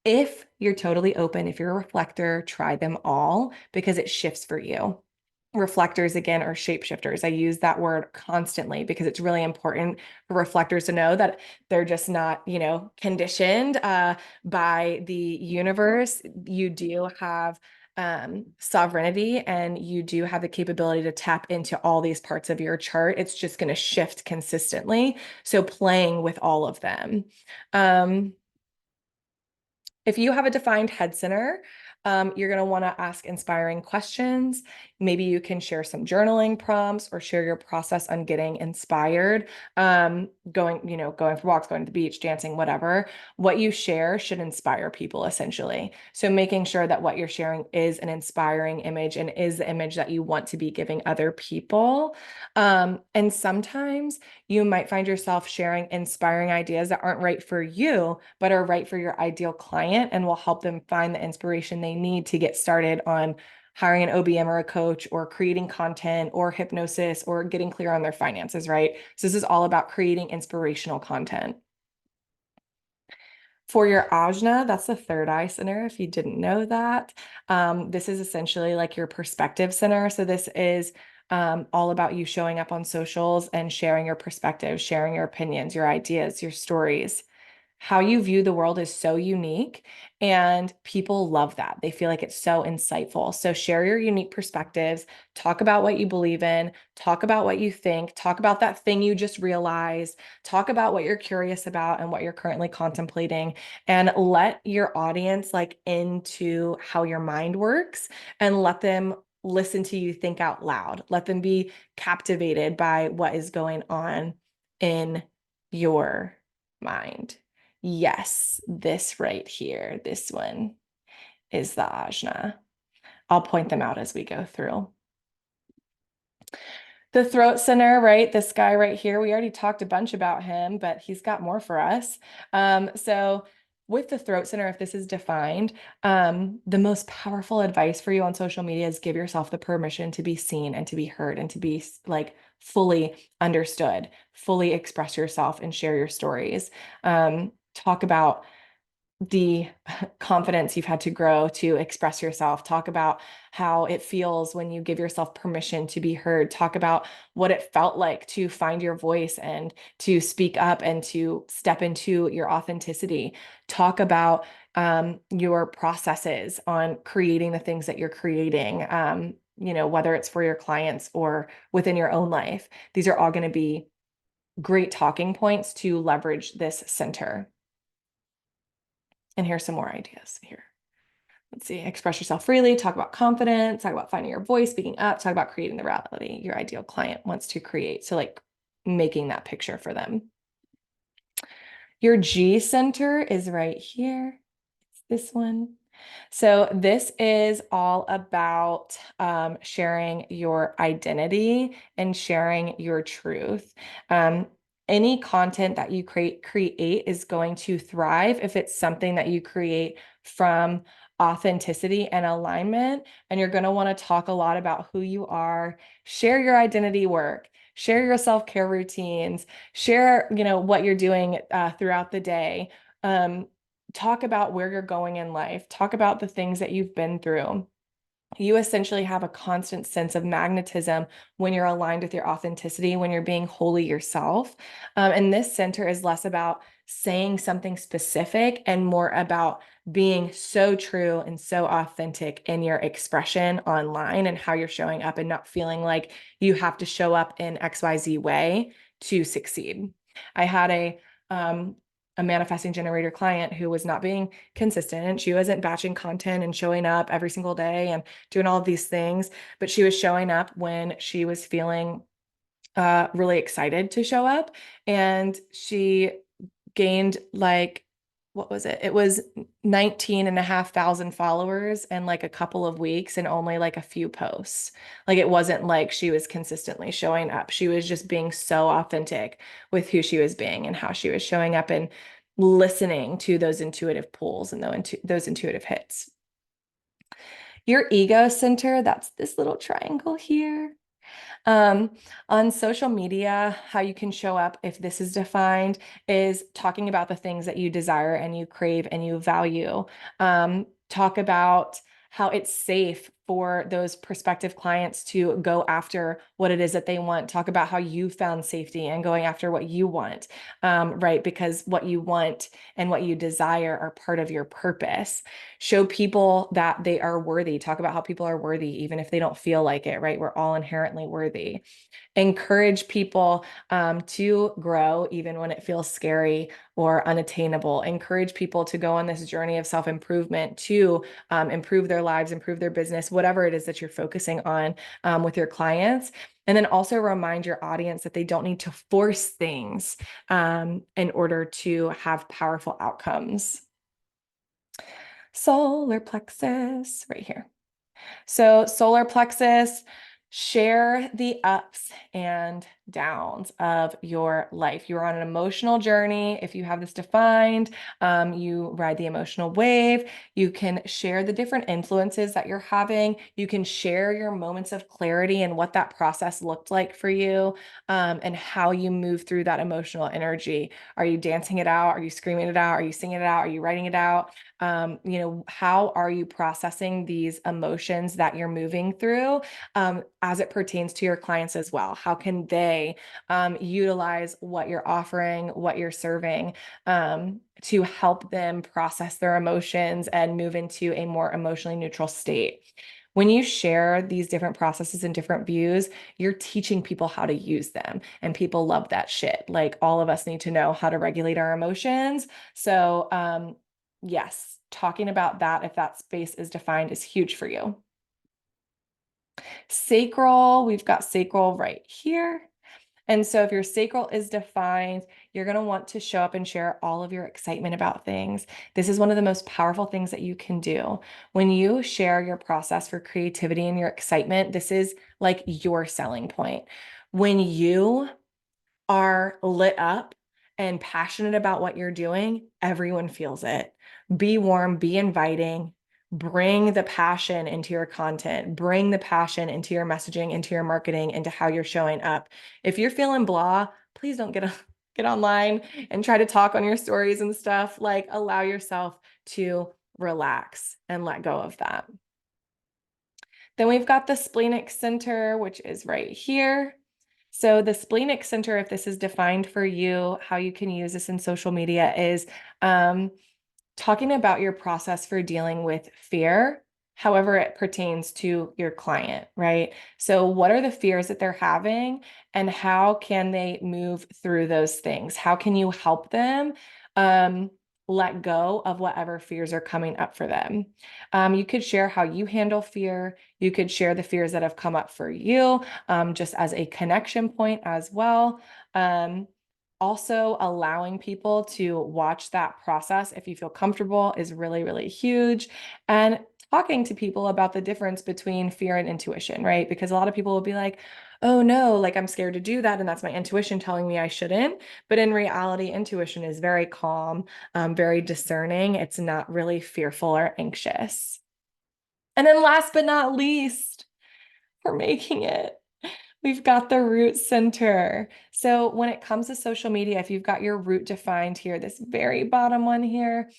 If you're totally open, if you're a reflector, try them all because it shifts for you. Reflectors, again, are shapeshifters. I use that word constantly because it's really important for reflectors to know that they're just not, conditioned by the universe. You do have sovereignty, and you do have the capability to tap into all these parts of your chart. It's just going to shift consistently. So playing with all of them. If you have a defined head center, you're going to want to ask inspiring questions. Maybe you can share some journaling prompts or share your process on getting inspired, going for walks, going to the beach, dancing, whatever. What you share should inspire people, essentially. So making sure that what you're sharing is an inspiring image and is the image that you want to be giving other people. And sometimes you might find yourself sharing inspiring ideas that aren't right for you, but are right for your ideal client and will help them find the inspiration they need to get started on hiring an OBM or a coach, or creating content or hypnosis, or getting clear on their finances, right? So this is all about creating inspirational content. For your ajna, that's the third eye center, if you didn't know that. This is essentially like your perspective center. So this is all about you showing up on socials and sharing your perspective, sharing your opinions, your ideas, your stories. How you view the world is so unique, and people love that. They feel like it's so insightful. So share your unique perspectives, talk about what you believe in, talk about what you think, talk about that thing you just realized, talk about what you're curious about and what you're currently contemplating, and let your audience like into how your mind works, and let them listen to you think out loud. Let them be captivated by what is going on in your mind. Yes, this right here, this one is the ajna. I'll point them out as we go through. The throat center, right? This guy right here, we already talked a bunch about him, but he's got more for us. So with the throat center, if this is defined, the most powerful advice for you on social media is give yourself the permission to be seen and to be heard and to be like fully understood, fully express yourself and share your stories. Talk about the confidence you've had to grow to express yourself. Talk about how it feels when you give yourself permission to be heard. Talk about what it felt like to find your voice and to speak up and to step into your authenticity. Talk about your processes on creating the things that you're creating, whether it's for your clients or within your own life. These are all going to be great talking points to leverage this center. And here's some more ideas here. Let's see, express yourself freely, talk about confidence, talk about finding your voice, speaking up, talk about creating the reality your ideal client wants to create. So like making that picture for them. Your G center is right here. It's this one. So this is all about sharing your identity and sharing your truth. Any content that you create is going to thrive if it's something that you create from authenticity and alignment. And you're going to want to talk a lot about who you are, share your identity work, share your self-care routines, share, what you're doing throughout the day. Talk about where you're going in life, talk about the things that you've been through. You essentially have a constant sense of magnetism when you're aligned with your authenticity, when you're being wholly yourself. And this center is less about saying something specific and more about being so true and so authentic in your expression online and how you're showing up, and not feeling like you have to show up in XYZ way to succeed. I had a manifesting generator client who was not being consistent. She wasn't batching content and showing up every single day and doing all of these things, but she was showing up when she was feeling really excited to show up. And she gained like, what was it? It was 19,500 followers in like a couple of weeks and only like a few posts. Like it wasn't like she was consistently showing up. She was just being so authentic with who she was being and how she was showing up, and listening to those intuitive pulls and those intuitive hits. Your ego center, that's this little triangle here. On social media, how you can show up, if this is defined, is talking about the things that you desire and you crave and you value. Talk about how it's safe for those prospective clients to go after what it is that they want. Talk about how you found safety and going after what you want, right? Because what you want and what you desire are part of your purpose. Show people that they are worthy. Talk about how people are worthy, even if they don't feel like it, right? We're all inherently worthy. Encourage people to grow even when it feels scary or unattainable. Encourage people to go on this journey of self-improvement to improve their lives, improve their business, whatever it is that you're focusing on with your clients. And then also remind your audience that they don't need to force things in order to have powerful outcomes. Solar plexus right here. So solar plexus, share the ups and downs of your life. You're on an emotional journey. If you have this defined, you ride the emotional wave. You can share the different influences that you're having. You can share your moments of clarity and what that process looked like for you, and how you move through that emotional energy. Are you dancing it out? Are you screaming it out? Are you singing it out? Are you writing it out? How are you processing these emotions that you're moving through, as it pertains to your clients as well? How can they utilize what you're offering, what you're serving, to help them process their emotions and move into a more emotionally neutral state? When you share these different processes and different views, you're teaching people how to use them, and people love that shit. Like, all of us need to know how to regulate our emotions. So, yes, talking about that, if that space is defined, is huge for you. Sacral, we've got sacral right here. And so if your sacral is defined, you're going to want to show up and share all of your excitement about things. This is one of the most powerful things that you can do. When you share your process for creativity and your excitement, this is like your selling point. When you are lit up and passionate about what you're doing, everyone feels it. Be warm, be inviting, bring the passion into your content, bring the passion into your messaging, into your marketing, into how you're showing up. If you're feeling blah, please don't get online and try to talk on your stories and stuff. Like, allow yourself to relax and let go of that. Then we've got the splenic center, which is right here. So the splenic center, if this is defined for you, how you can use this in social media is talking about your process for dealing with fear, however it pertains to your client, right? So what are the fears that they're having, and how can they move through those things? How can you help them let go of whatever fears are coming up for them? You could share how you handle fear. You could share the fears that have come up for you, just as a connection point as well. Also, allowing people to watch that process, if you feel comfortable, is really, really huge. And talking to people about the difference between fear and intuition, right? Because a lot of people will be like, oh no, like I'm scared to do that, and that's my intuition telling me I shouldn't. But in reality, intuition is very calm, very discerning. It's not really fearful or anxious. And then last but not least, we're making it. We've got the root center. So when it comes to social media, if you've got your root defined here, this very bottom one here,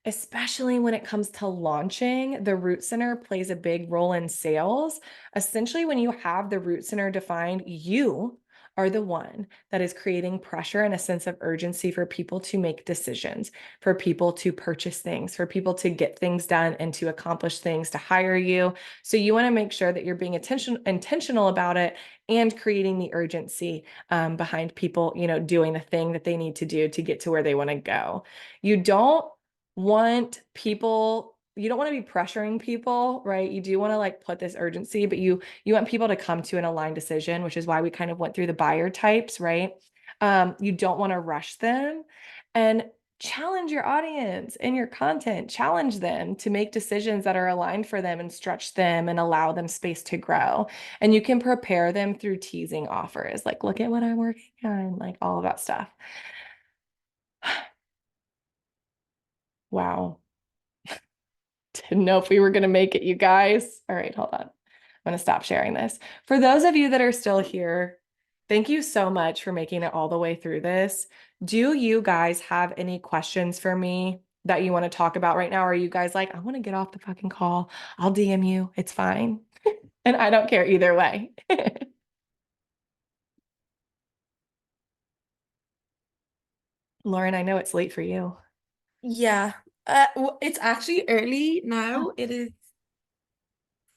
especially when it comes to launching, the root center plays a big role in sales. Essentially, when you have the root center defined, you are the one that is creating pressure and a sense of urgency for people to make decisions, for people to purchase things, for people to get things done and to accomplish things, to hire you. So you want to make sure that you're being intentional about it and creating the urgency behind people, doing the thing that they need to do to get to where they want to go. You don't want to be pressuring people, right? You do want to like put this urgency, but you want people to come to an aligned decision, which is why we kind of went through the buyer types, right? You don't want to rush them, and challenge your audience in your content. Challenge them to make decisions that are aligned for them and stretch them and allow them space to grow. And you can prepare them through teasing offers, like, look at what I'm working on, like all of that stuff. Wow. Didn't know if we were going to make it, you guys. All right, hold on. I'm going to stop sharing this. For those of you that are still here, thank you so much for making it all the way through this. Do you guys have any questions for me that you want to talk about right now? Or are you guys like, I want to get off the fucking call. I'll DM you. It's fine. And I don't care either way. Lauren, I know it's late for you. Yeah. It's actually early now. It is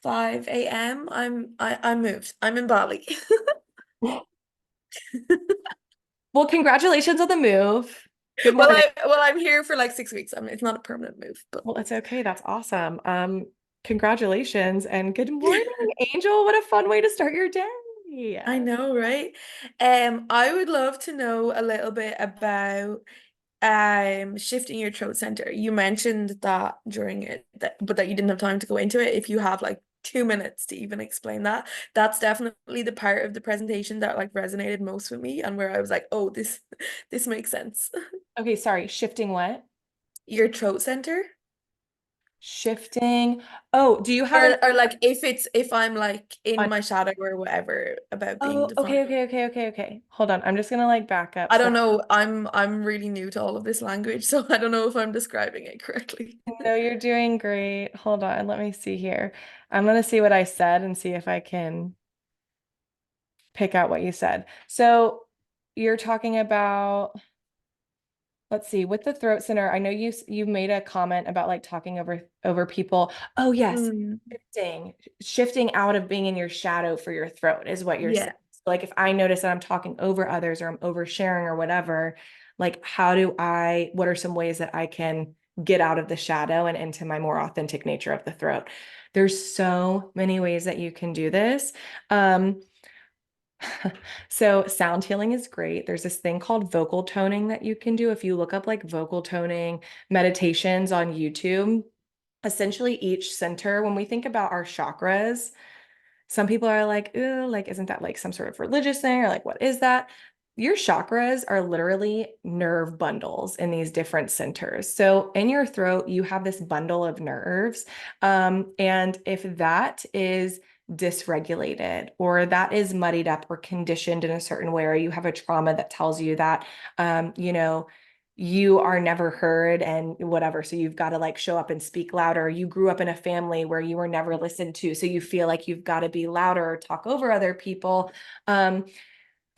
5 a.m. I moved. I'm in Bali. Well, congratulations on the move. Good Well, morning. I'm here for like 6 weeks. It's not a permanent move, but Well, it's okay. That's awesome. Congratulations and good morning, Angel. What a fun way to start your day. I know, right? I would love to know a little bit about shifting your throat center. You mentioned that during it, but that you didn't have time to go into it. If you have like 2 minutes to even explain that. That's definitely the part of the presentation that like resonated most with me and where I was like, oh, this makes sense. Okay, sorry, shifting what? Your throat center. Shifting. Oh, do you have any? Or like if I'm like in on- my shadow or whatever about being Oh, okay, defined. okay. Hold on. I'm just gonna like back up. I So don't know. I'm really new to all of this language, so I don't know if I'm describing it correctly. no, you're doing great. Hold on, let me see here. I'm gonna see what I said and see if I can pick out what you said. So you're talking about, let's see, with the throat center, I know you made a comment about like talking over people. Oh yes, Mm, shifting out of being in your shadow for your throat is what you're saying. yeah. So, like if I notice that I'm talking over others or I'm oversharing or whatever, like what are some ways that I can get out of the shadow and into my more authentic nature of the throat? There's so many ways that you can do this. So sound healing is great. There's this thing called vocal toning that you can do. If you look up like vocal toning meditations on YouTube, essentially each center, when we think about our chakras, some people are like, ooh, like, isn't that like some sort of religious thing? Or like, what is that? Your chakras are literally nerve bundles in these different centers. So in your throat, you have this bundle of nerves. And if that is dysregulated or that is muddied up or conditioned in a certain way, or you have a trauma that tells you that, you are never heard and whatever. So you've got to like show up and speak louder. You grew up in a family where you were never listened to. So you feel like you've got to be louder or talk over other people.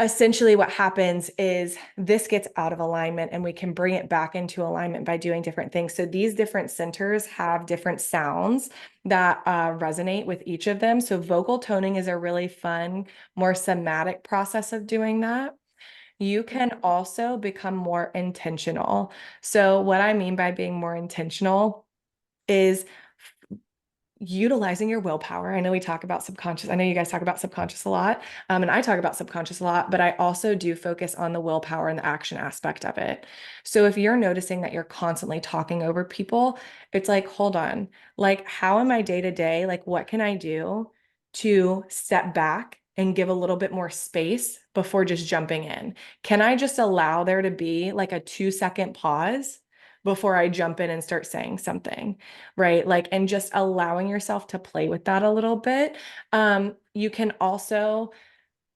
Essentially what happens is this gets out of alignment and we can bring it back into alignment by doing different things. So these different centers have different sounds that resonate with each of them. So vocal toning is a really fun, more somatic process of doing that. You can also become more intentional. So what I mean by being more intentional is utilizing your willpower. I know we talk about subconscious. I know you guys talk about subconscious a lot. And I talk about subconscious a lot, but I also do focus on the willpower and the action aspect of it. So if you're noticing that you're constantly talking over people, it's like, hold on, like, how am I day to day? Like, what can I do to step back and give a little bit more space before just jumping in? Can I just allow there to be like a 2-second pause before I jump in and start saying something? Right? Like, and just allowing yourself to play with that a little bit. You can also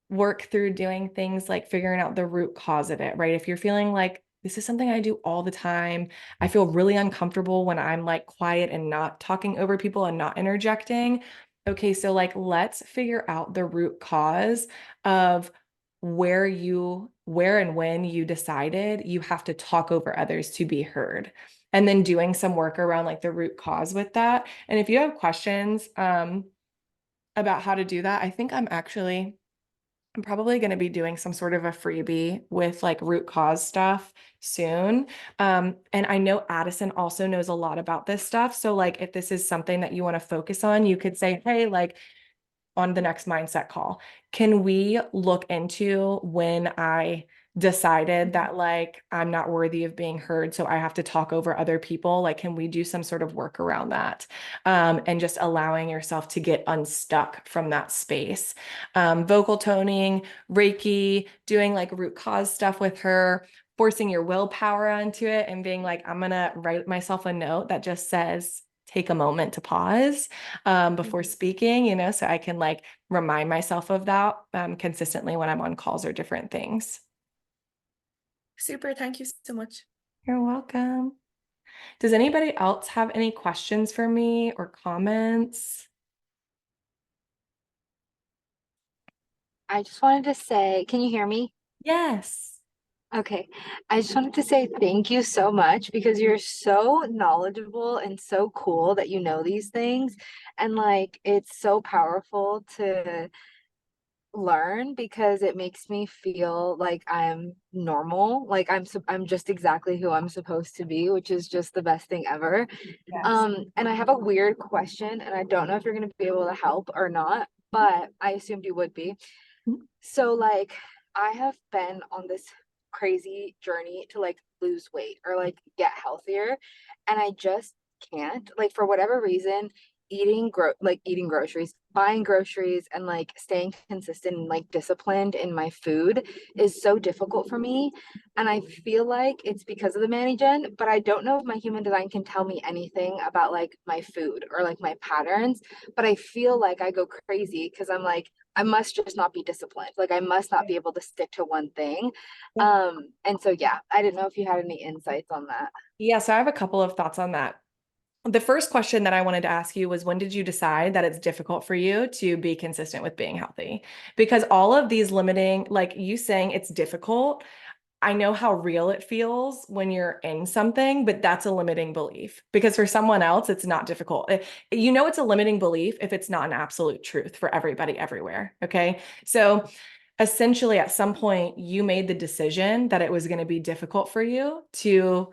work through doing things like figuring out the root cause of it, right? If you're feeling like this is something I do all the time, I feel really uncomfortable when I'm like quiet and not talking over people and not interjecting. Okay, so like let's figure out the root cause of where and when you decided you have to talk over others to be heard, and then doing some work around like the root cause with that. And if you have questions about how to do that, I think I'm probably going to be doing some sort of a freebie with like root cause stuff soon. And I know Addison also knows a lot about this stuff. So like if this is something that you want to focus on, you could say, hey, like on the next mindset call, can we look into when I decided that like I'm not worthy of being heard, so I have to talk over other people? Like, can we do some sort of work around that? And just allowing yourself to get unstuck from that space. Vocal toning, Reiki, doing like root cause stuff with her, forcing your willpower onto it and being like, I'm gonna write myself a note that just says, take a moment to pause before speaking, so I can like remind myself of that consistently when I'm on calls or different things. Super. Thank you so much. You're welcome. Does anybody else have any questions for me or comments? I just wanted to say, can you hear me? Yes. Okay. I just wanted to say thank you so much because you're so knowledgeable and so cool that you know these things. And like, it's so powerful to learn because it makes me feel like I'm normal, like I'm just exactly who I'm supposed to be, which is just the best thing ever. Yes. And I have a weird question, and I don't know if you're going to be able to help or not, but I assumed you would be. Mhm. So like I have been on this crazy journey to like lose weight or like get healthier, and I just can't, like, for whatever reason, eating groceries, buying groceries, and like staying consistent and like disciplined in my food is so difficult for me. And I feel like it's because of the Manigen, but I don't know if my human design can tell me anything about like my food or like my patterns. But I feel like I go crazy because I'm like, I must just not be disciplined. Like I must not be able to stick to one thing. And so yeah, I didn't know if you had any insights on that. Yeah, so I have a couple of thoughts on that. The first question that I wanted to ask you was, when did you decide that it's difficult for you to be consistent with being healthy? Because all of these limiting, like you saying it's difficult, I know how real it feels when you're in something, but that's a limiting belief. Because for someone else, it's not difficult. You know, it's a limiting belief if it's not an absolute truth for everybody everywhere. Okay. So essentially, at some point, you made the decision that it was going to be difficult for you to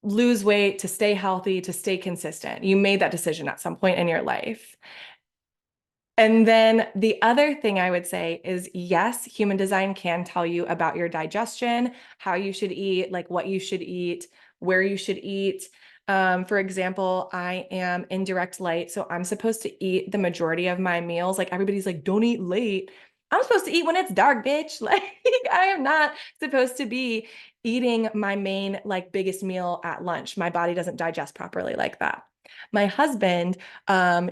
lose weight, to stay healthy, to stay consistent. You made that decision at some point in your life. And then the other thing I would say is, yes, human design can tell you about your digestion, how you should eat, like what you should eat, where you should eat. For example, I am indirect light, so I'm supposed to eat the majority of my meals. Like everybody's like, don't eat late. I'm supposed to eat when it's dark, bitch. Like I am not supposed to be eating my main, like biggest meal at lunch. My body doesn't digest properly like that. My husband,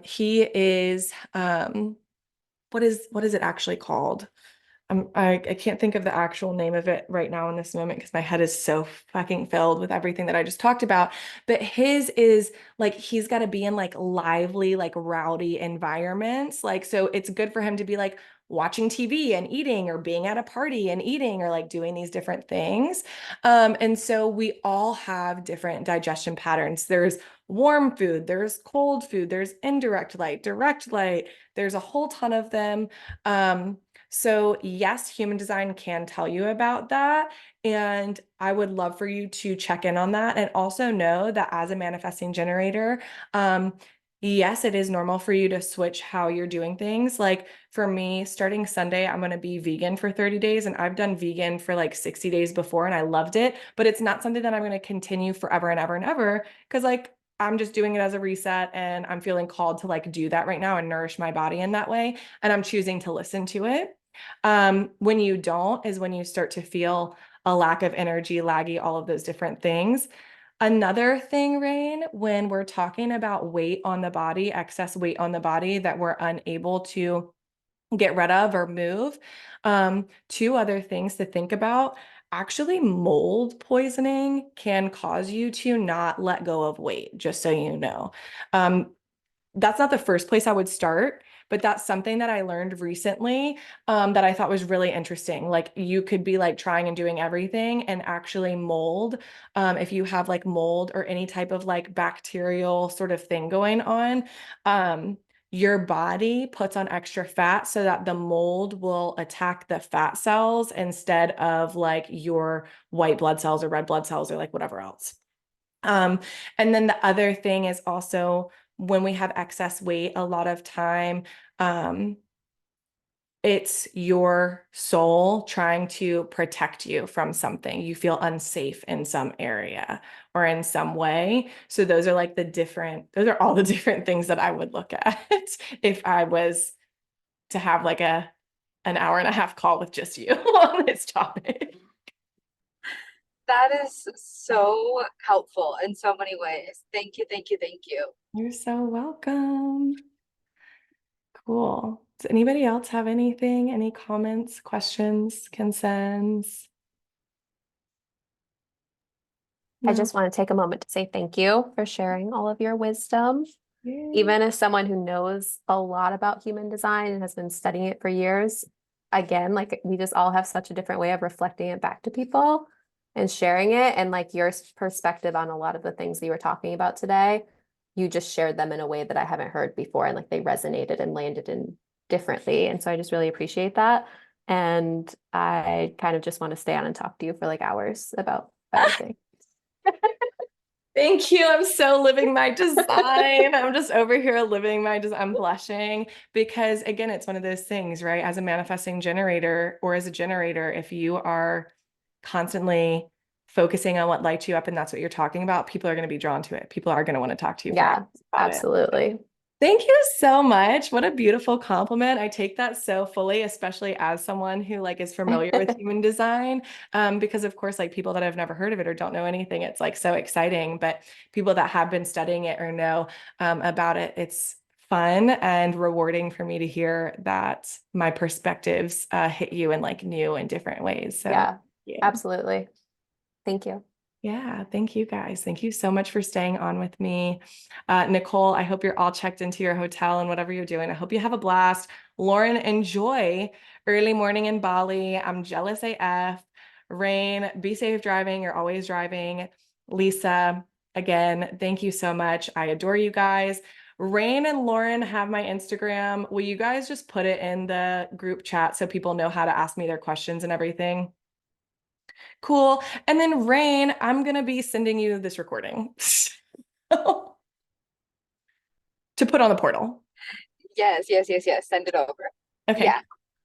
he is what is it actually called? I can't think of the actual name of it right now in this moment because my head is so fucking filled with everything that I just talked about. But his is like he's got to be in like lively, like rowdy environments. Like, so it's good for him to be like watching TV and eating, or being at a party and eating, or like doing these different things. And so we all have different digestion patterns. There's warm food, there's cold food, there's indirect light, direct light. There's a whole ton of them. So yes, human design can tell you about that. And I would love for you to check in on that, and also know that as a manifesting generator, yes, it is normal for you to switch how you're doing things. Like for me, starting Sunday, I'm going to be vegan for 30 days, and I've done vegan for like 60 days before and I loved it, but it's not something that I'm going to continue forever and ever and ever, because like I'm just doing it as a reset, and I'm feeling called to like do that right now and nourish my body in that way. And I'm choosing to listen to it. When you don't is when you start to feel a lack of energy, laggy, all of those different things. Another thing, Rain, when we're talking about weight on the body, excess weight on the body that we're unable to get rid of or move, two other things to think about. Actually, mold poisoning can cause you to not let go of weight, just so you know. That's not the first place I would start, but that's something that I learned recently, that I thought was really interesting. Like you could be like trying and doing everything, and actually mold, if you have like mold or any type of like bacterial sort of thing going on, your body puts on extra fat so that the mold will attack the fat cells instead of like your white blood cells or red blood cells or like whatever else. And then the other thing is also, when we have excess weight, a lot of time, it's your soul trying to protect you from something. You feel unsafe in some area or in some way. So those are like those are all the different things that I would look at if I was to have like an hour and a half call with just you on this topic. That is so helpful in so many ways. Thank you, thank you, thank you. You're so welcome. Cool. Does anybody else have anything, any comments, questions, concerns? I No? just want to take a moment to say thank you for sharing all of your wisdom. Yay. Even as someone who knows a lot about human design and has been studying it for years, again, like we just all have such a different way of reflecting it back to people and sharing it. And like your perspective on a lot of the things that you were talking about today, you just shared them in a way that I haven't heard before. And like they resonated and landed in differently. And so I just really appreciate that. And I kind of just want to stay on and talk to you for like hours about everything. Thank you. I'm so living my design. I'm just over here living my design. I'm blushing because, again, it's one of those things, right? As a manifesting generator or as a generator, if you are constantly focusing on what lights you up and that's what you're talking about, people are going to be drawn to it. People are going to want to talk to you. Yeah, about absolutely. it. Thank you so much. What a beautiful compliment. I take that so fully, especially as someone who like is familiar with human design. Because of course, like people that have never heard of it or don't know anything, it's like so exciting. But people that have been studying it or know about it, it's fun and rewarding for me to hear that my perspectives hit you in like new and different ways. So Yeah, yeah. absolutely. Thank you. Yeah, thank you guys. Thank you so much for staying on with me. Nicole, I hope you're all checked into your hotel and whatever you're doing. I hope you have a blast. Lauren, enjoy early morning in Bali. I'm jealous AF. Rain, be safe driving. You're always driving. Lisa, again, thank you so much. I adore you guys. Rain and Lauren have my Instagram. Will you guys just put it in the group chat so people know how to ask me their questions and everything? Cool. And then Rain, I'm gonna be sending you this recording to put on the portal. Yes, yes, yes, yes. Send it over. Okay. Yeah.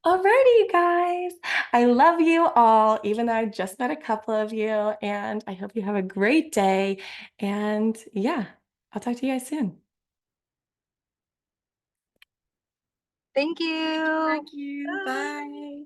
Alrighty, you guys. I love you all, even though I just met a couple of you, and I hope you have a great day. And yeah, I'll talk to you guys soon. Thank you. Thank you. Bye.